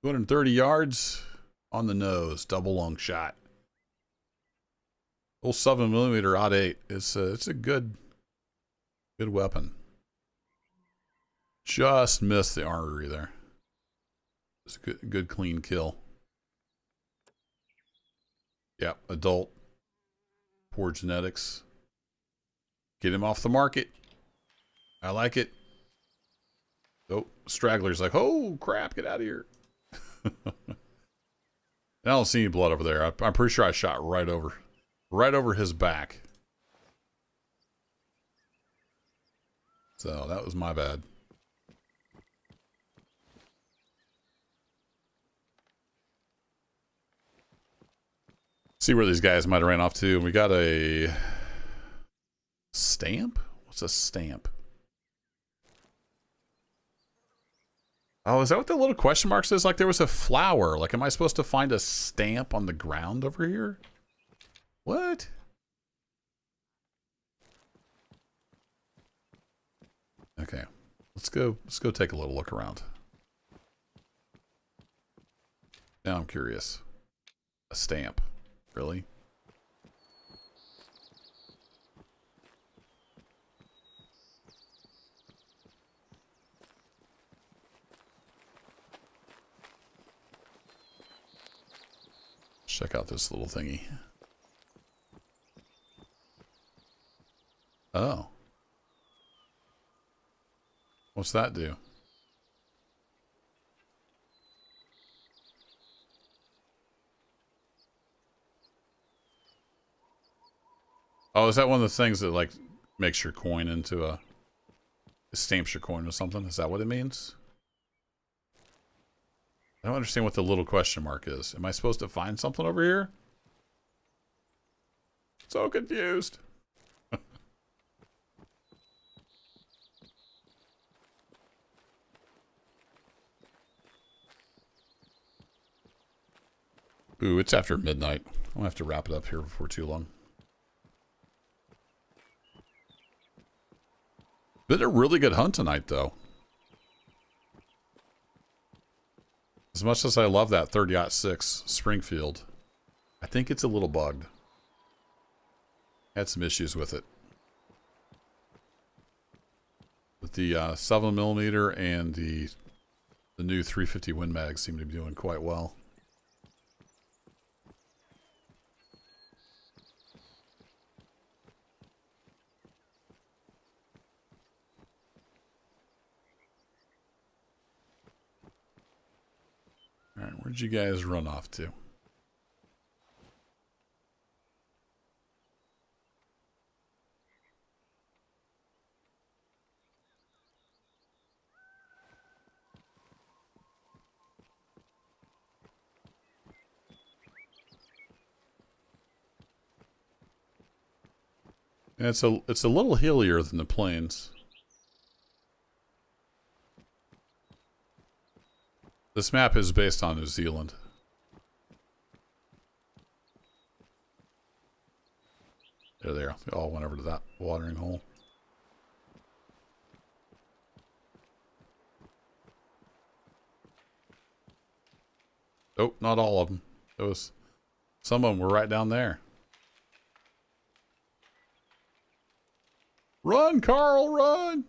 230 yards on the nose, double long shot. Old 7mm odd 8. It's a good weapon. Just missed the armory there. It's a good clean kill. Yep, adult. Poor genetics. Get him off the market. I like it. Oh, Straggler's like, oh crap, get out of here. I don't see any blood over there. I'm pretty sure I shot right over his back. So that was my bad. See where these guys might have ran off to. We got a stamp? What's a stamp? Oh, is that what the little question mark says? Like there was a flower. Like, am I supposed to find a stamp on the ground over here? What? Okay. Let's go take a little look around. Now I'm curious. A stamp. Really? Check out this little thingy. Oh. What's that do? Oh, is that one of the things that, like, makes your coin into a... stamps your coin or something? Is that what it means? I don't understand what the little question mark is. Am I supposed to find something over here? So confused. Ooh, it's after midnight. I'll have to wrap it up here before too long. Been a really good hunt tonight, though. As much as I love that 30-06 Springfield, I think it's a little bugged. Had some issues with it. But the 7mm and the new 350 Win Mag seem to be doing quite well. All right, where'd you guys run off to? And it's a little hillier than the plains. This map is based on New Zealand. There they are. They all went over to that watering hole. Oh, not all of them. Some of them were right down there. Run, Carl, run!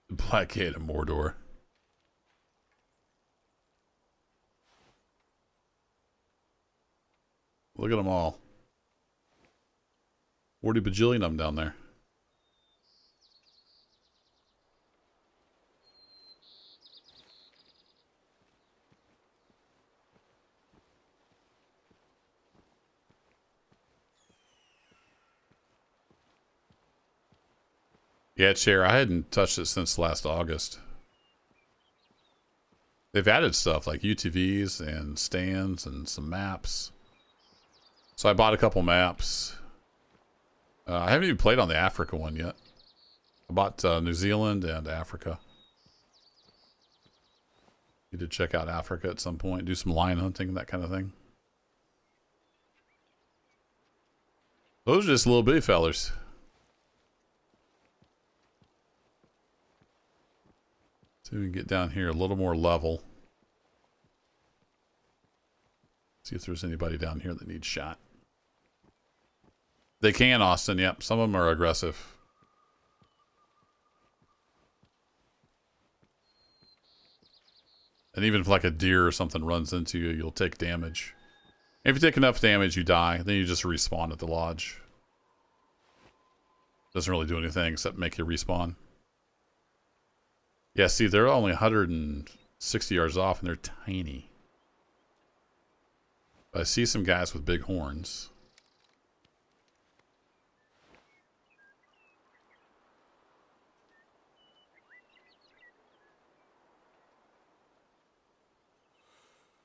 The Black Gate of Mordor. Look at them all. 40 bajillion of them down there. Yeah, Chair, I hadn't touched it since last August. They've added stuff like UTVs and stands and some maps. So I bought a couple maps. I haven't even played on the Africa one yet. I bought New Zealand and Africa. Need to check out Africa at some point. Do some lion hunting, that kind of thing. Those are just little bitty fellers. See if we can get down here a little more level. See if there's anybody down here that needs shot. They can, Austin. Yep, some of them are aggressive. And even if like a deer or something runs into you, you'll take damage. If you take enough damage, you die. Then you just respawn at the lodge. Doesn't really do anything except make you respawn. Yeah, see, they're only 160 yards off and they're tiny. But I see some guys with big horns.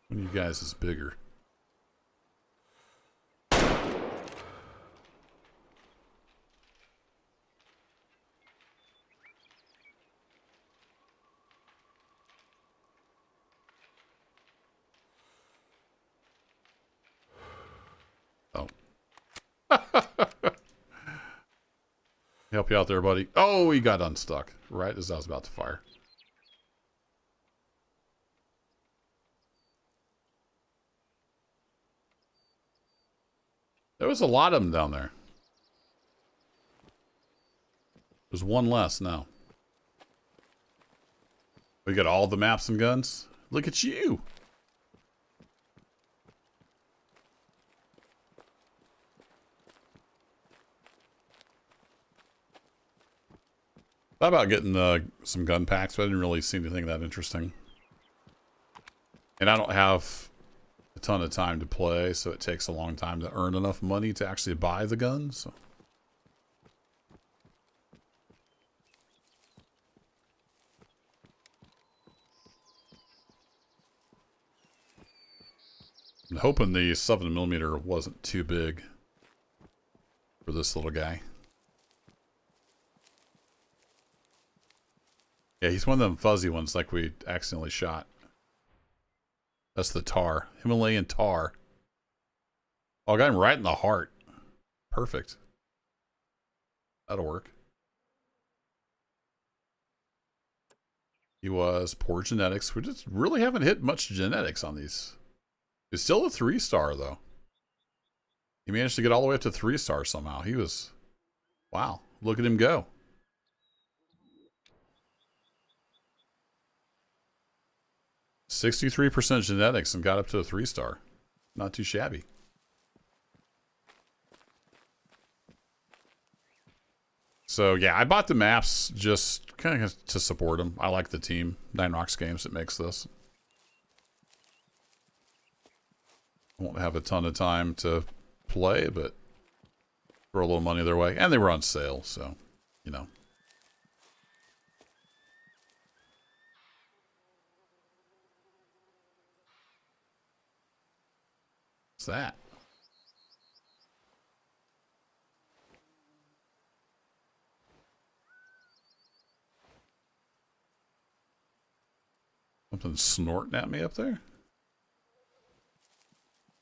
One of you guys is bigger. Oh. Help you out there, buddy. Oh, he got unstuck right as I was about to fire. There was a lot of them down there. There's one less now. We got all the maps and guns. Look at you. Thought about getting some gun packs, but I didn't really see anything that interesting. And I don't have a ton of time to play, so it takes a long time to earn enough money to actually buy the guns. So. I'm hoping the 7mm wasn't too big for this little guy. Yeah, he's one of them fuzzy ones like we accidentally shot. That's the tar. Himalayan tar. Oh, I got him right in the heart. Perfect. That'll work. He was poor genetics. We just really haven't hit much genetics on these. He's still a 3-star, though. He managed to get all the way up to 3-star somehow. He was... Wow. Look at him go. 63% genetics and got up to a 3-star. Not too shabby. So yeah, I bought the maps just kind of to support them. I like the team. Nine Rocks Games that makes this. I won't have a ton of time to play, but throw a little money their way. And they were on sale, so, you know. What's that? Something snorting at me up there?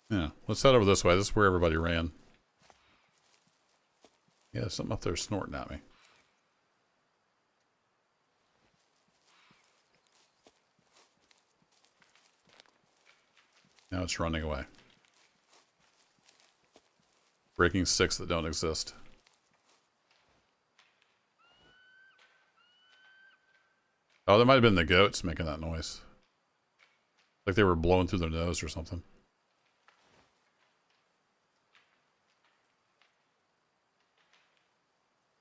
Yeah, let's head over this way. This is where everybody ran. Yeah, there's something up there snorting at me. Now it's running away. Breaking sticks that don't exist. Oh, that might have been the goats making that noise. Like they were blowing through their nose or something.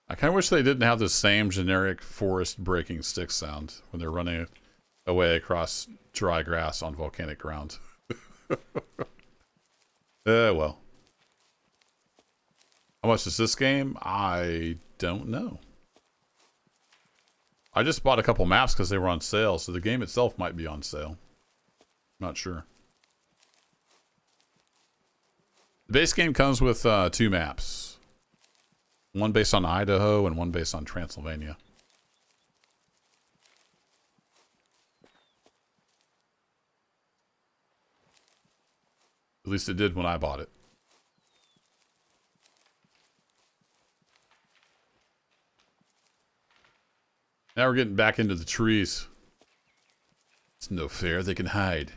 I kind of wish they didn't have the same generic forest breaking stick sound when they're running away across dry grass on volcanic ground. Well. How much is this game? I don't know. I just bought a couple maps because they were on sale, so the game itself might be on sale. Not sure. The base game comes with 2 maps. One based on Idaho and one based on Transylvania. At least it did when I bought it. Now we're getting back into the trees. It's no fair, they can hide.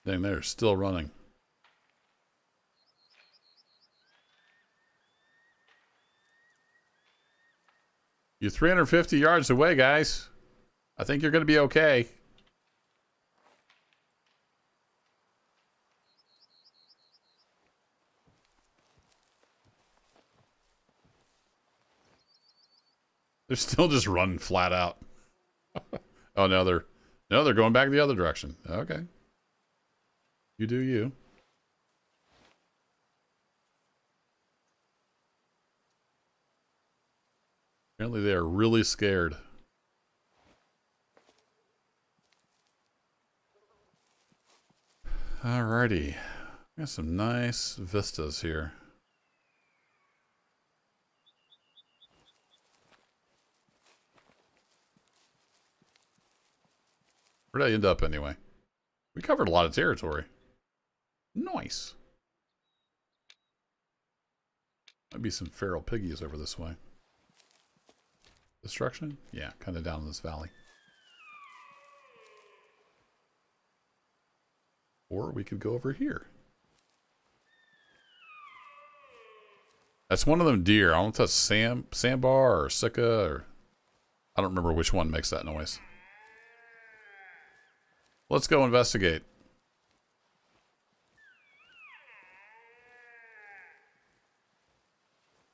Dang, they're still running. You're 350 yards away, guys. I think you're going to be okay. They're still just running flat out. Oh, no, they're going back the other direction. Okay. You do you. Apparently they are really scared. Alrighty. Got some nice vistas here. Where'd I end up anyway? We covered a lot of territory. Nice. Might be some feral piggies over this way. Destruction? Yeah, kind of down in this valley. Or we could go over here. That's one of them deer. I don't know if that's sandbar or sika or... I don't remember which one makes that noise. Let's go investigate.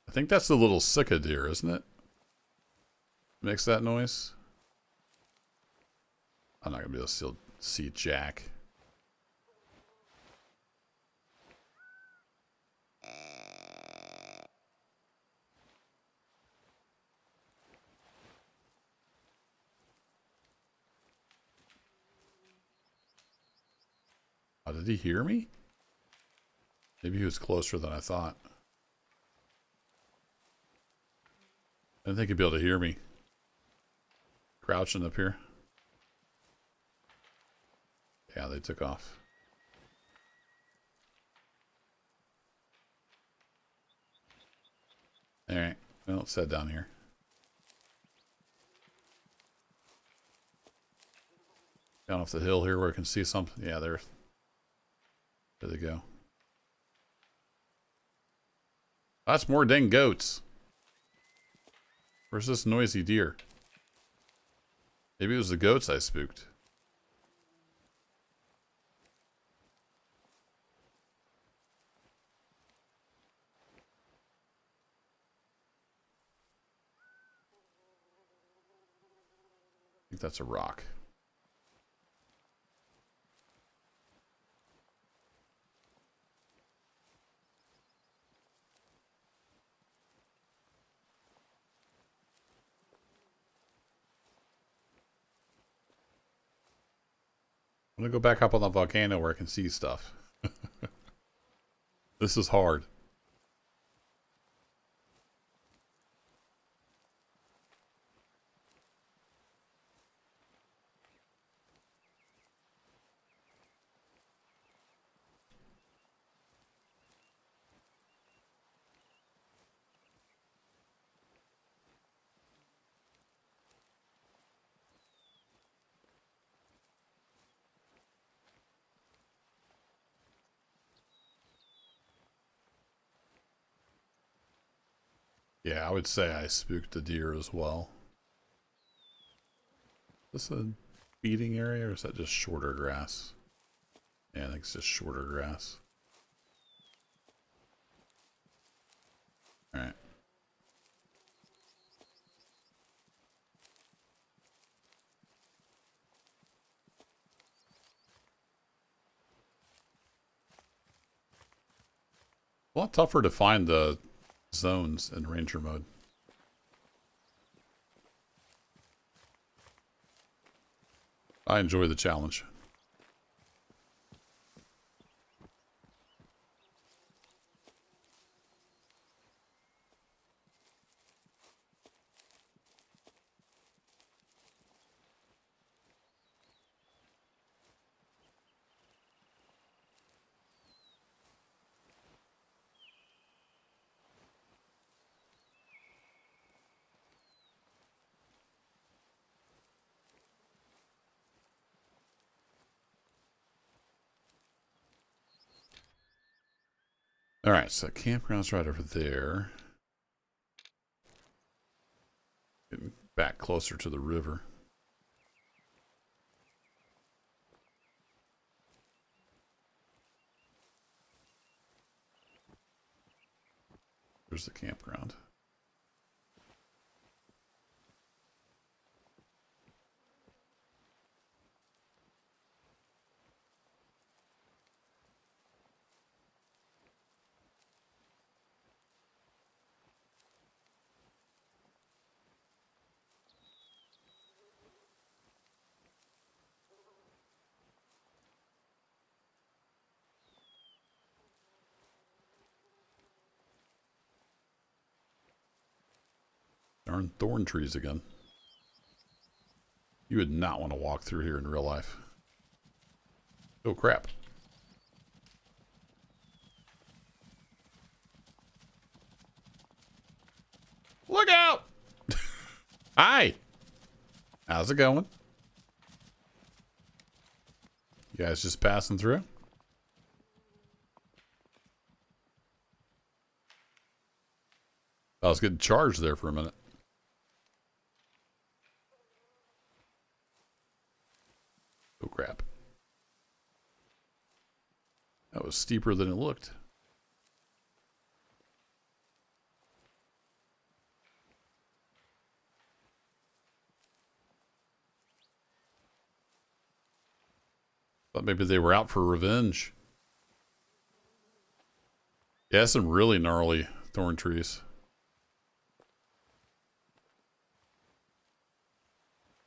I think that's the little sika deer, isn't it? Makes that noise. I'm not going to be able to see Jack. Oh, did he hear me? Maybe he was closer than I thought. I didn't think he'd be able to hear me. Crouching up here. Yeah, they took off. Alright. Well, it's set down here. Down off the hill here where I can see something. Yeah, there they go. That's more dang goats. Where's this noisy deer? Maybe it was the goats I spooked. I think that's a rock. I'm gonna go back up on the volcano where I can see stuff. This is hard. Yeah, I would say I spooked the deer as well. Is this a feeding area or is that just shorter grass? Yeah, I think it's just shorter grass. Alright. A lot tougher to find the zones in ranger mode. I enjoy the challenge. Alright, so campground's right over there. Getting back closer to the river. There's the campground. Darn thorn trees again. You would not want to walk through here in real life. Oh, crap. Look out! Hi! How's it going? You guys just passing through? I was getting charged there for a minute. Oh, crap. That was steeper than it looked. Thought maybe they were out for revenge. Yeah, some really gnarly thorn trees.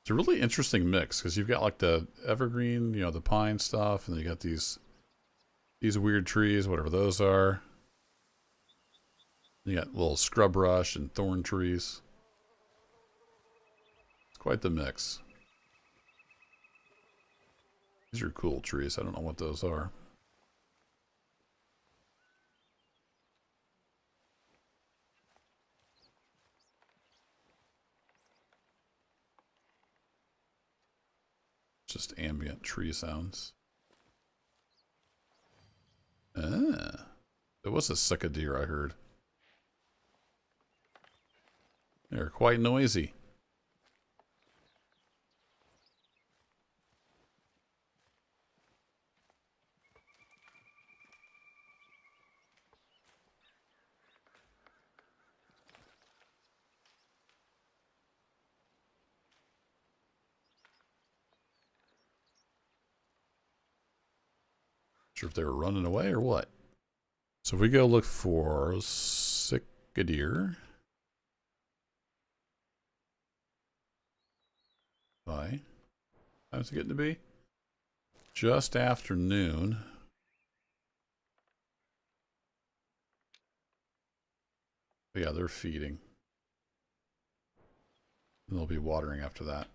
It's a really interesting mix because you've got like the evergreen, you know, the pine stuff, and then you got these weird trees, whatever those are. You got little scrub brush and thorn trees. It's quite the mix. These are cool trees. I don't know what those are. Just ambient tree sounds. Ah. There was a cicadere I heard. They're quite noisy. Sure if they were running away or what. So if we go look for cicadere. Bye. How's it getting to be? Just afternoon. But yeah, they're feeding. And they'll be watering after that.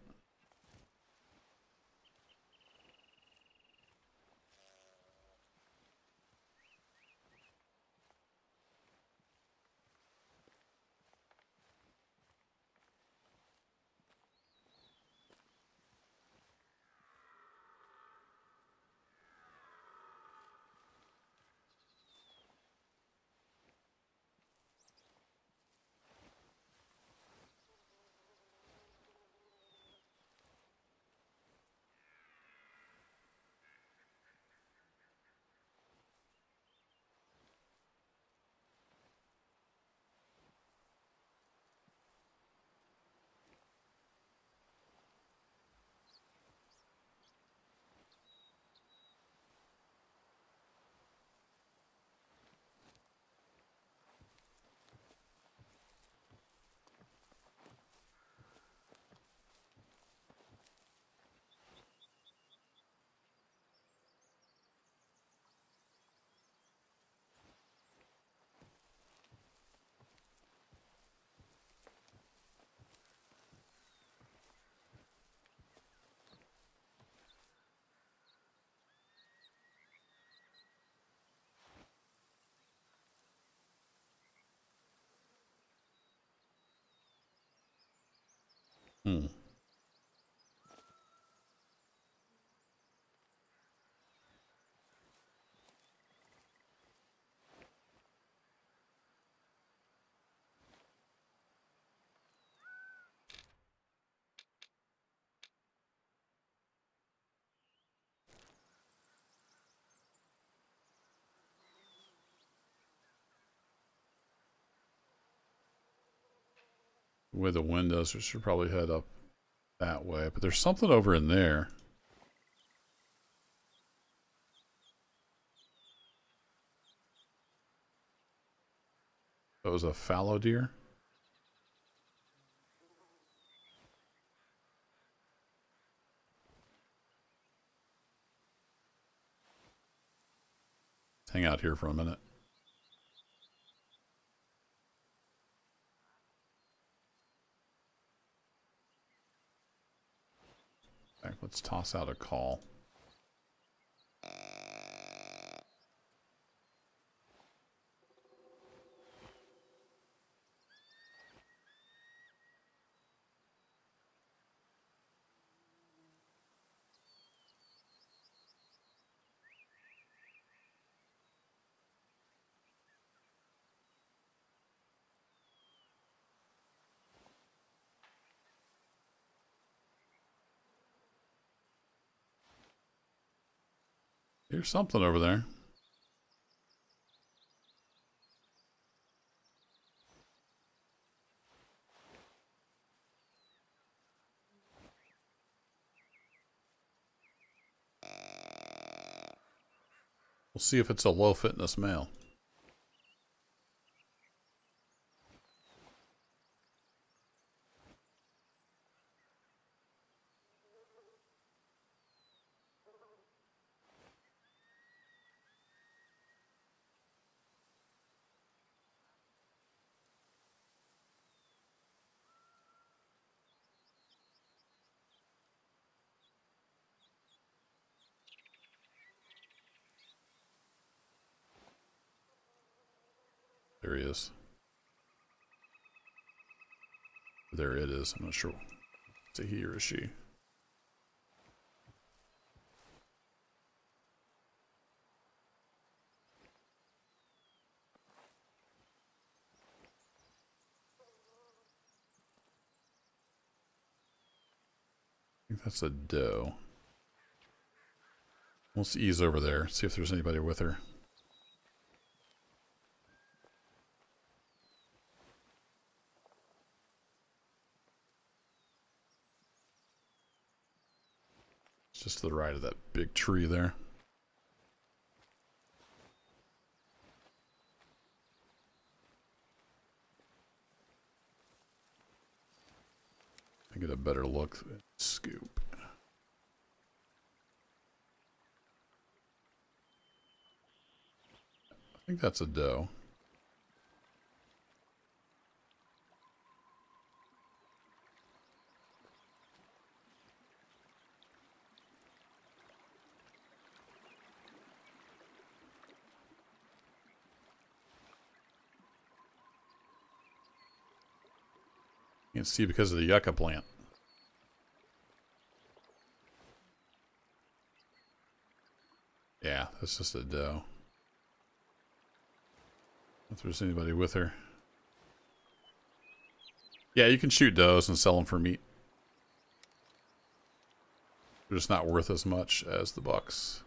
Hmm. The way the wind does, we should probably head up that way. But there's something over in there. That was a fallow deer. Let's hang out here for a minute. Okay, let's toss out a call. Here's something over there. We'll see if it's a low fitness male. There he is. There it is. I'm not sure. It's a he or a she. I think that's a doe. Let's ease over there, see if there's anybody with her. It's just to the right of that big tree there. I get a better look. Scoop. I think that's a doe. Can't see because of the yucca plant. Yeah, that's just a doe. If there's anybody with her. Yeah, you can shoot does and sell them for meat. They're just not worth as much as the bucks.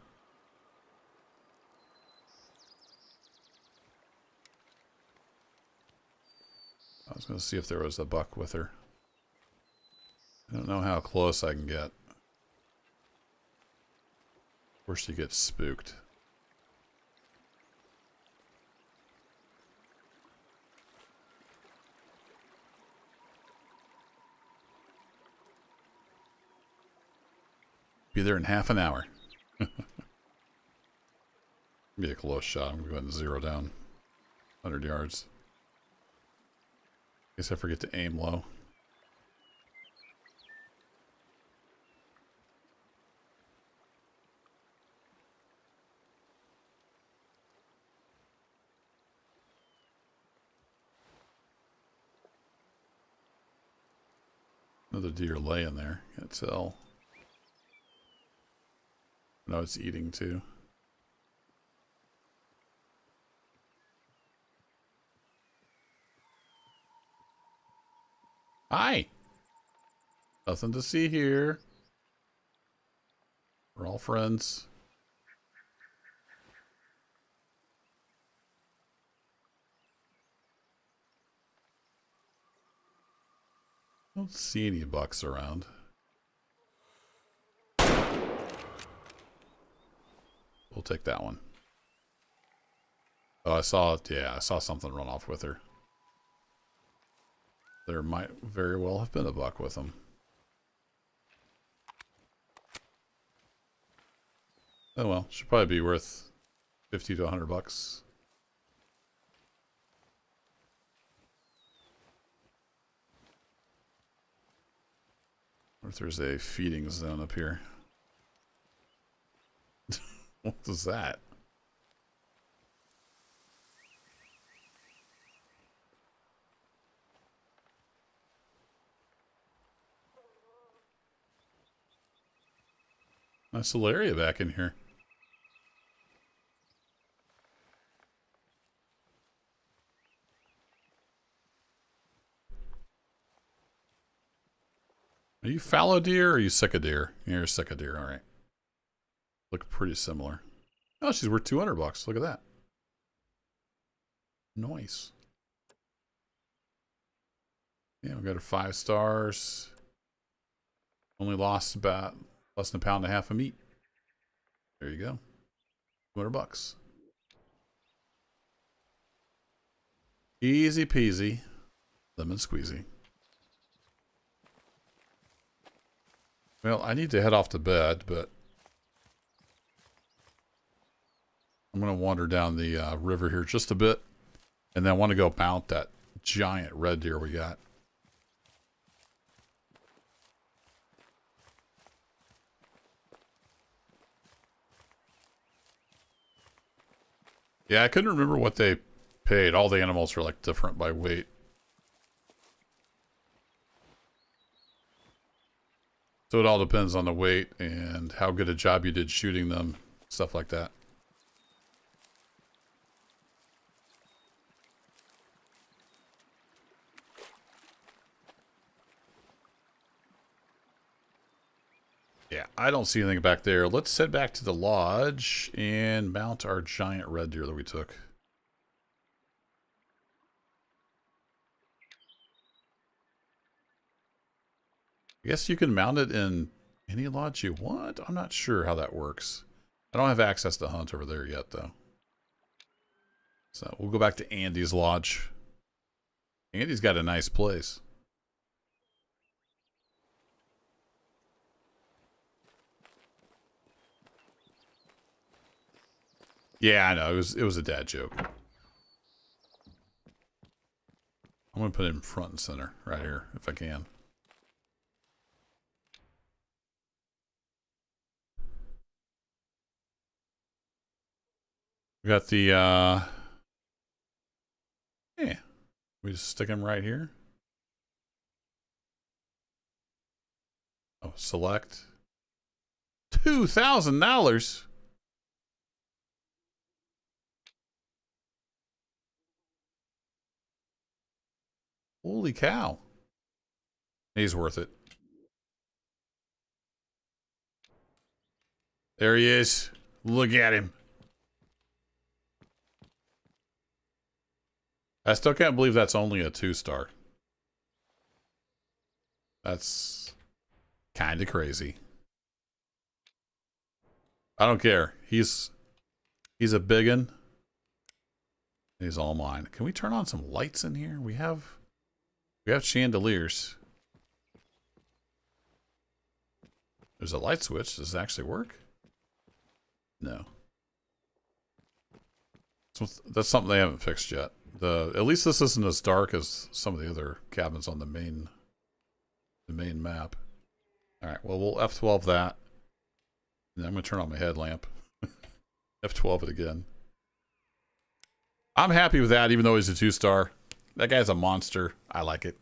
I was going to see if there was a buck with her. I don't know how close I can get. Or she gets spooked. Be there in half an hour. Be a close shot. I'm going to go ahead and zero down. 100 yards. Guess I forget to aim low. Another deer laying there. Can't tell. No, it's eating too. Hi. Nothing to see here. We're all friends. Don't see any bucks around. We'll take that one. Oh, I saw it. Yeah, I saw something run off with her. There might very well have been a buck with them. Oh well, should probably be worth 50 to 100 bucks. What if there's a feeding zone up here? What was that? Nice little area back in here. Are you fallow deer or are you sick of deer? You're sick of deer, alright. Look pretty similar. Oh, she's worth 200 bucks. Look at that. Nice. Yeah, we got her 5 stars. Only lost about less than a pound and a half of meat. There you go. 200 bucks. Easy peasy. Lemon squeezy. Well, I need to head off to bed, but I'm going to wander down the river here just a bit. And then I want to go mount that giant red deer we got. Yeah, I couldn't remember what they paid. All the animals are like different by weight. So it all depends on the weight and how good a job you did shooting them, stuff like that. Yeah, I don't see anything back there. Let's head back to the lodge and mount our giant red deer that we took. I guess you can mount it in any lodge you want. I'm not sure how that works. I don't have access to hunt over there yet, though. So we'll go back to Andy's lodge. Andy's got a nice place. Yeah, I know. It was a dad joke. I'm going to put it in front and center right here, if I can. We got the, yeah. We just stick him right here. Oh, select. $2,000. Holy cow. He's worth it. There he is. Look at him. I still can't believe that's only a 2-star. That's kind of crazy. I don't care. He's a biggin. He's all mine. Can we turn on some lights in here? We have chandeliers. There's a light switch. Does it actually work? No. So that's something they haven't fixed yet. At least this isn't as dark as some of the other cabins on the main map. All right. Well, we'll F12 that. And I'm going to turn on my headlamp. F12 it again. I'm happy with that, even though he's a 2-star. That guy's a monster. I like it.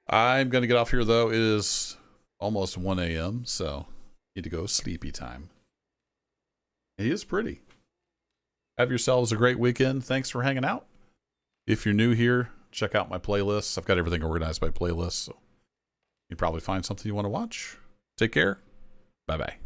I'm going to get off here, though. It is almost 1 a.m., so need to go sleepy time. He is pretty. Have yourselves a great weekend. Thanks for hanging out. If you're new here, check out my playlists. I've got everything organized by playlists, so you'd probably find something you want to watch. Take care. Bye-bye.